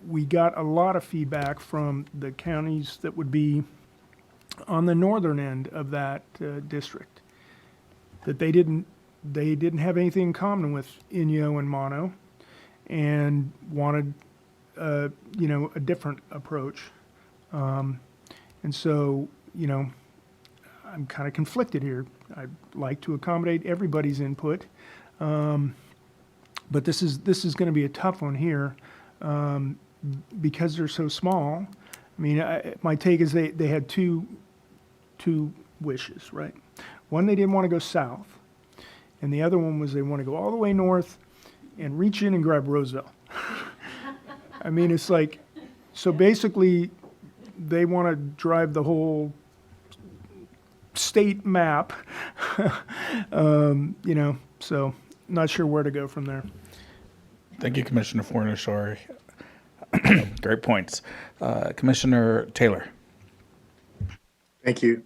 We got a lot of feedback from the counties that would be on the northern end of that district, that they didn't have anything in common with Inyo and Mono, and wanted a different approach. And so, I'm kind of conflicted here. I'd like to accommodate everybody's input, but this is going to be a tough one here because they're so small. I mean, my take is they had two wishes, right? One, they didn't want to go south, and the other one was they want to go all the way north and reach in and grab Roseville. I mean, it's like, so basically, they want to drive the whole state map, so not sure where to go from there. Thank you, Commissioner Fornashari. Great points. Commissioner Taylor. Thank you.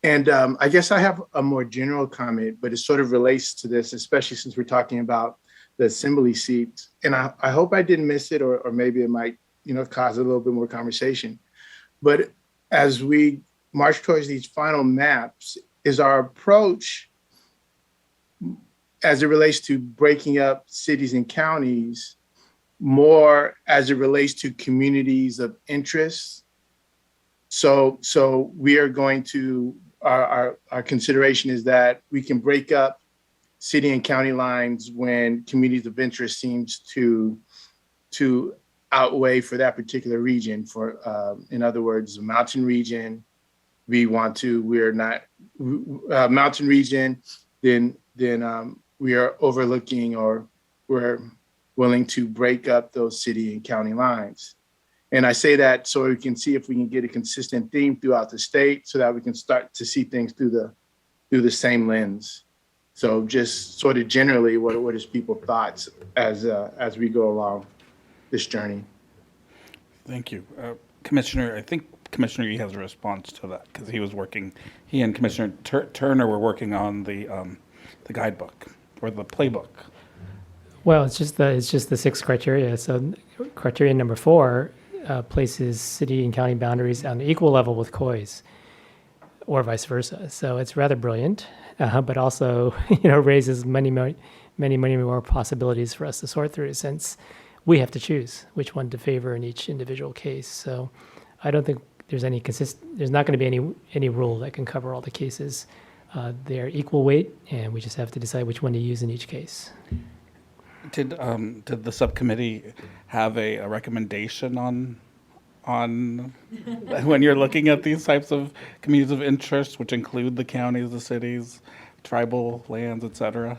And I guess I have a more general comment, but it sort of relates to this, especially since we're talking about the assembly seats. And I hope I didn't miss it, or maybe it might, cause a little bit more conversation. But as we march towards these final maps, is our approach as it relates to breaking up cities and counties more as it relates to communities of interest? So we are going to, our consideration is that we can break up city and county lines when communities of interest seems to outweigh for that particular region. For in other words, the mountain region, we're not mountain region, then we are overlooking, or we're willing to break up those city and county lines. And I say that so we can see if we can get a consistent theme throughout the state, so that we can start to see things through the same lens. So just sort of generally, what is people's thoughts as we go along? this journey. Thank you. Commissioner, I think Commissioner Yee has a response to that because he and Commissioner Turner were working on the guidebook or the playbook. Well, it's just the 6 criteria. So criteria number 4 places city and county boundaries on equal level with COIs, or vice versa. So it's rather brilliant, but also raises many more possibilities for us to sort through, since we have to choose which one to favor in each individual case. So I don't think there's there's not going to be any rule that can cover all the cases. They're equal weight, and we just have to decide which one to use in each case. Did the subcommittee have a recommendation on when you're looking at these types of communities of interest, which include the counties, the cities, tribal lands, et cetera?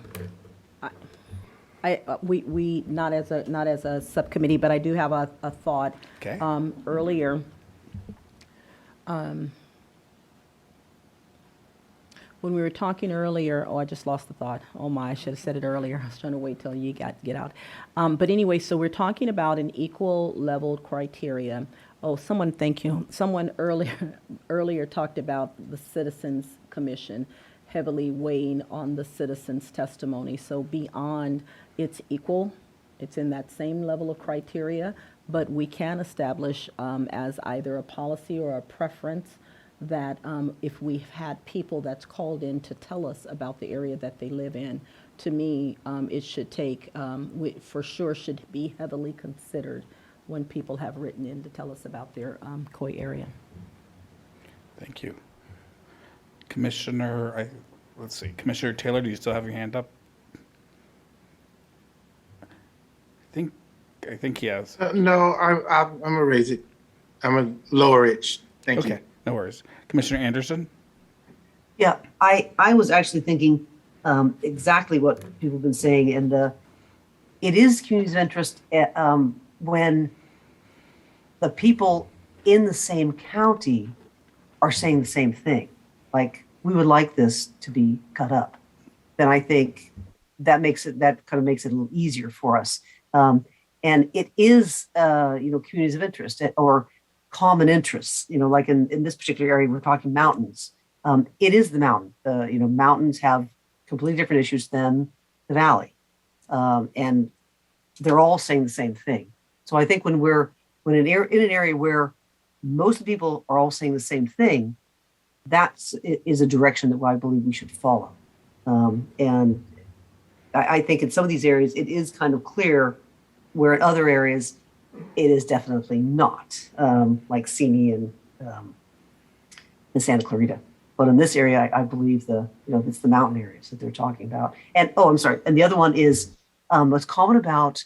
We not as a subcommittee, but I do have a thought. Okay. Earlier, when we were talking earlier, I just lost the thought. Oh my, I should have said it earlier. I was trying to wait till you get out. But anyway, so we're talking about an equal leveled criteria. Oh, thank you. Someone earlier talked about the Citizens Commission heavily weighing on the citizens' testimony. So beyond it's equal, it's in that same level of criteria, but we can establish as either a policy or a preference that if we've had people that's called in to tell us about the area that they live in, to me, it should for sure should be heavily considered when people have written in to tell us about their COI area. Thank you. Commissioner Taylor, do you still have your hand up? I think he has. No, I'm gonna raise it. I'm gonna lower it. Thank you. Okay, no worries. Commissioner Anderson? Yeah, I was actually thinking exactly what people have been saying, and it is communities of interest when the people in the same county are saying the same thing. Like, we would like this to be cut up. Then I think that kind of makes it a little easier for us. And it is, communities of interest or common interests. Like in this particular area, we're talking mountains. It is the mountain. Mountains have completely different issues than the valley, and they're all saying the same thing. So I think when in an area where most of the people are all saying the same thing, that is a direction that I believe we should follow. And I think in some of these areas, it is kind of clear, where in other areas, it is definitely not, like Simi and Santa Clarita. But in this area, I believe it's the mountain areas that they're talking about. And, I'm sorry. And the other one is what's common about,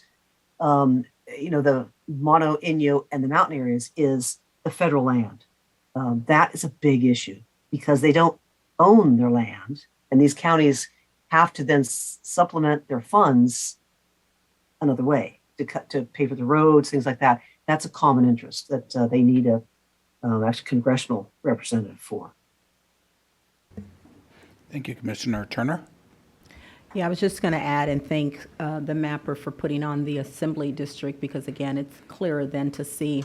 the Mono, Inyo, and the mountain areas is the federal land. That is a big issue because they don't own their land. And these counties have to then supplement their funds another way to pay for the roads, things like that. That's a common interest that they need a actually congressional representative for. Thank you, Commissioner Turner. Yeah, I was just going to add and thank the mapper for putting on the assembly district, because again, it's clearer then to see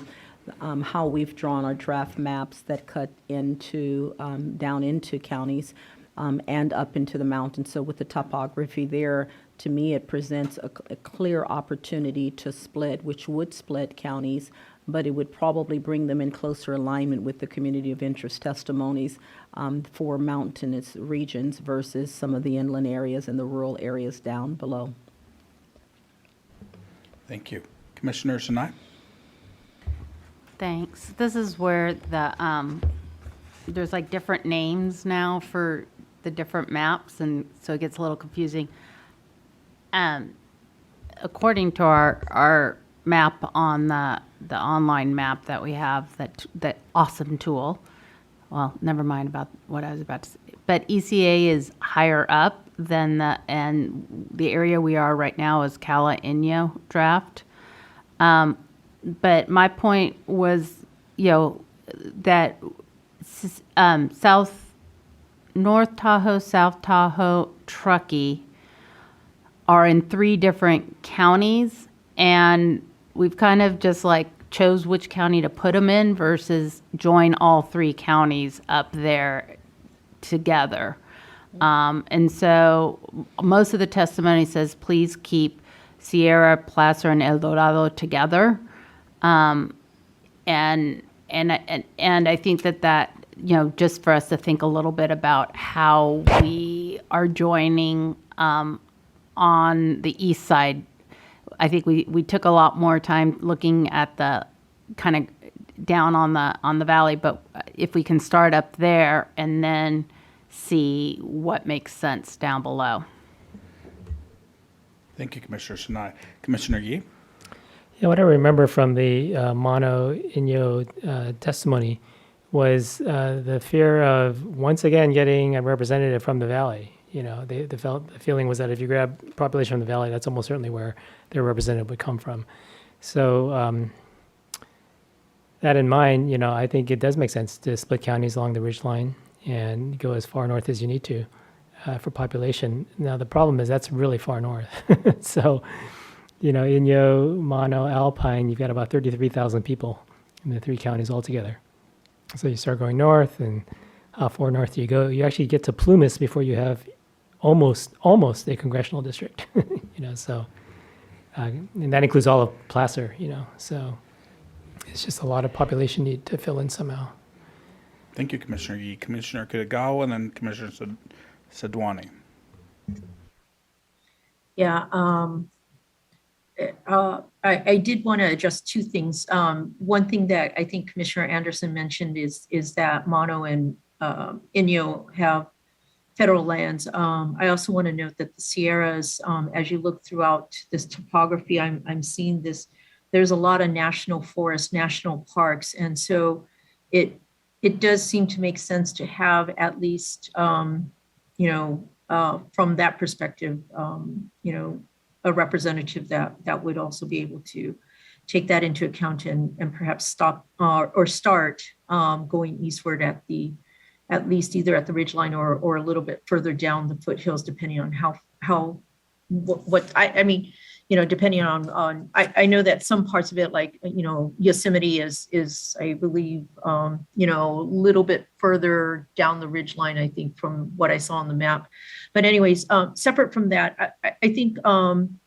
how we've drawn our draft maps that cut into down into counties and up into the mountains. So with the topography there, to me, it presents a clear opportunity to split, which would split counties, but it would probably bring them in closer alignment with the community of interest testimonies for mountainous regions versus some of the inland areas and the rural areas down below. Thank you. Commissioner Sinai? Thanks. This is where there's like different names now for the different maps, and so it gets a little confusing. According to our map on the online map that we have, that awesome tool. Well, never mind about what I was about to say. But ECA is higher up than and the area we are right now is Cala Inyo draft. But my point was, that North Tahoe, South Tahoe, Truckee are in 3 different counties, and we've kind of just like chose which county to put them in versus join all 3 counties up there together. And so most of the testimony says, please keep Sierra, Placer, and El Dorado together. And I think that, just for us to think a little bit about how we are joining on the east side. I think we took a lot more time looking at the kind of down on the valley, but if we can start up there and then see what makes sense down below. Thank you, Commissioner Sinai. Commissioner Yee? Yeah, what I remember from the Mono Inyo testimony was the fear of once again getting a representative from the valley. The feeling was that if you grab population from the valley, that's almost certainly where their representative would come from. So that in mind, I think it does make sense to split counties along the ridgeline and go as far north as you need to for population. Now, the problem is that's really far north. So, Inyo, Mono, Alpine, you've got about 33,000 people in the 3 counties altogether. So you start going north, and how far north do you go? You actually get to Plumas before you have almost a congressional district. So, and that includes all of Placer, so it's just a lot of population need to fill in somehow. Thank you, Commissioner Yee. Commissioner Kitagawa and then Commissioner Sadwani. Yeah, I did want to address 2 things. One thing that I think Commissioner Anderson mentioned is that Mono and Inyo have federal lands. I also want to note that the Sierras, as you look throughout this topography, I'm seeing this, there's a lot of national forests, national parks. And so it does seem to make sense to have at least, from that perspective, a representative that would also be able to take that into account and perhaps stop or start going eastward at least either at the ridgeline or a little bit further down the foothills, depending on depending on I know that some parts of it, like, Yosemite is I believe, a little bit further down the ridgeline, I think, from what I saw on the map. But anyways, separate from that, I think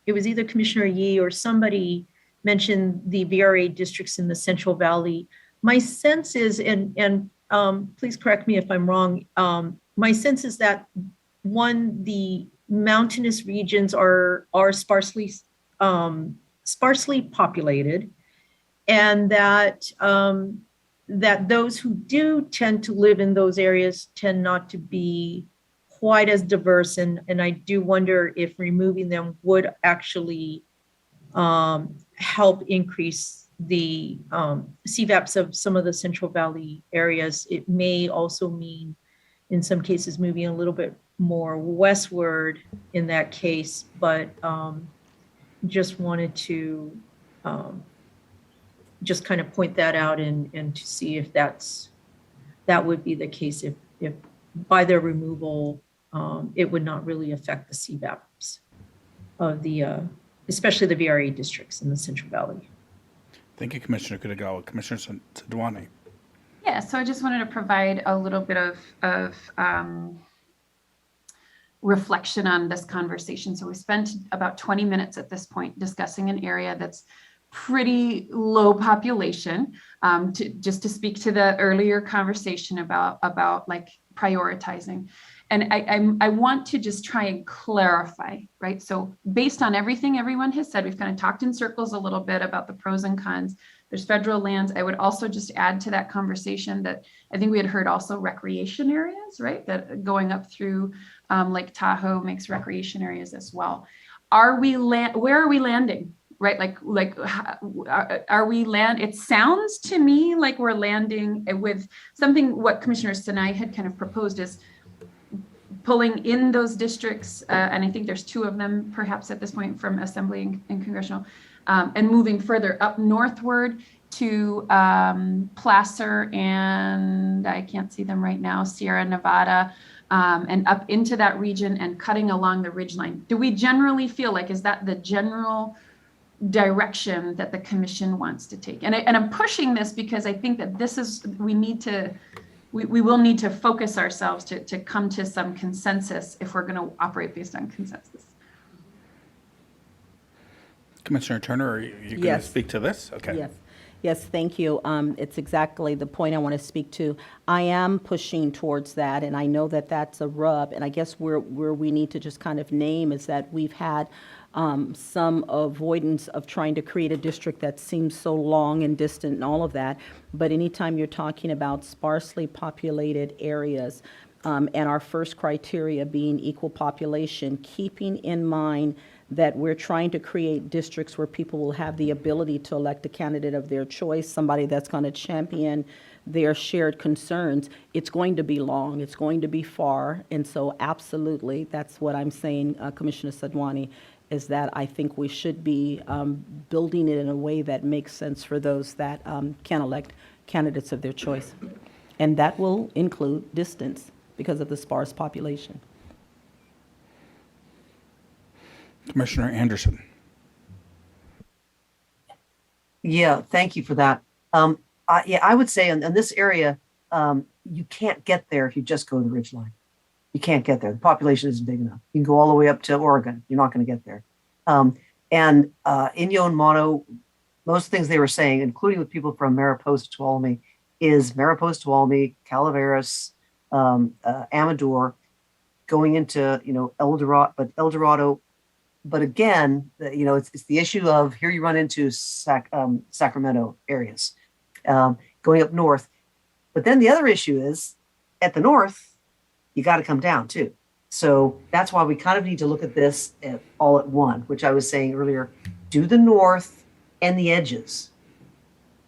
it was either Commissioner Yee or somebody mentioned the VRA districts in the Central Valley. My sense is, and please correct me if I'm wrong, my sense is that the mountainous regions are sparsely populated, and that those who do tend to live in those areas tend not to be quite as diverse, and I do wonder if removing them would actually help increase the CVAPs of some of the Central Valley areas. It may also mean, in some cases, moving a little bit more westward in that case, but just wanted to just kind of point that out and to see if that would be the case if by their removal, it would not really affect the CVAPs of especially the VRA districts in the Central Valley. Thank you, Commissioner Kitagawa. Commissioner Sadwani. Yeah, so I just wanted to provide a little bit of reflection on this conversation. So we spent about 20 minutes at this point discussing an area that's pretty low population, just to speak to the earlier conversation about like prioritizing. And I want to just try and clarify, right? So based on everything everyone has said, we've kind of talked in circles a little bit about the pros and cons. There's federal lands. I would also just add to that conversation that I think we had heard also recreation areas, right? That going up through Lake Tahoe makes recreation areas as well. Where are we landing? Right? Are we it sounds to me like we're landing with something what Commissioner Sinai had kind of proposed is pulling in those districts, and I think there's 2 of them perhaps at this point from Assembly and Congressional, and moving further up northward to Placer and I can't see them right now, Sierra Nevada, and up into that region and cutting along the ridgeline. Do we generally feel like, is that the general direction that the commission wants to take. And I'm pushing this because I think that we will need to focus ourselves to come to some consensus if we're going to operate based on consensus. Commissioner Turner, are you going to Yes. speak to this? Okay. Yes. Yes, thank you. It's exactly the point I want to speak to. I am pushing towards that, and I know that that's a rub. And I guess where we need to just kind of name is that we've had some avoidance of trying to create a district that seems so long and distant and all of that. But anytime you're talking about sparsely populated areas, and our first criteria being equal population, keeping in mind that we're trying to create districts where people will have the ability to elect a candidate of their choice, somebody that's going to champion their shared concerns. It's going to be long, it's going to be far, and so absolutely, that's what I'm saying, Commissioner Sadwani, is that I think we should be building it in a way that makes sense for those that can elect candidates of their choice. And that will include distance because of the sparse population. Commissioner Anderson. Yeah, thank you for that. I would say in this area, you can't get there if you just go to the ridgeline. You can't get there. The population isn't big enough. You can go all the way up to Oregon. You're not going to get there. And Inyo and Mono, most things they were saying, including with people from Mariposa, Tuolumne, is Mariposa, Tuolumne, Calaveras, Amador, going into El Dorado. But again, it's the issue of here you run into Sacramento areas going up north. But then the other issue is at the north, you got to come down too. So that's why we kind of need to look at this all at one, which I was saying earlier, do the north and the edges.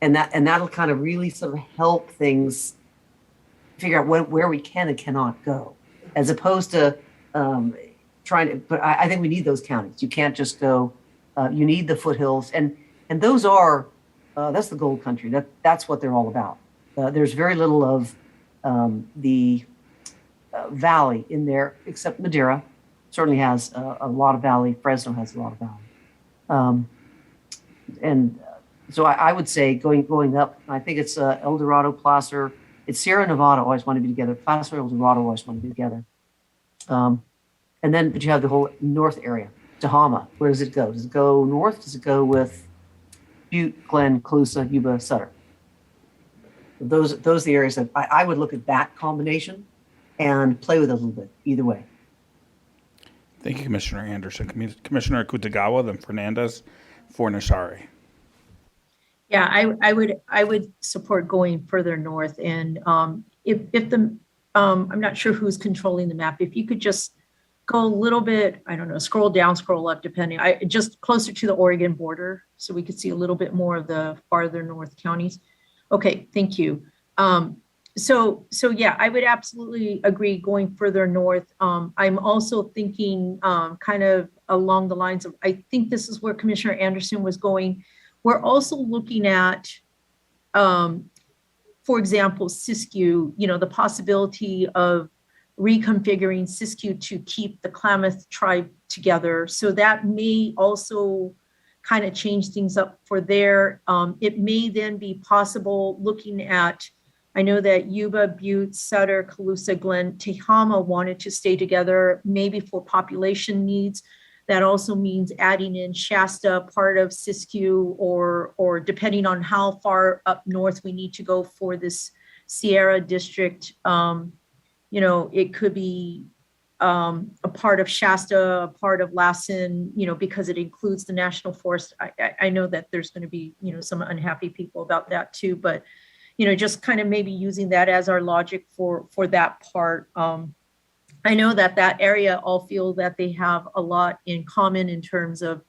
And that'll kind of really sort of help things figure out where we can and cannot go, as opposed to but I think we need those counties. You can't just go, you need the foothills. And those are, that's the gold country. That's what they're all about. There's very little of the valley in there, except Madera certainly has a lot of valley. Fresno has a lot of valley. So I would say going up, I think it's El Dorado, Placer. It's Sierra Nevada always want to be together. Placer, El Dorado always want to be together. But you have the whole north area, Tehama. Where does it go? Does it go north? Does it go with Butte, Glen, Colusa, Yuba, Sutter? Those are the areas that I would look at that combination and play with it a little bit, either way. Thank you, Commissioner Anderson. Commissioner Kutagawa, then Hernandez for Nashari. Yeah, I would support going further north. And if the I'm not sure who's controlling the map. If you could just go a little bit, I don't know, scroll down, scroll up, depending. Just closer to the Oregon border, so we could see a little bit more of the farther north counties. Okay, thank you. So yeah, I would absolutely agree going further north. I'm also thinking kind of along the lines of, I think this is where Commissioner Anderson was going. We're also looking at, for example, Siskiyou, the possibility of reconfiguring Siskiyou to keep the Klamath tribe together. So that may also kind of change things up for there. It may then be possible looking at, I know that Yuba, Butte, Sutter, Colusa, Glen, Tehama wanted to stay together, maybe for population needs. That also means adding in Shasta, part of Siskiyou, or depending on how far up north we need to go for this Sierra district. It could be a part of Shasta, a part of Lassen, because it includes the national forest. I know that there's going to be, some unhappy people about that too, but, just kind of maybe using that as our logic for that part. I know that area all feel that they have a lot in common in terms of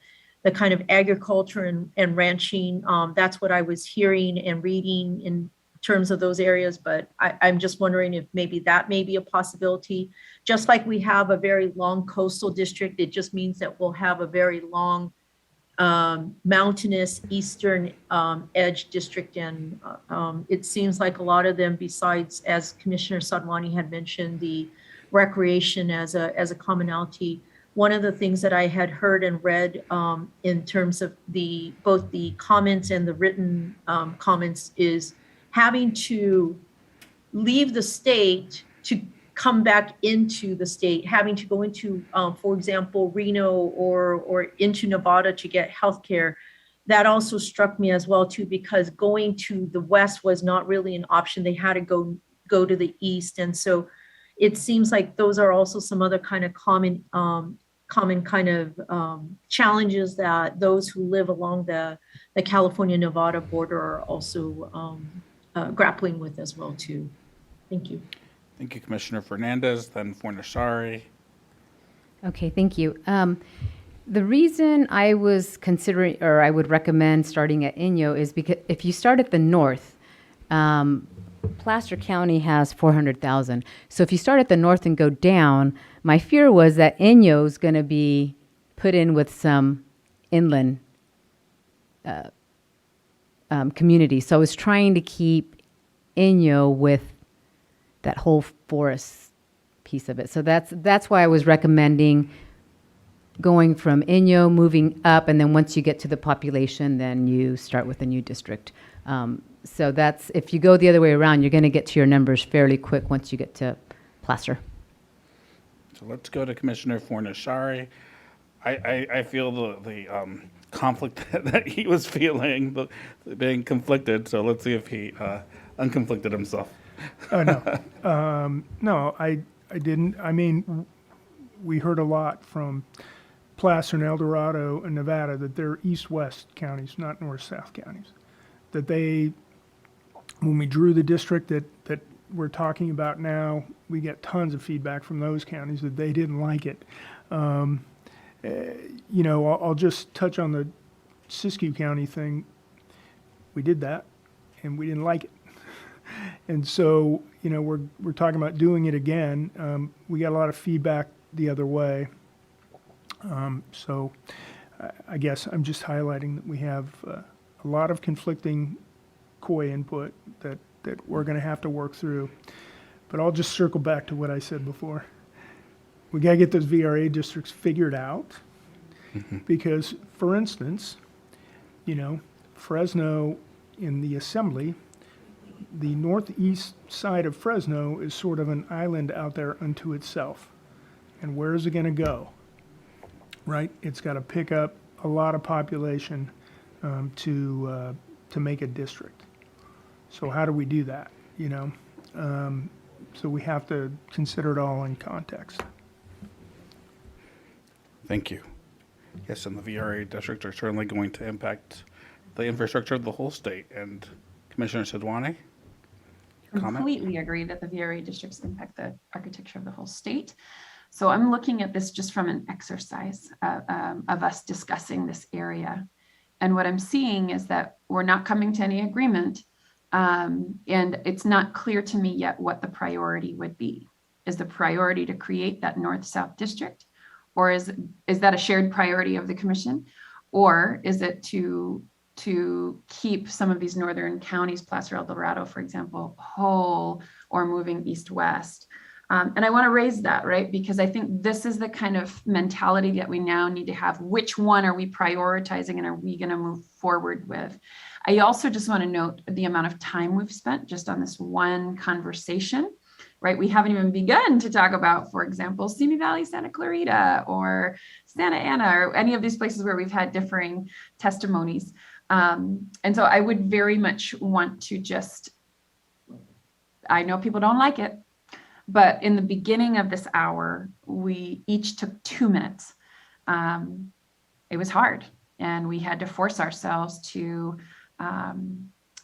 the kind of agriculture and ranching. That's what I was hearing and reading in terms of those areas, but I'm just wondering if maybe that may be a possibility. Just like we have a very long coastal district, it just means that we'll have a very long mountainous eastern edge district. And it seems like a lot of them, besides, as Commissioner Sadwani had mentioned, the recreation as a commonality, one of the things that I had heard and read in terms of both the comments and the written comments is having to leave the state to come back into the state, having to go into, for example, Reno or into Nevada to get healthcare. That also struck me as well too, because going to the west was not really an option. They had to go to the east, and so it seems like those are also some other kind of common kind of challenges that those who live along the California-Nevada border are also grappling with as well too. Thank you. Thank you, Commissioner Hernandez, then Fornashari. Okay, thank you. The reason I was considering, or I would recommend starting at Inyo is because if you start at the north, Placer County has 400,000. So if you start at the north and go down, my fear was that Inyo is going to be put in with some inland community. So I was trying to keep Inyo with that whole forest piece of it. So that's why I was recommending going from Inyo, moving up, and then once you get to the population, then you start with a new district. So that's, if you go the other way around, you're going to get to your numbers fairly quick once you get to Placer. So let's go to Commissioner Fornashari. I feel the conflict that he was feeling, being conflicted. So let's see if he unconflicted himself. No, I didn't. I mean, we heard a lot from Placer and El Dorado and Nevada that they're east-west counties, not north-south counties. That they, when we drew the district that we're talking about now, we get tons of feedback from those counties that they didn't like it. You know, I'll just touch on the Siskiyou County thing. We did that, and we didn't like it. And so, you know, we're talking about doing it again. We got a lot of feedback the other way. So I guess I'm just highlighting that we have a lot of conflicting COI input that we're going to have to work through. But I'll just circle back to what I said before. We got to get those VRA districts figured out because, for instance, you know, Fresno in the assembly, the northeast side of Fresno is sort of an island out there unto itself. And where is it going to go? Right? It's got to pick up a lot of population to make a district. So how do we do that? You know, so we have to consider it all in context. Thank you. Yes, and the VRA districts are certainly going to impact the infrastructure of the whole state. And Commissioner Sidwani, your comment? Completely agree that the VRA districts impact the architecture of the whole state. So I'm looking at this just from an exercise of us discussing this area. And what I'm seeing is that we're not coming to any agreement. And it's not clear to me yet what the priority would be. Is the priority to create that north-south district? Or is that a shared priority of the commission? Or is it to keep some of these northern counties, Placer, El Dorado, for example, whole or moving east-west? And I want to raise that, right? Because I think this is the kind of mentality that we now need to have. Which one are we prioritizing and are we going to move forward with? I also just want to note the amount of time we've spent just on this one conversation, right? We haven't even begun to talk about, for example, Simi Valley, Santa Clarita, or Santa Ana, or any of these places where we've had differing testimonies. And so I would very much want to just, I know people don't like it, but in the beginning of this hour, we each took 2 minutes. It was hard, and we had to force ourselves to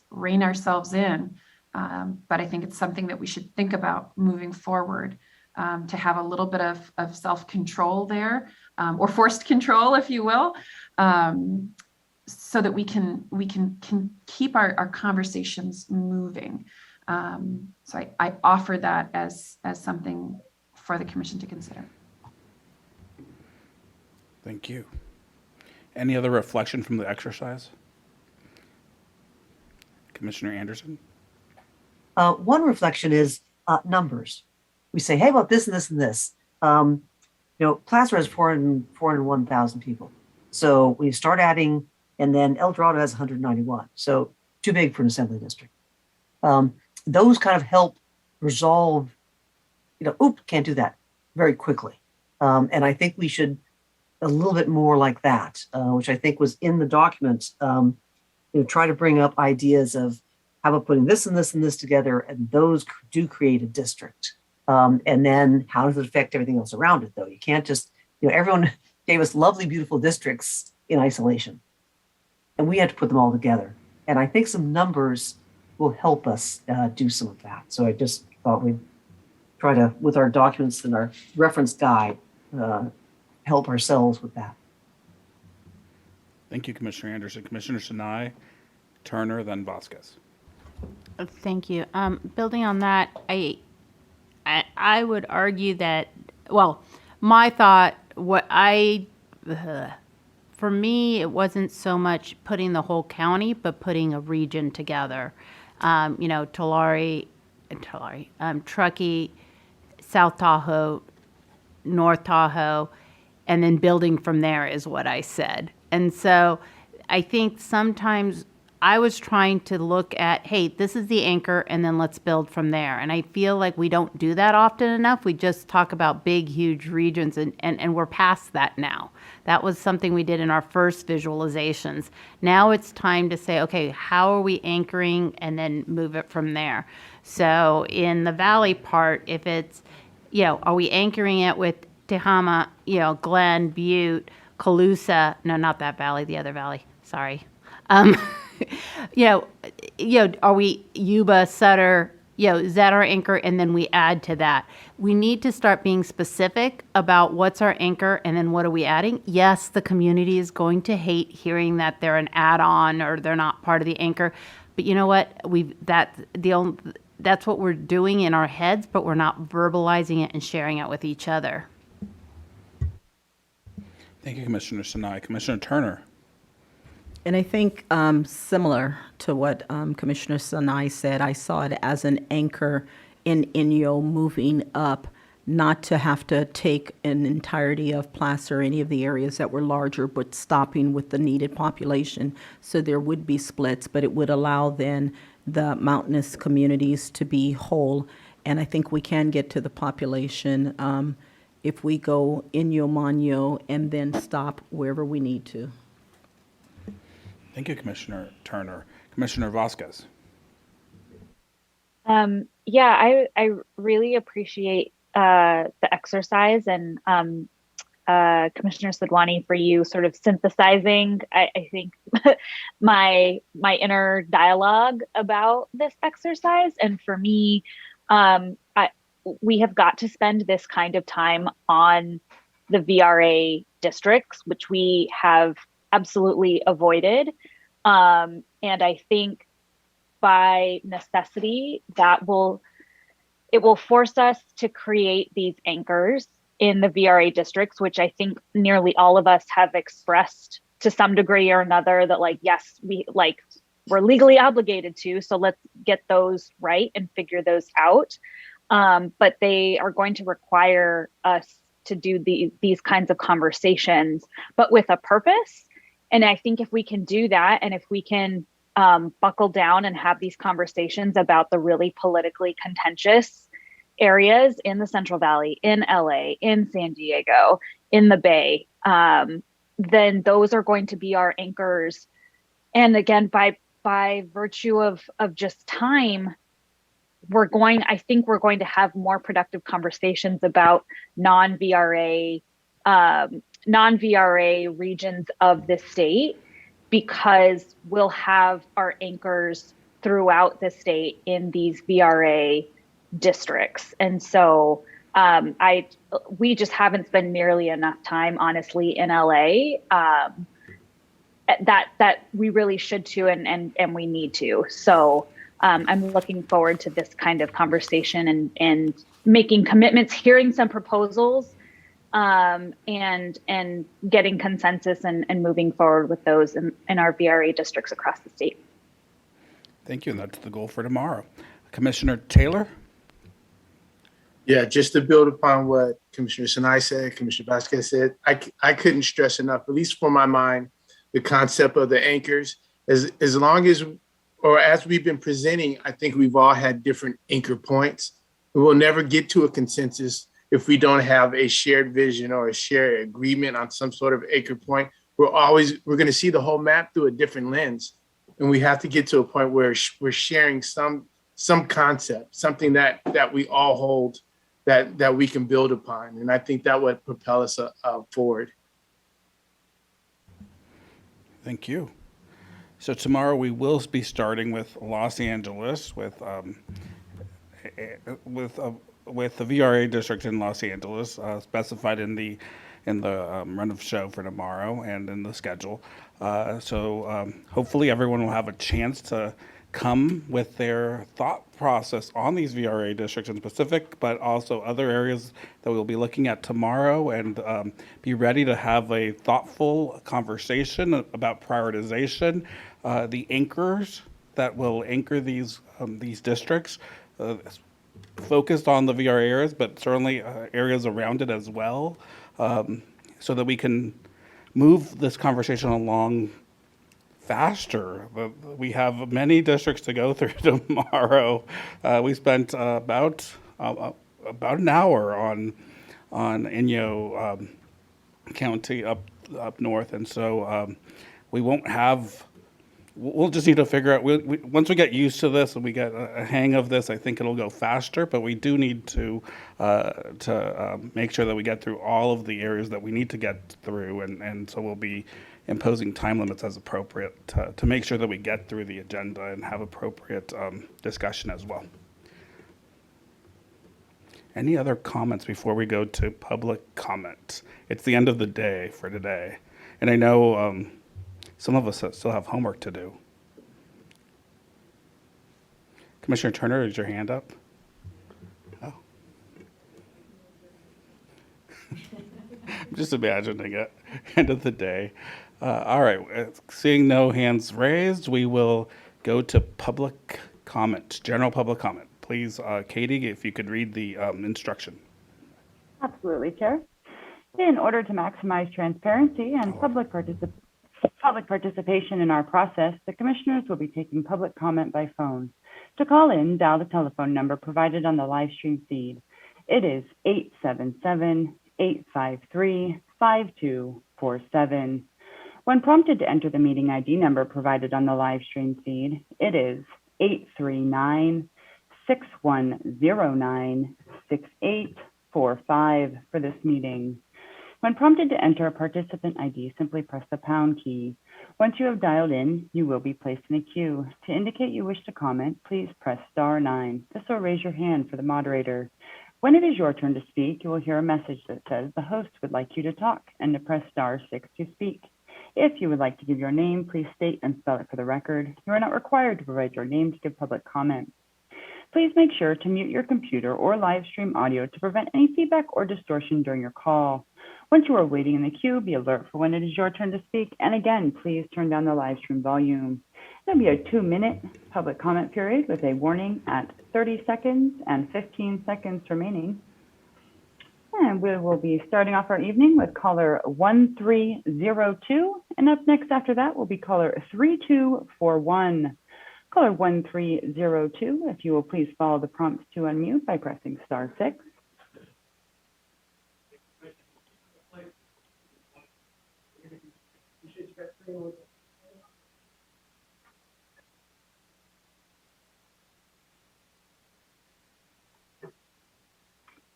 rein ourselves in. But I think it's something that we should think about moving forward, to have a little bit of self-control there, or forced control, if you will, so that we can keep our conversations moving. So I offer that as something for the commission to consider. Thank you. Any other reflection from the exercise? Commissioner Anderson? One reflection is numbers. We say, hey, about this and this and this. Placer has 401,000 people. So we start adding, and then El Dorado has 191. So too big for an assembly district. Those kind of help resolve, can't do that very quickly. And I think we should a little bit more like that, which I think was in the document. Try to bring up ideas of how about putting this and this and this together, and those do create a district. And then how does it affect everything else around it, though? You can't just, everyone gave us lovely, beautiful districts in isolation, and we had to put them all together. And I think some numbers will help us do some of that. So I just thought we'd try to, with our documents and our reference guide, help ourselves with that. Thank you, Commissioner Anderson. Commissioner Sinai, Turner, then Vasquez. Thank you. Building on that, I would argue that, well, my thought, for me, it wasn't so much putting the whole county, but putting a region together. Tulare, Truckee, South Tahoe, North Tahoe, and then building from there is what I said. And so I think sometimes I was trying to look at, hey, this is the anchor, and then let's build from there. And I feel like we don't do that often enough. We just talk about big, huge regions, and we're past that now. That was something we did in our first visualizations. Now it's time to say, okay, how are we anchoring, and then move it from there. So in the valley part, if it's, are we anchoring it with Tehama, Glen, Butte, Colusa, no, not that valley, the other valley, sorry. Are we Yuba, Sutter, is that our anchor? And then we add to that. We need to start being specific about what's our anchor and then what are we adding? Yes, the community is going to hate hearing that they're an add-on or they're not part of the anchor. But you know what? That's what we're doing in our heads, but we're not verbalizing it and sharing it with each other. Thank you, Commissioner Sinai. Commissioner Turner. And I think similar to what Commissioner Sinai said, I saw it as an anchor in Inyo moving up, not to have to take an entirety of Placer or any of the areas that were larger, but stopping with the needed population. So there would be splits, but it would allow then the mountainous communities to be whole. And I think we can get to the population if we go Inyo, Manyo, and then stop wherever we need to. Thank you, Commissioner Turner. Commissioner Vasquez. I really appreciate the exercise and Commissioner Sadwani for you sort of synthesizing, I think, my inner dialogue about this exercise. And for me, we have got to spend this kind of time on the VRA districts, which we have absolutely avoided. And I think by necessity, it will force us to create these anchors in the VRA districts, which I think nearly all of us have expressed to some degree or another that yes, we're legally obligated to, so let's get those right and figure those out. But they are going to require us to do these kinds of conversations, but with a purpose. And I think if we can do that, and if we can buckle down and have these conversations about the really politically contentious areas in the Central Valley, in LA, in San Diego, in the Bay, then those are going to be our anchors. And again, by virtue of just time, I think we're going to have more productive conversations about non-VRA regions of the state, because we'll have our anchors throughout the state in these VRA districts. And so we just haven't spent nearly enough time, honestly, in LA that we really should to and we need to. So I'm looking forward to this kind of conversation and making commitments, hearing some proposals, and getting consensus and moving forward with those in our VRA districts across the state. Thank you. And that's the goal for tomorrow. Commissioner Taylor. Yeah, just to build upon what Commissioner Sinai said, Commissioner Vasquez said, I couldn't stress enough, at least for my mind, the concept of the anchors. As long as, or as we've been presenting, I think we've all had different anchor points. We will never get to a consensus if we don't have a shared vision or a shared agreement on some sort of anchor point. We're going to see the whole map through a different lens. And we have to get to a point where we're sharing some concept, something that we all hold, that we can build upon. And I think that would propel us forward. Thank you. So tomorrow we will be starting with Los Angeles, with the VRA district in Los Angeles, specified in the run of show for tomorrow and in the schedule. So hopefully everyone will have a chance to come with their thought process on these VRA districts in specific, but also other areas that we'll be looking at tomorrow, and be ready to have a thoughtful conversation about prioritization, the anchors that will anchor these districts, focused on the VRA areas, but certainly areas around it as well, so that we can move this conversation along faster. We have many districts to go through tomorrow. We spent about an hour on Inyo County up north, and so we won't have. We'll just need to figure out. Once we get used to this and we get a hang of this, I think it'll go faster. But we do need to make sure that we get through all of the areas that we need to get through, and so we'll be imposing time limits as appropriate to make sure that we get through the agenda and have appropriate discussion as well. Any other comments before we go to public comment? It's the end of the day for today, and I know some of us still have homework to do. Commissioner Turner, is your hand up? Oh. I'm just imagining it. End of the day. All right, seeing no hands raised, we will go to public comment, general public comment. Please, Katie, if you could read the instruction. Absolutely, Chair. In order to maximize transparency and public participation in our process, the commissioners will be taking public comment by phone. To call in, dial the telephone number provided on the live stream feed. It is 877-853-5247. When prompted to enter the meeting ID number provided on the live stream feed, it is 839-6109-6845 for this meeting. When prompted to enter a participant ID, simply press the pound key. Once you have dialed in, you will be placed in a queue. To indicate you wish to comment, please press *9. This will raise your hand for the moderator. When it is your turn to speak, you will hear a message that says the host would like you to talk, and to press *6 to speak. If you would like to give your name, please state and spell it for the record. You are not required to provide your name to give public comment. Please make sure to mute your computer or live stream audio to prevent any feedback or distortion during your call. Once you are waiting in the queue, be alert for when it is your turn to speak. And again, please turn down the live stream volume. There'll be a 2-minute public comment period with a warning at 30 seconds and 15 seconds remaining. And we will be starting off our evening with caller 1302. And up next after that will be caller 3241. Caller 1302, if you will please follow the prompts to unmute by pressing *6.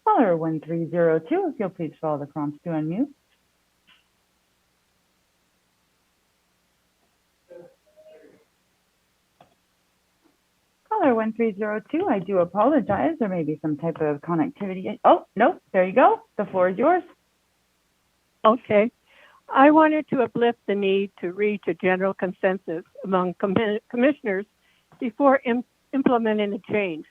Caller 1302, if you'll please follow the prompts to unmute. Caller 1302, I do apologize. There may be some type of connectivity. Oh, no, there you go. The floor is yours. Okay. I wanted to uplift the need to reach a general consensus among commissioners before implementing a change,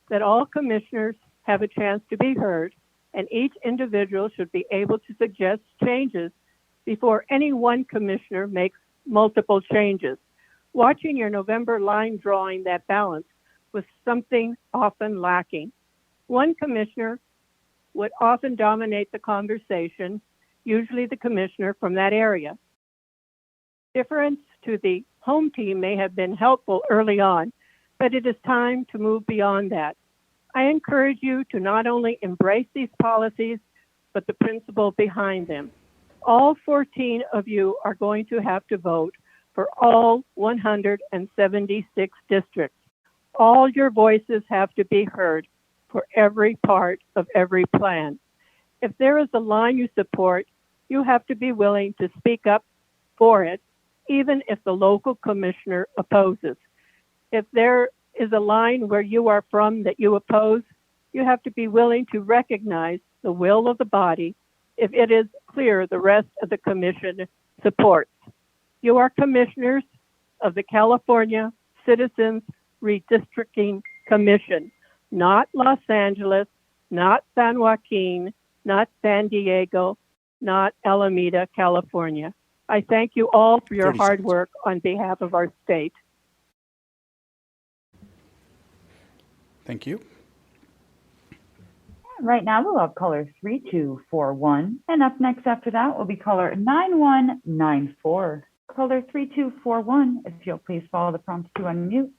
that all commissioners have a chance to be heard, and each individual should be able to suggest changes before any one commissioner makes multiple changes. Watching your November line drawing that balance was something often lacking. One commissioner would often dominate the conversation, usually the commissioner from that area. Difference to the home team may have been helpful early on, but it is time to move beyond that. I encourage you to not only embrace these policies, but the principle behind them. All 14 of you are going to have to vote for all 176 districts. All your voices have to be heard for every part of every plan. If there is a line you support, you have to be willing to speak up for it, even if the local commissioner opposes. If there is a line where you are from that you oppose, you have to be willing to recognize the will of the body if it is clear the rest of the commission supports. You are commissioners of the California Citizens Redistricting Commission, not Los Angeles, not San Joaquin, not San Diego, not Alameda, California. I thank you all for your 30 hard seconds. work on behalf of our state. Thank you. Right now, we'll have caller 3241, and up next after that will be caller 9194. Caller 3241, if you'll please follow the prompt to unmute.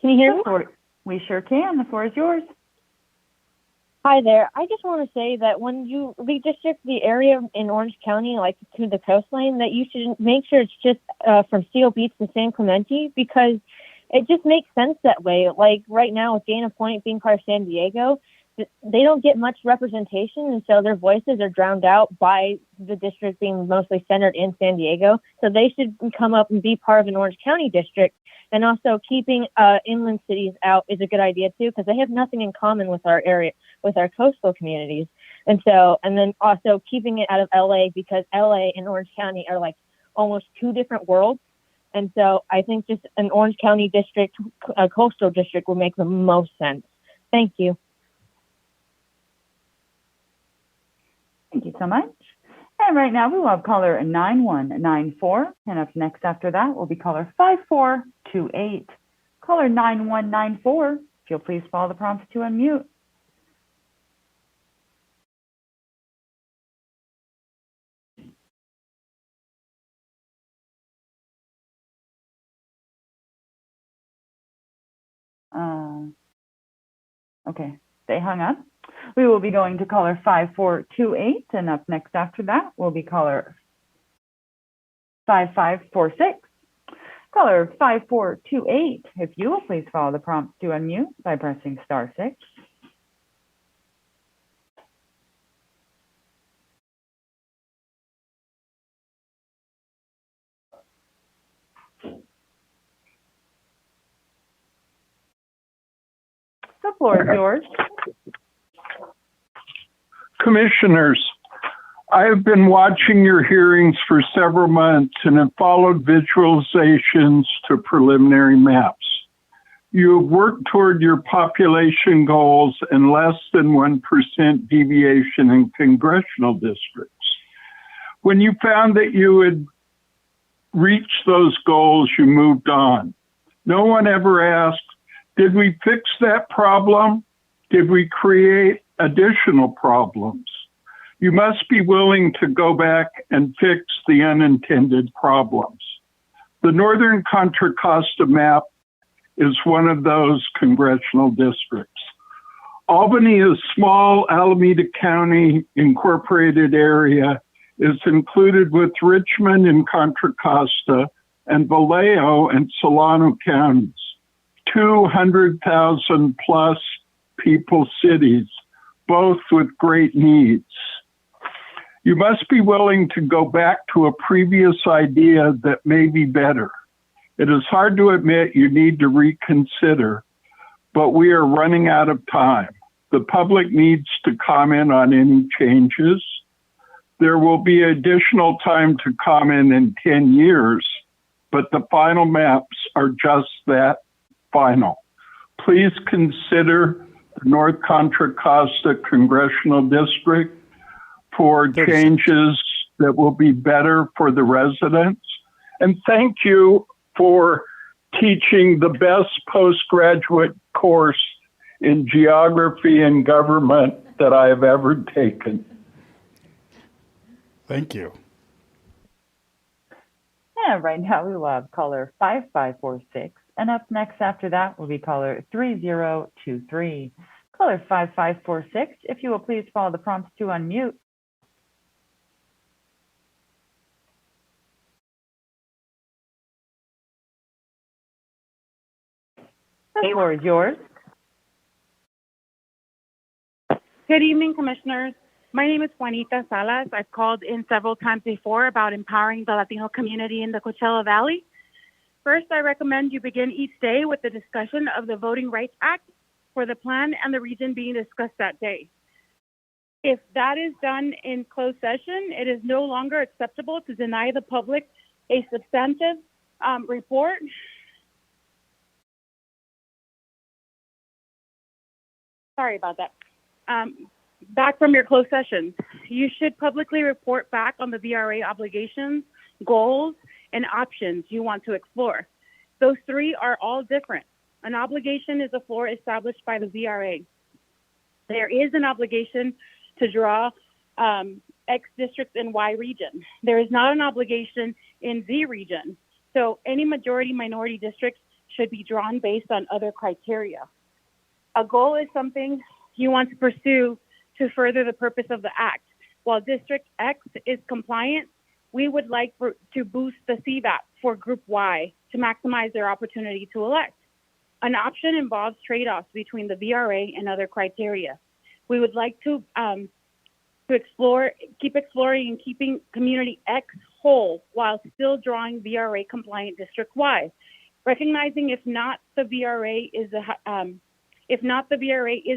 Can you hear me? We sure can. The floor is yours. Hi there. I just want to say that when you redistrict the area in Orange County, like to the coastline, that you should make sure it's just from Seal Beach to San Clemente, because it just makes sense that way. Like right now with Dana Point being part of San Diego, they don't get much representation, and so their voices are drowned out by the district being mostly centered in San Diego. So they should come up and be part of an Orange County district. And also keeping inland cities out is a good idea too, because they have nothing in common with our area, with our coastal communities. And then also keeping it out of LA, because LA and Orange County are like almost two different worlds. And so I think just an Orange County district, a coastal district, would make the most sense. Thank you. Thank you so much. And right now, we will have caller 9194, and up next after that will be caller 5428. Caller 9194, if you'll please follow the prompts to unmute. Okay, they hung up. We will be going to caller 5428, and up next after that will be caller 5546. Caller 5428, if you will please follow the prompts to unmute by pressing *6. The floor is yours. Commissioners, I have been watching your hearings for several months and have followed visualizations to preliminary maps. You have worked toward your population goals and less than 1% deviation in congressional districts. When you found that you had reached those goals, you moved on. No one ever asked, did we fix that problem? Did we create additional problems? You must be willing to go back and fix the unintended problems. The Northern Contra Costa map is one of those congressional districts. Albany is small. Alameda County incorporated area is included with Richmond and Contra Costa and Vallejo and Solano counties, 200,000 plus people cities, both with great needs. You must be willing to go back to a previous idea that may be better. It is hard to admit you need to reconsider, but we are running out of time. The public needs to comment on any changes. There will be additional time to comment in 10 years, but the final maps are just that, final. Please consider the North Contra Costa Congressional District for changes that will be better for the residents. And thank you for teaching the best postgraduate course in geography and government that I have ever taken. Thank you. And right now we will have caller 5546. And up next after that will be caller 3023. Caller 5546, if you will please follow the prompts to unmute. The floor is yours. Good evening, Commissioners. My name is Juanita Salas. I've called in several times before about empowering the Latino community in the Coachella Valley. First, I recommend you begin each day with the discussion of the Voting Rights Act for the plan and the region being discussed that day. If that is done in closed session, it is no longer acceptable to deny the public a substantive report. Sorry about that. Back from your closed sessions, you should publicly report back on the VRA obligations, goals, and options you want to explore. Those three are all different. An obligation is a floor established by the VRA. There is an obligation to draw X districts in Y region. There is not an obligation in Z region. So any majority minority districts should be drawn based on other criteria. A goal is something you want to pursue to further the purpose of the act. While District X is compliant, we would like to boost the CVAP for Group Y to maximize their opportunity to elect. An option involves trade-offs between the VRA and other criteria. We would like to keep exploring and keeping Community X whole while still drawing VRA compliant District Y, recognizing if not the VRA is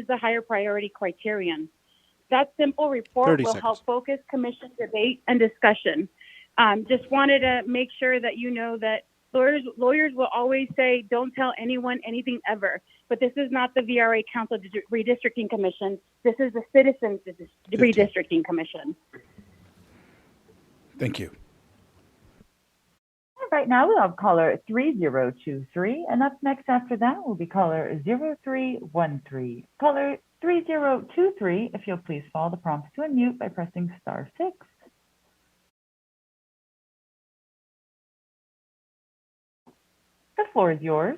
the higher priority criterion. That simple report will help focus commission debate and discussion. Just wanted to make sure that you know that lawyers will always say, don't tell anyone anything ever. But this is not the VRA Council Redistricting Commission. This is the Citizens Redistricting Commission. Thank you. Right now we'll have caller 3023, and up next after that will be caller 0313. Caller 3023, if you'll please follow the prompts to unmute by pressing *6. The floor is yours.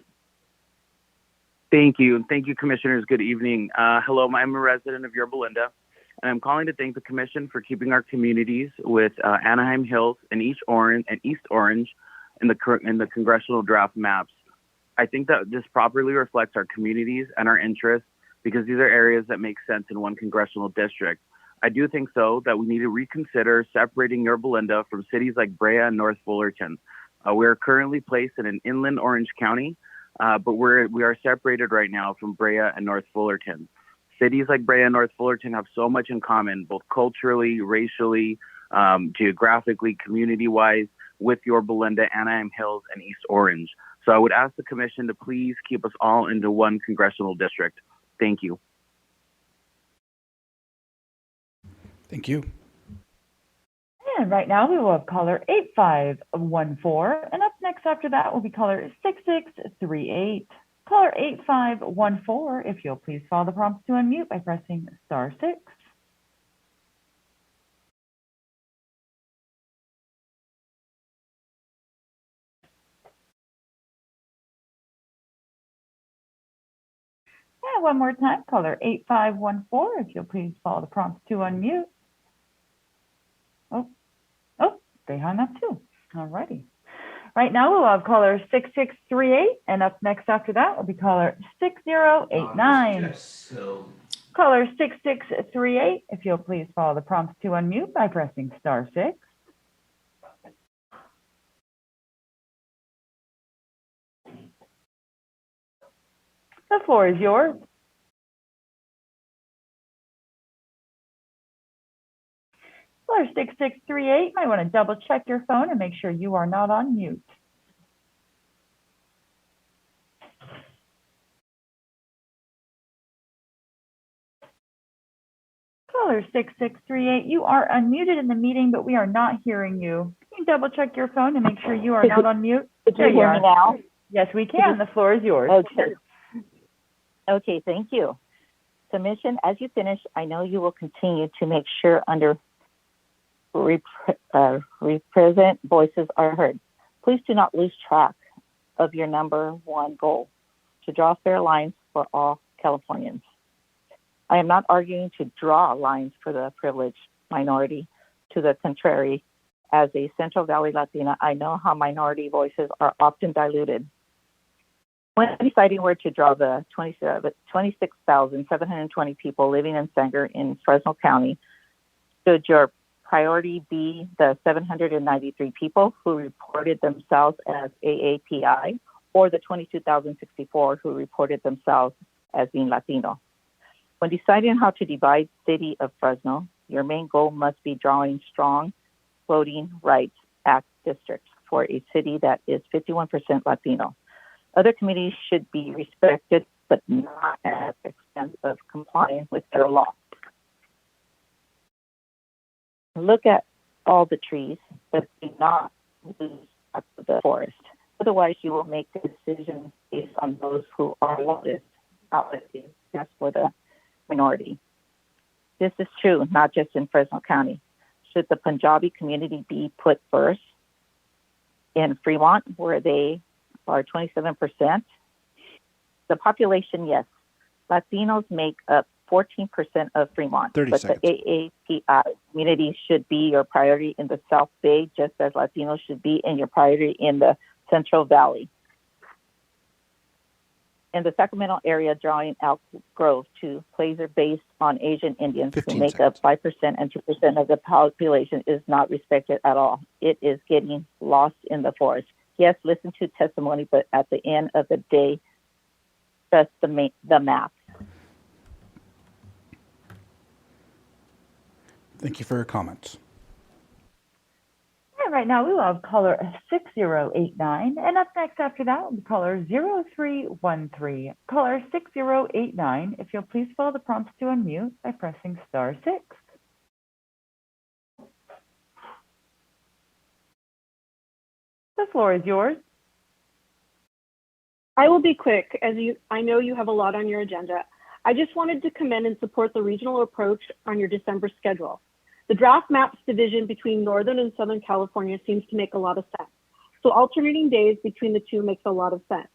Thank you. Thank you, Commissioners. Good evening. Hello, I'm a resident of Yorba Linda, and I'm calling to thank the Commission for keeping our communities with Anaheim Hills and East Orange in the congressional draft maps. I think that this properly reflects our communities and our interests because these are areas that make sense in one congressional district. I do think so that we need to reconsider separating Yorba Linda from cities like Brea and North Fullerton. We are currently placed in an inland Orange County, but we are separated right now from Brea and North Fullerton. Cities like Brea and North Fullerton have so much in common, both culturally, racially, geographically, community-wise, with Yorba Linda, Anaheim Hills, and East Orange. So I would ask the Commission to please keep us all into one congressional district. Thank you. Thank you. And right now we will have caller 8514, and up next after that will be caller 6638. Caller 8514, if you'll please follow the prompts to unmute by pressing *6. And one more time, caller 8514, if you'll please follow the prompts to unmute. Oh, they hung up too. All righty. Right now we'll have caller 6638, and up next after that will be caller 6089. Caller 6638, if you'll please follow the prompts to unmute by pressing *6. The floor is yours. Caller 6638, might want to double check your phone and make sure you are not on mute. Caller 6638, you are unmuted in the meeting, but we are not hearing you. Can you double check your phone and make sure you are not on mute? Can you hear me now? Yes, we can. The floor is yours. Okay. Okay, thank you. Submission, as you finish, I know you will continue to make sure represent voices are heard. Please do not lose track of your number one goal, to draw fair lines for all Californians. I am not arguing to draw lines for the privileged minority. To the contrary, as a Central Valley Latina, I know how minority voices are often diluted. When deciding where to draw the 26,720 people living in Sanger in Fresno County, should your priority be the 793 people who reported themselves as AAPI, or the 22,064 who reported themselves as being Latino? When deciding how to divide City of Fresno, your main goal must be drawing strong Voting Rights Act districts for a city that is 51% Latino. Other communities should be respected, but not at the expense of complying with federal law. Look at all the trees, but do not lose the forest. Otherwise, you will make the decision based on those who are loudest, just for the minority. This is true, not just in Fresno County. Should the Punjabi community be put first in Fremont, where they are 27%? The population, yes. Latinos make up 14% of Fremont, 30 but seconds. the AAPI community should be your priority in the South Bay, just as Latinos should be in your priority in the Central Valley. In the Sacramento area, drawing Elk Grove to placer based on Asian Indians who make up 5% and 2% of the population is not respected at all. It is getting lost in the forest. Yes, listen to testimony, but at the end of the day, trust the map. Thank you for your comments. And right now we will have caller 6089, and up next after that will be caller 0313. Caller 6089, if you'll please follow the prompts to unmute by pressing *6. The floor is yours. I will be quick, as I know you have a lot on your agenda. I just wanted to commend and support the regional approach on your December schedule. The draft maps division between Northern and Southern California seems to make a lot of sense. So alternating days between the two makes a lot of sense.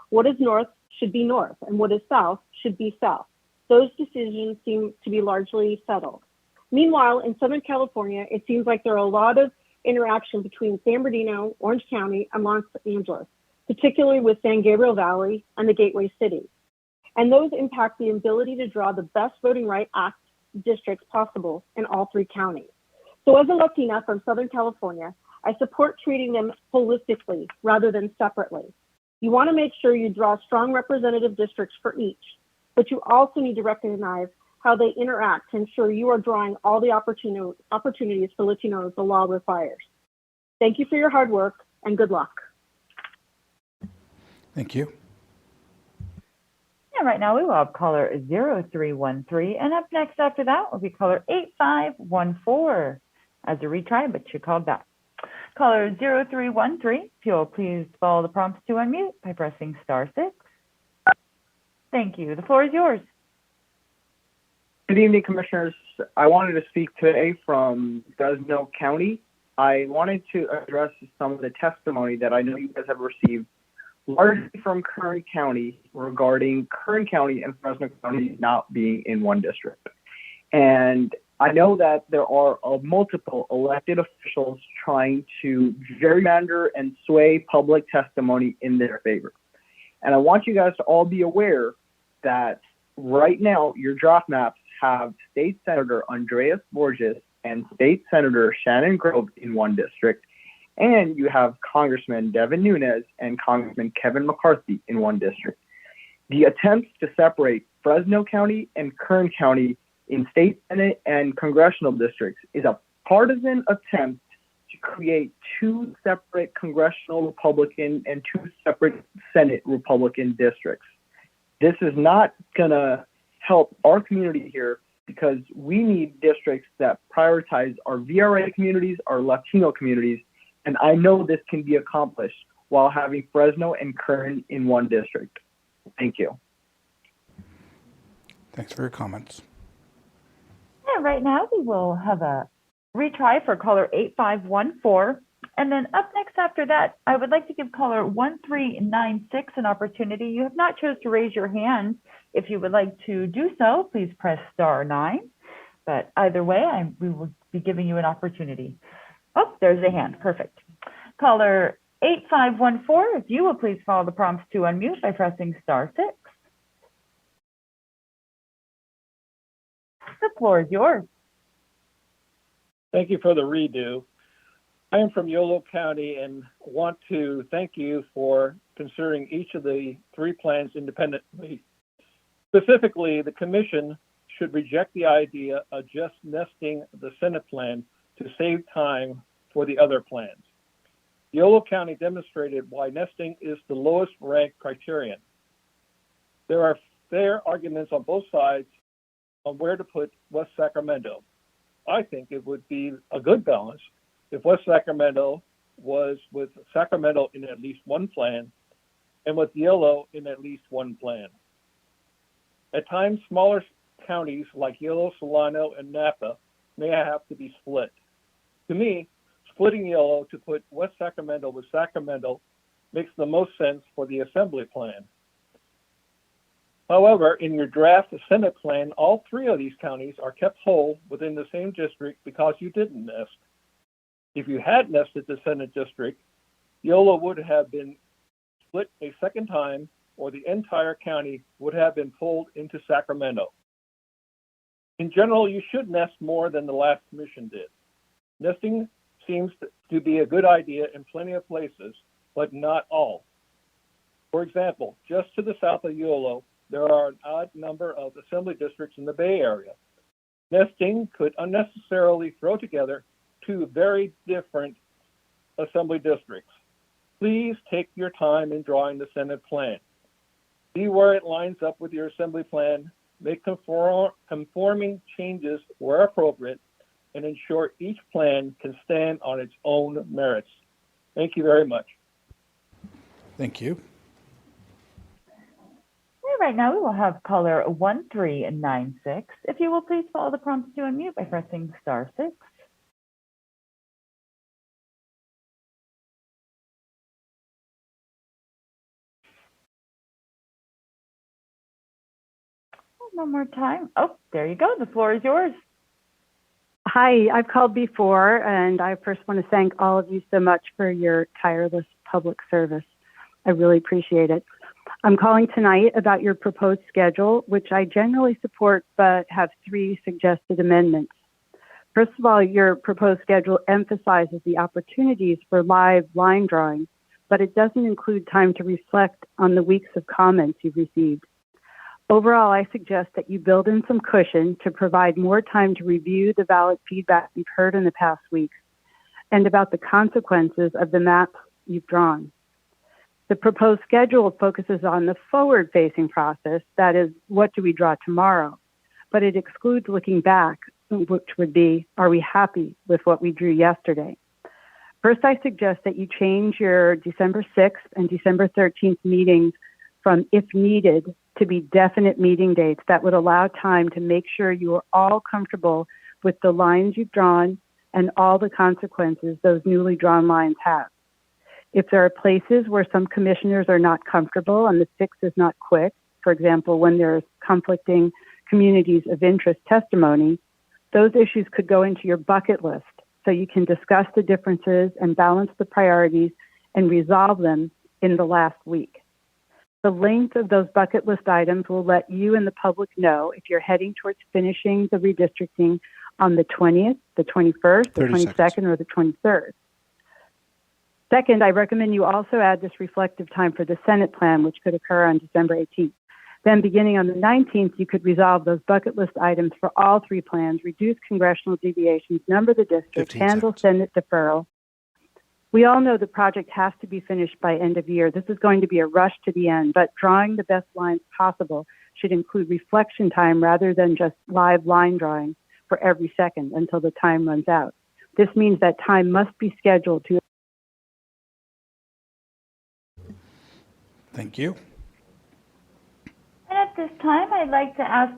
What is north should be north, and what is south should be south. Those decisions seem to be largely settled. Meanwhile, in Southern California, it seems like there are a lot of interaction between San Bernardino, Orange County, and Los Angeles, particularly with San Gabriel Valley and the Gateway City. And those impact the ability to draw the best Voting Rights Act districts possible in all three counties. So as a Latina from Southern California, I support treating them holistically rather than separately. You want to make sure you draw strong representative districts for each, but you also need to recognize how they interact to ensure you are drawing all the opportunities for Latinos the law requires. Thank you for your hard work and good luck. Thank you. And right now we will have caller 0313, and up next after that will be caller 8514. As a retry, but you called back. Caller 0313, if you'll please follow the prompts to unmute by pressing *6. Thank you. The floor is yours. Good evening, Commissioners. I wanted to speak today from Fresno County. I wanted to address some of the testimony that I know you guys have received, largely from Kern County, regarding Kern County and Fresno County not being in one district. And I know that there are multiple elected officials trying to gerrymander and sway public testimony in their favor. And I want you guys to all be aware that right now your draft maps have State Senator Andreas Borges and State Senator Shannon Grove in one district, and you have Congressman Devin Nunes and Congressman Kevin McCarthy in one district. The attempts to separate Fresno County and Kern County in state senate and congressional districts is a partisan attempt to create two separate congressional Republican and two separate Senate Republican districts. This is not going to help our community here, because we need districts that prioritize our VRA communities, our Latino communities, and I know this can be accomplished while having Fresno and Kern in one district. Thank you. Thanks for your comments. Yeah, right now we will have a retry for caller 8514. And then up next after that, I would like to give caller 1396 an opportunity. You have not chose to raise your hand. If you would like to do so, please press *9. But either way, we will be giving you an opportunity. Oh, there's a hand. Perfect. Caller 8514, if you will please follow the prompts to unmute by pressing *6. The floor is yours. Thank you for the redo. I am from Yolo County and want to thank you for considering each of the 3 plans independently. Specifically, the Commission should reject the idea of just nesting the Senate plan to save time for the other plans. Yolo County demonstrated why nesting is the lowest ranked criterion. There are fair arguments on both sides on where to put West Sacramento. I think it would be a good balance if West Sacramento was with Sacramento in at least one plan and with Yolo in at least one plan. At times, smaller counties like Yolo, Solano, and Napa may have to be split. To me, splitting Yolo to put West Sacramento with Sacramento makes the most sense for the assembly plan. However, in your draft Senate plan, all 3 of these counties are kept whole within the same district because you didn't nest. If you had nested the Senate district, Yolo would have been split a second time, or the entire county would have been pulled into Sacramento. In general, you should nest more than the last commission did. Nesting seems to be a good idea in plenty of places, but not all. For example, just to the south of Yolo, there are an odd number of assembly districts in the Bay Area. Nesting could unnecessarily throw together 2 very different assembly districts. Please take your time in drawing the Senate plan. See where it lines up with your assembly plan, make conforming changes where appropriate, and ensure each plan can stand on its own merits. Thank you very much. Thank you. Right now, we will have caller 1396. If you will please follow the prompts to unmute by pressing *6. One more time. Oh, there you go. The floor is yours. Hi, I've called before, and I first want to thank all of you so much for your tireless public service. I really appreciate it. I'm calling tonight about your proposed schedule, which I generally support, but have 3 suggested amendments. First of all, your proposed schedule emphasizes the opportunities for live line drawing, but it doesn't include time to reflect on the weeks of comments you've received. Overall, I suggest that you build in some cushion to provide more time to review the valid feedback you've heard in the past weeks and about the consequences of the maps you've drawn. The proposed schedule focuses on the forward-facing process, that is, what do we draw tomorrow? But it excludes looking back, which would be, are we happy with what we drew yesterday? First, I suggest that you change your December 6th and December 13th meetings from if needed to be definite meeting dates that would allow time to make sure you are all comfortable with the lines you've drawn and all the consequences those newly drawn lines have. If there are places where some commissioners are not comfortable and the fix is not quick, for example, when there's conflicting communities of interest testimony, those issues could go into your bucket list so you can discuss the differences and balance the priorities and resolve them in the last week. The length of those bucket list items will let you and the public know if you're heading towards finishing the redistricting on the 20th, the 21st, the 22nd, or the 23rd. Second, I recommend you also add this reflective time for the Senate plan, which could occur on December 18th. Then beginning on the 19th, you could resolve those bucket list items for all 3 plans, reduce congressional deviations, number the districts, handle Senate deferral. We all know the project has to be finished by end of year. This is going to be a rush to the end, but drawing the best lines possible should include reflection time rather than just live line drawing for every second until the time runs out. This means that time must be scheduled to Thank you. And at this time, I'd like to ask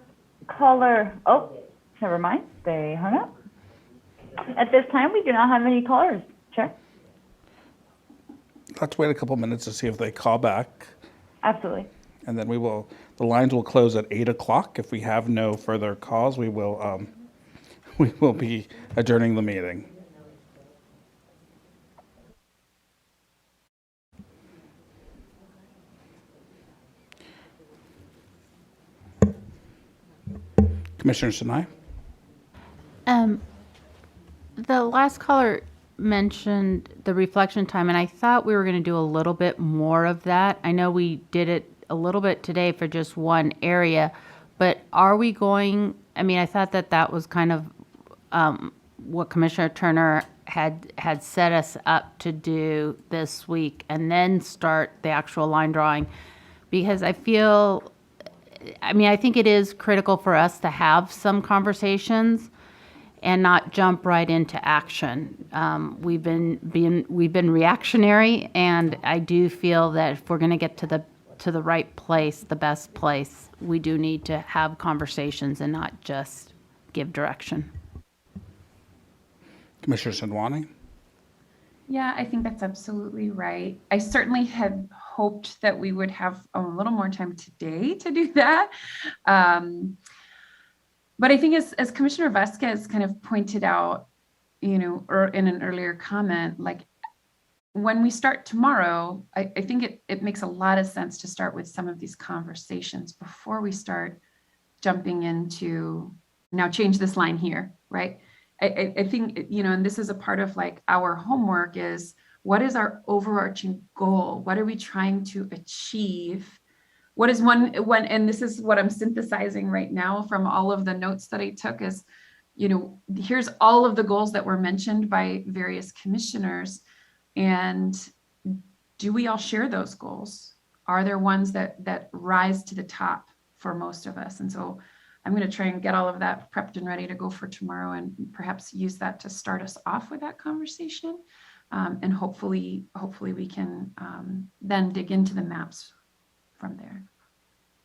caller, oh, never mind, they hung up. At this time, we do not have any callers, Chair. Let's wait a couple minutes to see if they call back. Absolutely. And then the lines will close at 8 o'clock. If we have no further calls, we will be adjourning the meeting. Commissioner Sinai? The last caller mentioned the reflection time, and I thought we were going to do a little bit more of that. I know we did it a little bit today for just one area, but are we going, I mean, I thought that was kind of what Commissioner Turner had set us up to do this week, and then start the actual line drawing, because I think it is critical for us to have some conversations and not jump right into action. We've been reactionary, and I do feel that if we're going to get to the right place, the best place, we do need to have conversations and not just give direction. Commissioner Sandwani? Yeah, I think that's absolutely right. I certainly had hoped that we would have a little more time today to do that. But I think as Commissioner Vasquez kind of pointed out, or in an earlier comment, like when we start tomorrow, I think it makes a lot of sense to start with some of these conversations before we start jumping into, now change this line here, right? I think, and this is a part of like our homework is, what is our overarching goal? What are we trying to achieve? What is one, and this is what I'm synthesizing right now from all of the notes that I took is, here's all of the goals that were mentioned by various commissioners. And do we all share those goals? Are there ones that rise to the top for most of us? And so I'm going to try and get all of that prepped and ready to go for tomorrow, and perhaps use that to start us off with that conversation. And hopefully we can then dig into the maps from there.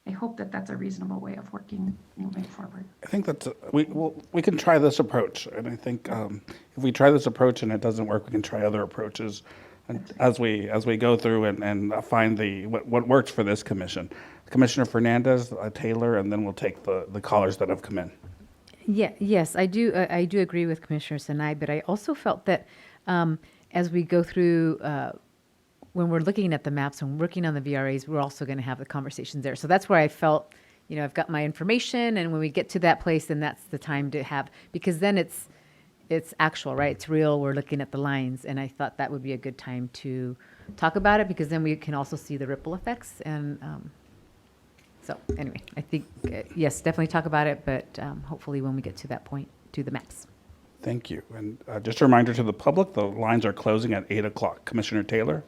I hope that that's a reasonable way of working moving forward. I think that's we can try this approach, and I think if we try this approach and it doesn't work, we can try other approaches, and as we go through and find what works for this commission. Commissioner Hernandez, Taylor, and then we'll take the callers that have come in. Yeah, yes, I do agree with Commissioner Sinai, but I also felt that as we go through. When we're looking at the maps and working on the VRAs, we're also going to have the conversations there. So that's where I felt, I've got my information, and when we get to that place, then that's the time to have, because then it's actual, right? It's real. We're looking at the lines, and I thought that would be a good time to talk about it, because then we can also see the ripple effects. And so anyway, I think, yes, definitely talk about it, but hopefully when we get to that point, do the maps. Thank you. And just a reminder to the public, the lines are closing at 8 o'clock. Commissioner Taylor?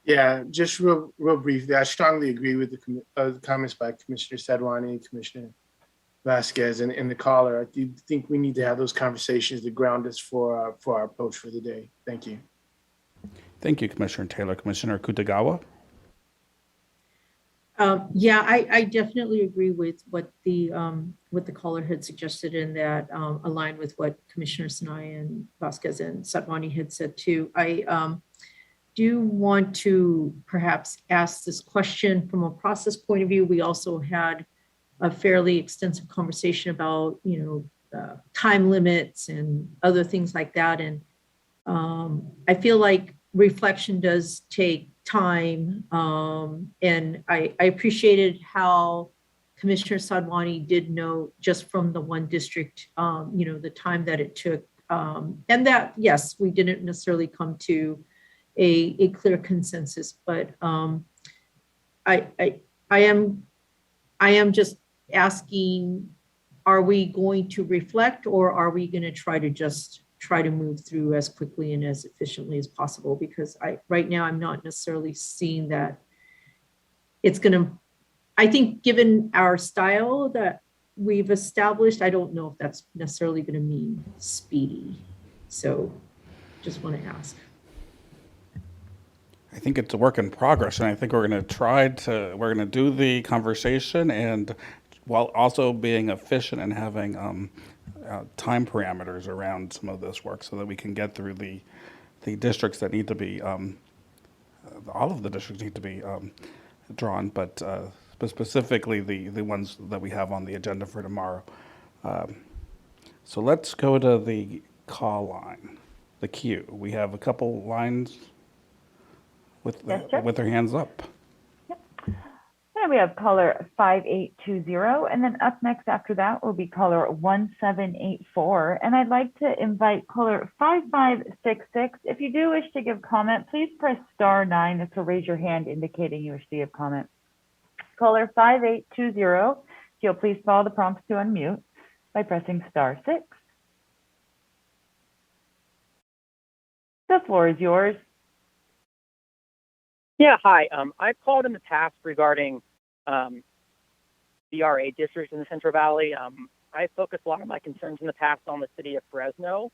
Yeah, just real briefly, I strongly agree with the comments by Commissioner Sadwani, Commissioner Vasquez, and the caller. I do think we need to have those conversations to ground us for our approach for the day. Thank you. Thank you, Commissioner Taylor. Commissioner Kutagawa? Yeah, I definitely agree with what the caller had suggested, and that aligned with what Commissioner Sinai and Vasquez and Satwani had said too. I do want to perhaps ask this question from a process point of view. We also had a fairly extensive conversation about, time limits and other things like that. And I feel like reflection does take time. And I appreciated how Commissioner Sadwani did know just from the one district, the time that it took. And that, yes, we didn't necessarily come to a clear consensus, but I am just asking, are we going to reflect, or are we going to try to move through as quickly and as efficiently as possible? Because right now I'm not necessarily seeing that it's going to, I think given our style that we've established, I don't know if that's necessarily going to mean speedy. So just want to ask. I think it's a work in progress, and I think we're going to do the conversation, and while also being efficient and having time parameters around some of this work so that we can get through the districts that need to be, all of the districts need to be drawn, but specifically the ones that we have on the agenda for tomorrow. So let's go to the call line, the queue. We have a couple lines with their hands up. And we have caller 5820, and then up next after that will be caller 1784. And I'd like to invite caller 5566. If you do wish to give comment, please press *9. This will raise your hand indicating you wish to give comment. Caller 5820, if you'll please follow the prompts to unmute by pressing *6. The floor is yours. Yeah, hi. I've called in the past regarding VRA districts in the Central Valley. I focused a lot of my concerns in the past on the city of Fresno,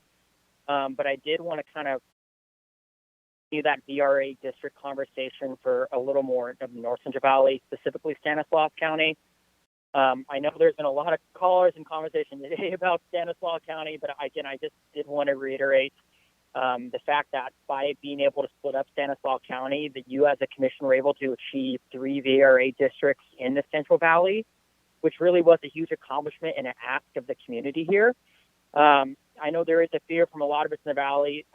but I did want to kind of see that VRA district conversation for a little more of the North Central Valley, specifically Stanislaus County. I know there's been a lot of callers and conversation today about Stanislaus County, but I just did want to reiterate the fact that by being able to split up Stanislaus County, that you as a commission were able to achieve 3 VRA districts in the Central Valley, which really was a huge accomplishment and an ask of the community here. I know there is a fear from a lot of us in the Valley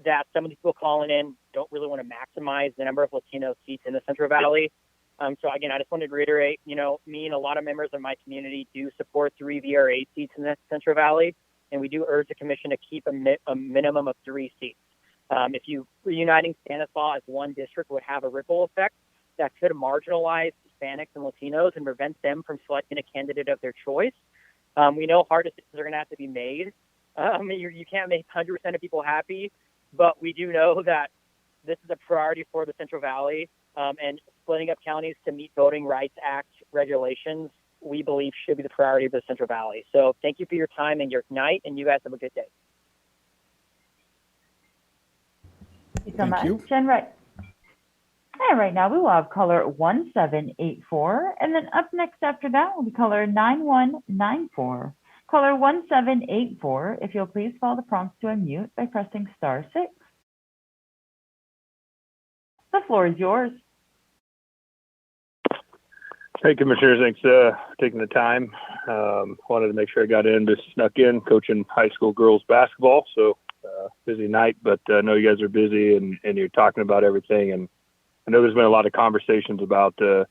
that some of the people calling in don't really want to maximize the number of Latino seats in the Central Valley. So again, I just wanted to reiterate, me and a lot of members of my community do support 3 VRA seats in the Central Valley. And we do urge the commission to keep a minimum of 3 seats. If you reuniting Stanislaus as one district would have a ripple effect that could marginalize Hispanics and Latinos and prevent them from selecting a candidate of their choice. We know hard decisions are going to have to be made. You can't make 100% of people happy, but we do know that this is a priority for the Central Valley, and splitting up counties to meet Voting Rights Act regulations we believe should be the priority of the Central Valley. So thank you for your time and your night, and you guys have a good day. Thank you so much. And right now we will have caller 1784, and then up next after that will be caller 9194. Caller 1784, if you'll please follow the prompts to unmute by pressing *6. The floor is yours. Hey, Commissioners, thanks for taking the time. Wanted to make sure I got in, just snuck in, coaching high school girls basketball. So busy night, but I know you guys are busy and you're talking about everything. And I know there's been a lot of conversations about the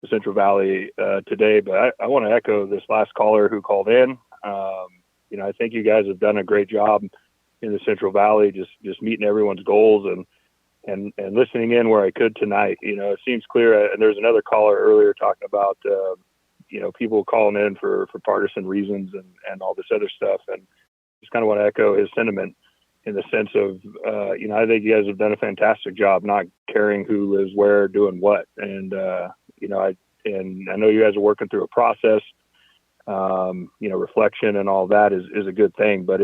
Central Valley today, but I want to echo this last caller who called in. I think you guys have done a great job in the Central Valley, just meeting everyone's goals and listening in where I could tonight. It seems clear, and there's another caller earlier talking about, people calling in for partisan reasons and all this other stuff. And just kind of want to echo his sentiment in the sense of, I think you guys have done a fantastic job not caring who is where doing what. And, I know you guys are working through a process, reflection and all that is a good thing, but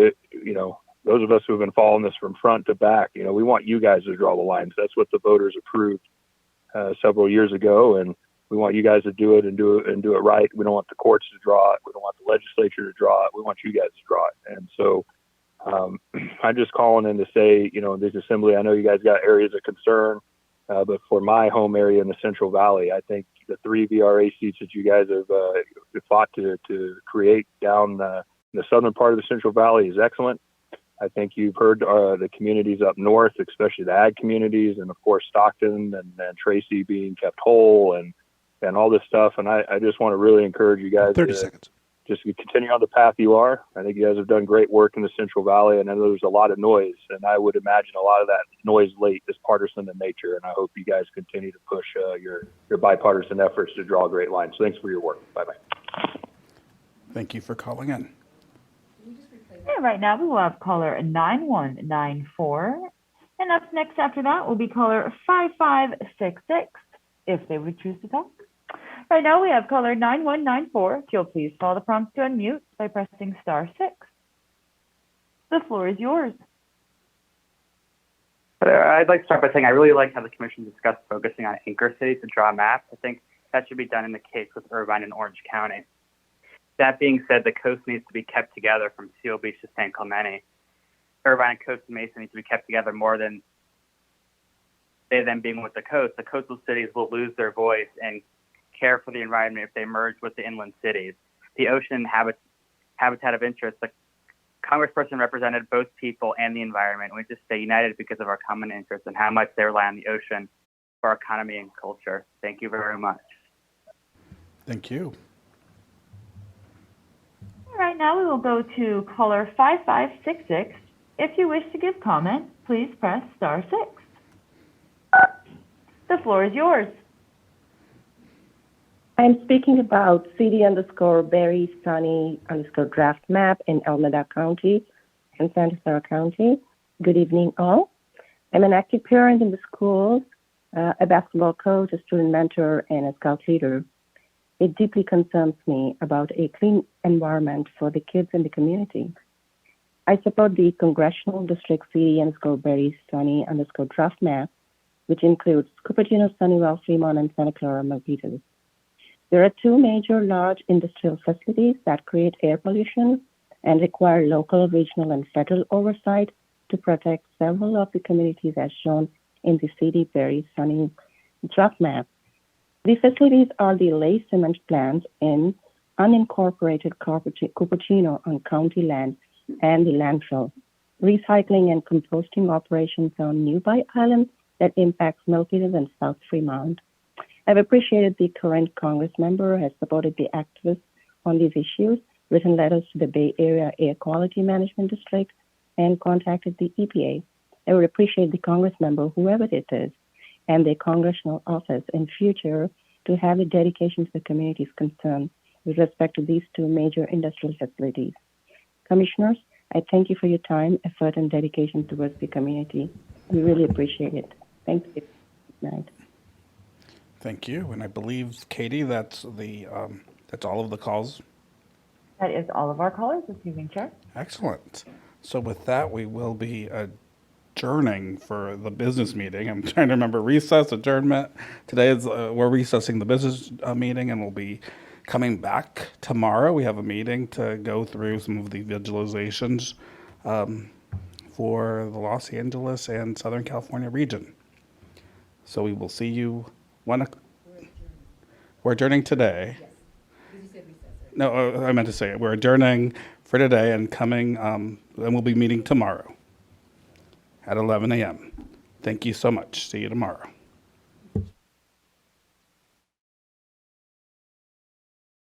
those of us who have been following this from front to back, we want you guys to draw the lines. That's what the voters approved several years ago, and we want you guys to do it and do it right. We don't want the courts to draw it. We don't want the legislature to draw it. We want you guys to draw it. And so I'm just calling in to say, this assembly, I know you guys got areas of concern, but for my home area in the Central Valley, I think the 3 VRA seats that you guys have fought to create down the southern part of the Central Valley is excellent. I think you've heard the communities up north, especially the ag communities, and of course Stockton and Tracy being kept whole and all this stuff. And I just want to really encourage you guys 30 seconds. Just continue on the path you are. I think you guys have done great work in the Central Valley, and I know there's a lot of noise, and I would imagine a lot of that noise late is partisan in nature. And I hope you guys continue to push your bipartisan efforts to draw great lines. So thanks for your work. Bye-bye. Thank you for calling in. And right now we will have caller 9194. And up next after that will be caller 5566, if they would choose to talk. Right now we have caller 9194. If you'll please follow the prompts to unmute by pressing *6. The floor is yours. But I'd like to start by saying I really like how the commission discussed focusing on anchor cities to draw maps. I think that should be done in the case with Irvine and Orange County. That being said, the coast needs to be kept together from Seal Beach to San Clemente. Irvine and Costa Mesa need to be kept together more than they them being with the coast. The coastal cities will lose their voice and care for the environment if they merge with the inland cities. The ocean habitat of interest, the Congressperson represented both people and the environment. We just stay united because of our common interests and how much they rely on the ocean for our economy and culture. Thank you very much. Thank you. All right, now we will go to caller 5566. If you wish to give comment, please press star 6. The floor is yours. I'm speaking about city_Berry_Sunny_draft map in Alameda County and Santa Clara County. Good evening, all. I'm an active parent in the schools, a basketball coach, a student mentor, and a scout leader. It deeply concerns me about a clean environment for the kids in the community. I support the Congressional District city_Berry_Sunny_draft map, which includes Cupertino, Sunnyvale, Fremont, and Santa Clara, Milpitas. There are 2 major large industrial facilities that create air pollution and require local, regional, and federal oversight to protect several of the communities as shown in the CD Berry Sunny draft map. The facilities are the Lay Cement plant in unincorporated Cupertino on county land and the landfill, recycling and composting operations on nearby islands that impacts Milpitas and South Fremont. I've appreciated the current Congress member has supported the activists on these issues, written letters to the Bay Area Air Quality Management District, and contacted the EPA. I would appreciate the Congress member, whoever it is, and their congressional office in future to have a dedication to the community's concern with respect to these 2 major industrial facilities. Commissioners, I thank you for your time, effort, and dedication towards the community. We really appreciate it. Thank you. Good night. Thank you. And I believe, Katie, that's all of the calls. That is all of our callers this evening, Chair. Excellent. So with that, we will be adjourning for the business meeting. I'm trying to remember recess, adjournment. Today is we're recessing the business meeting, and we'll be coming back tomorrow. We have a meeting to go through some of the visualizations for the Los Angeles and Southern California region. So we will see you we're adjourning today. No, I meant to say it. We're adjourning for today and coming, and we'll be meeting tomorrow at 11 a.m. Thank you so much. See you tomorrow.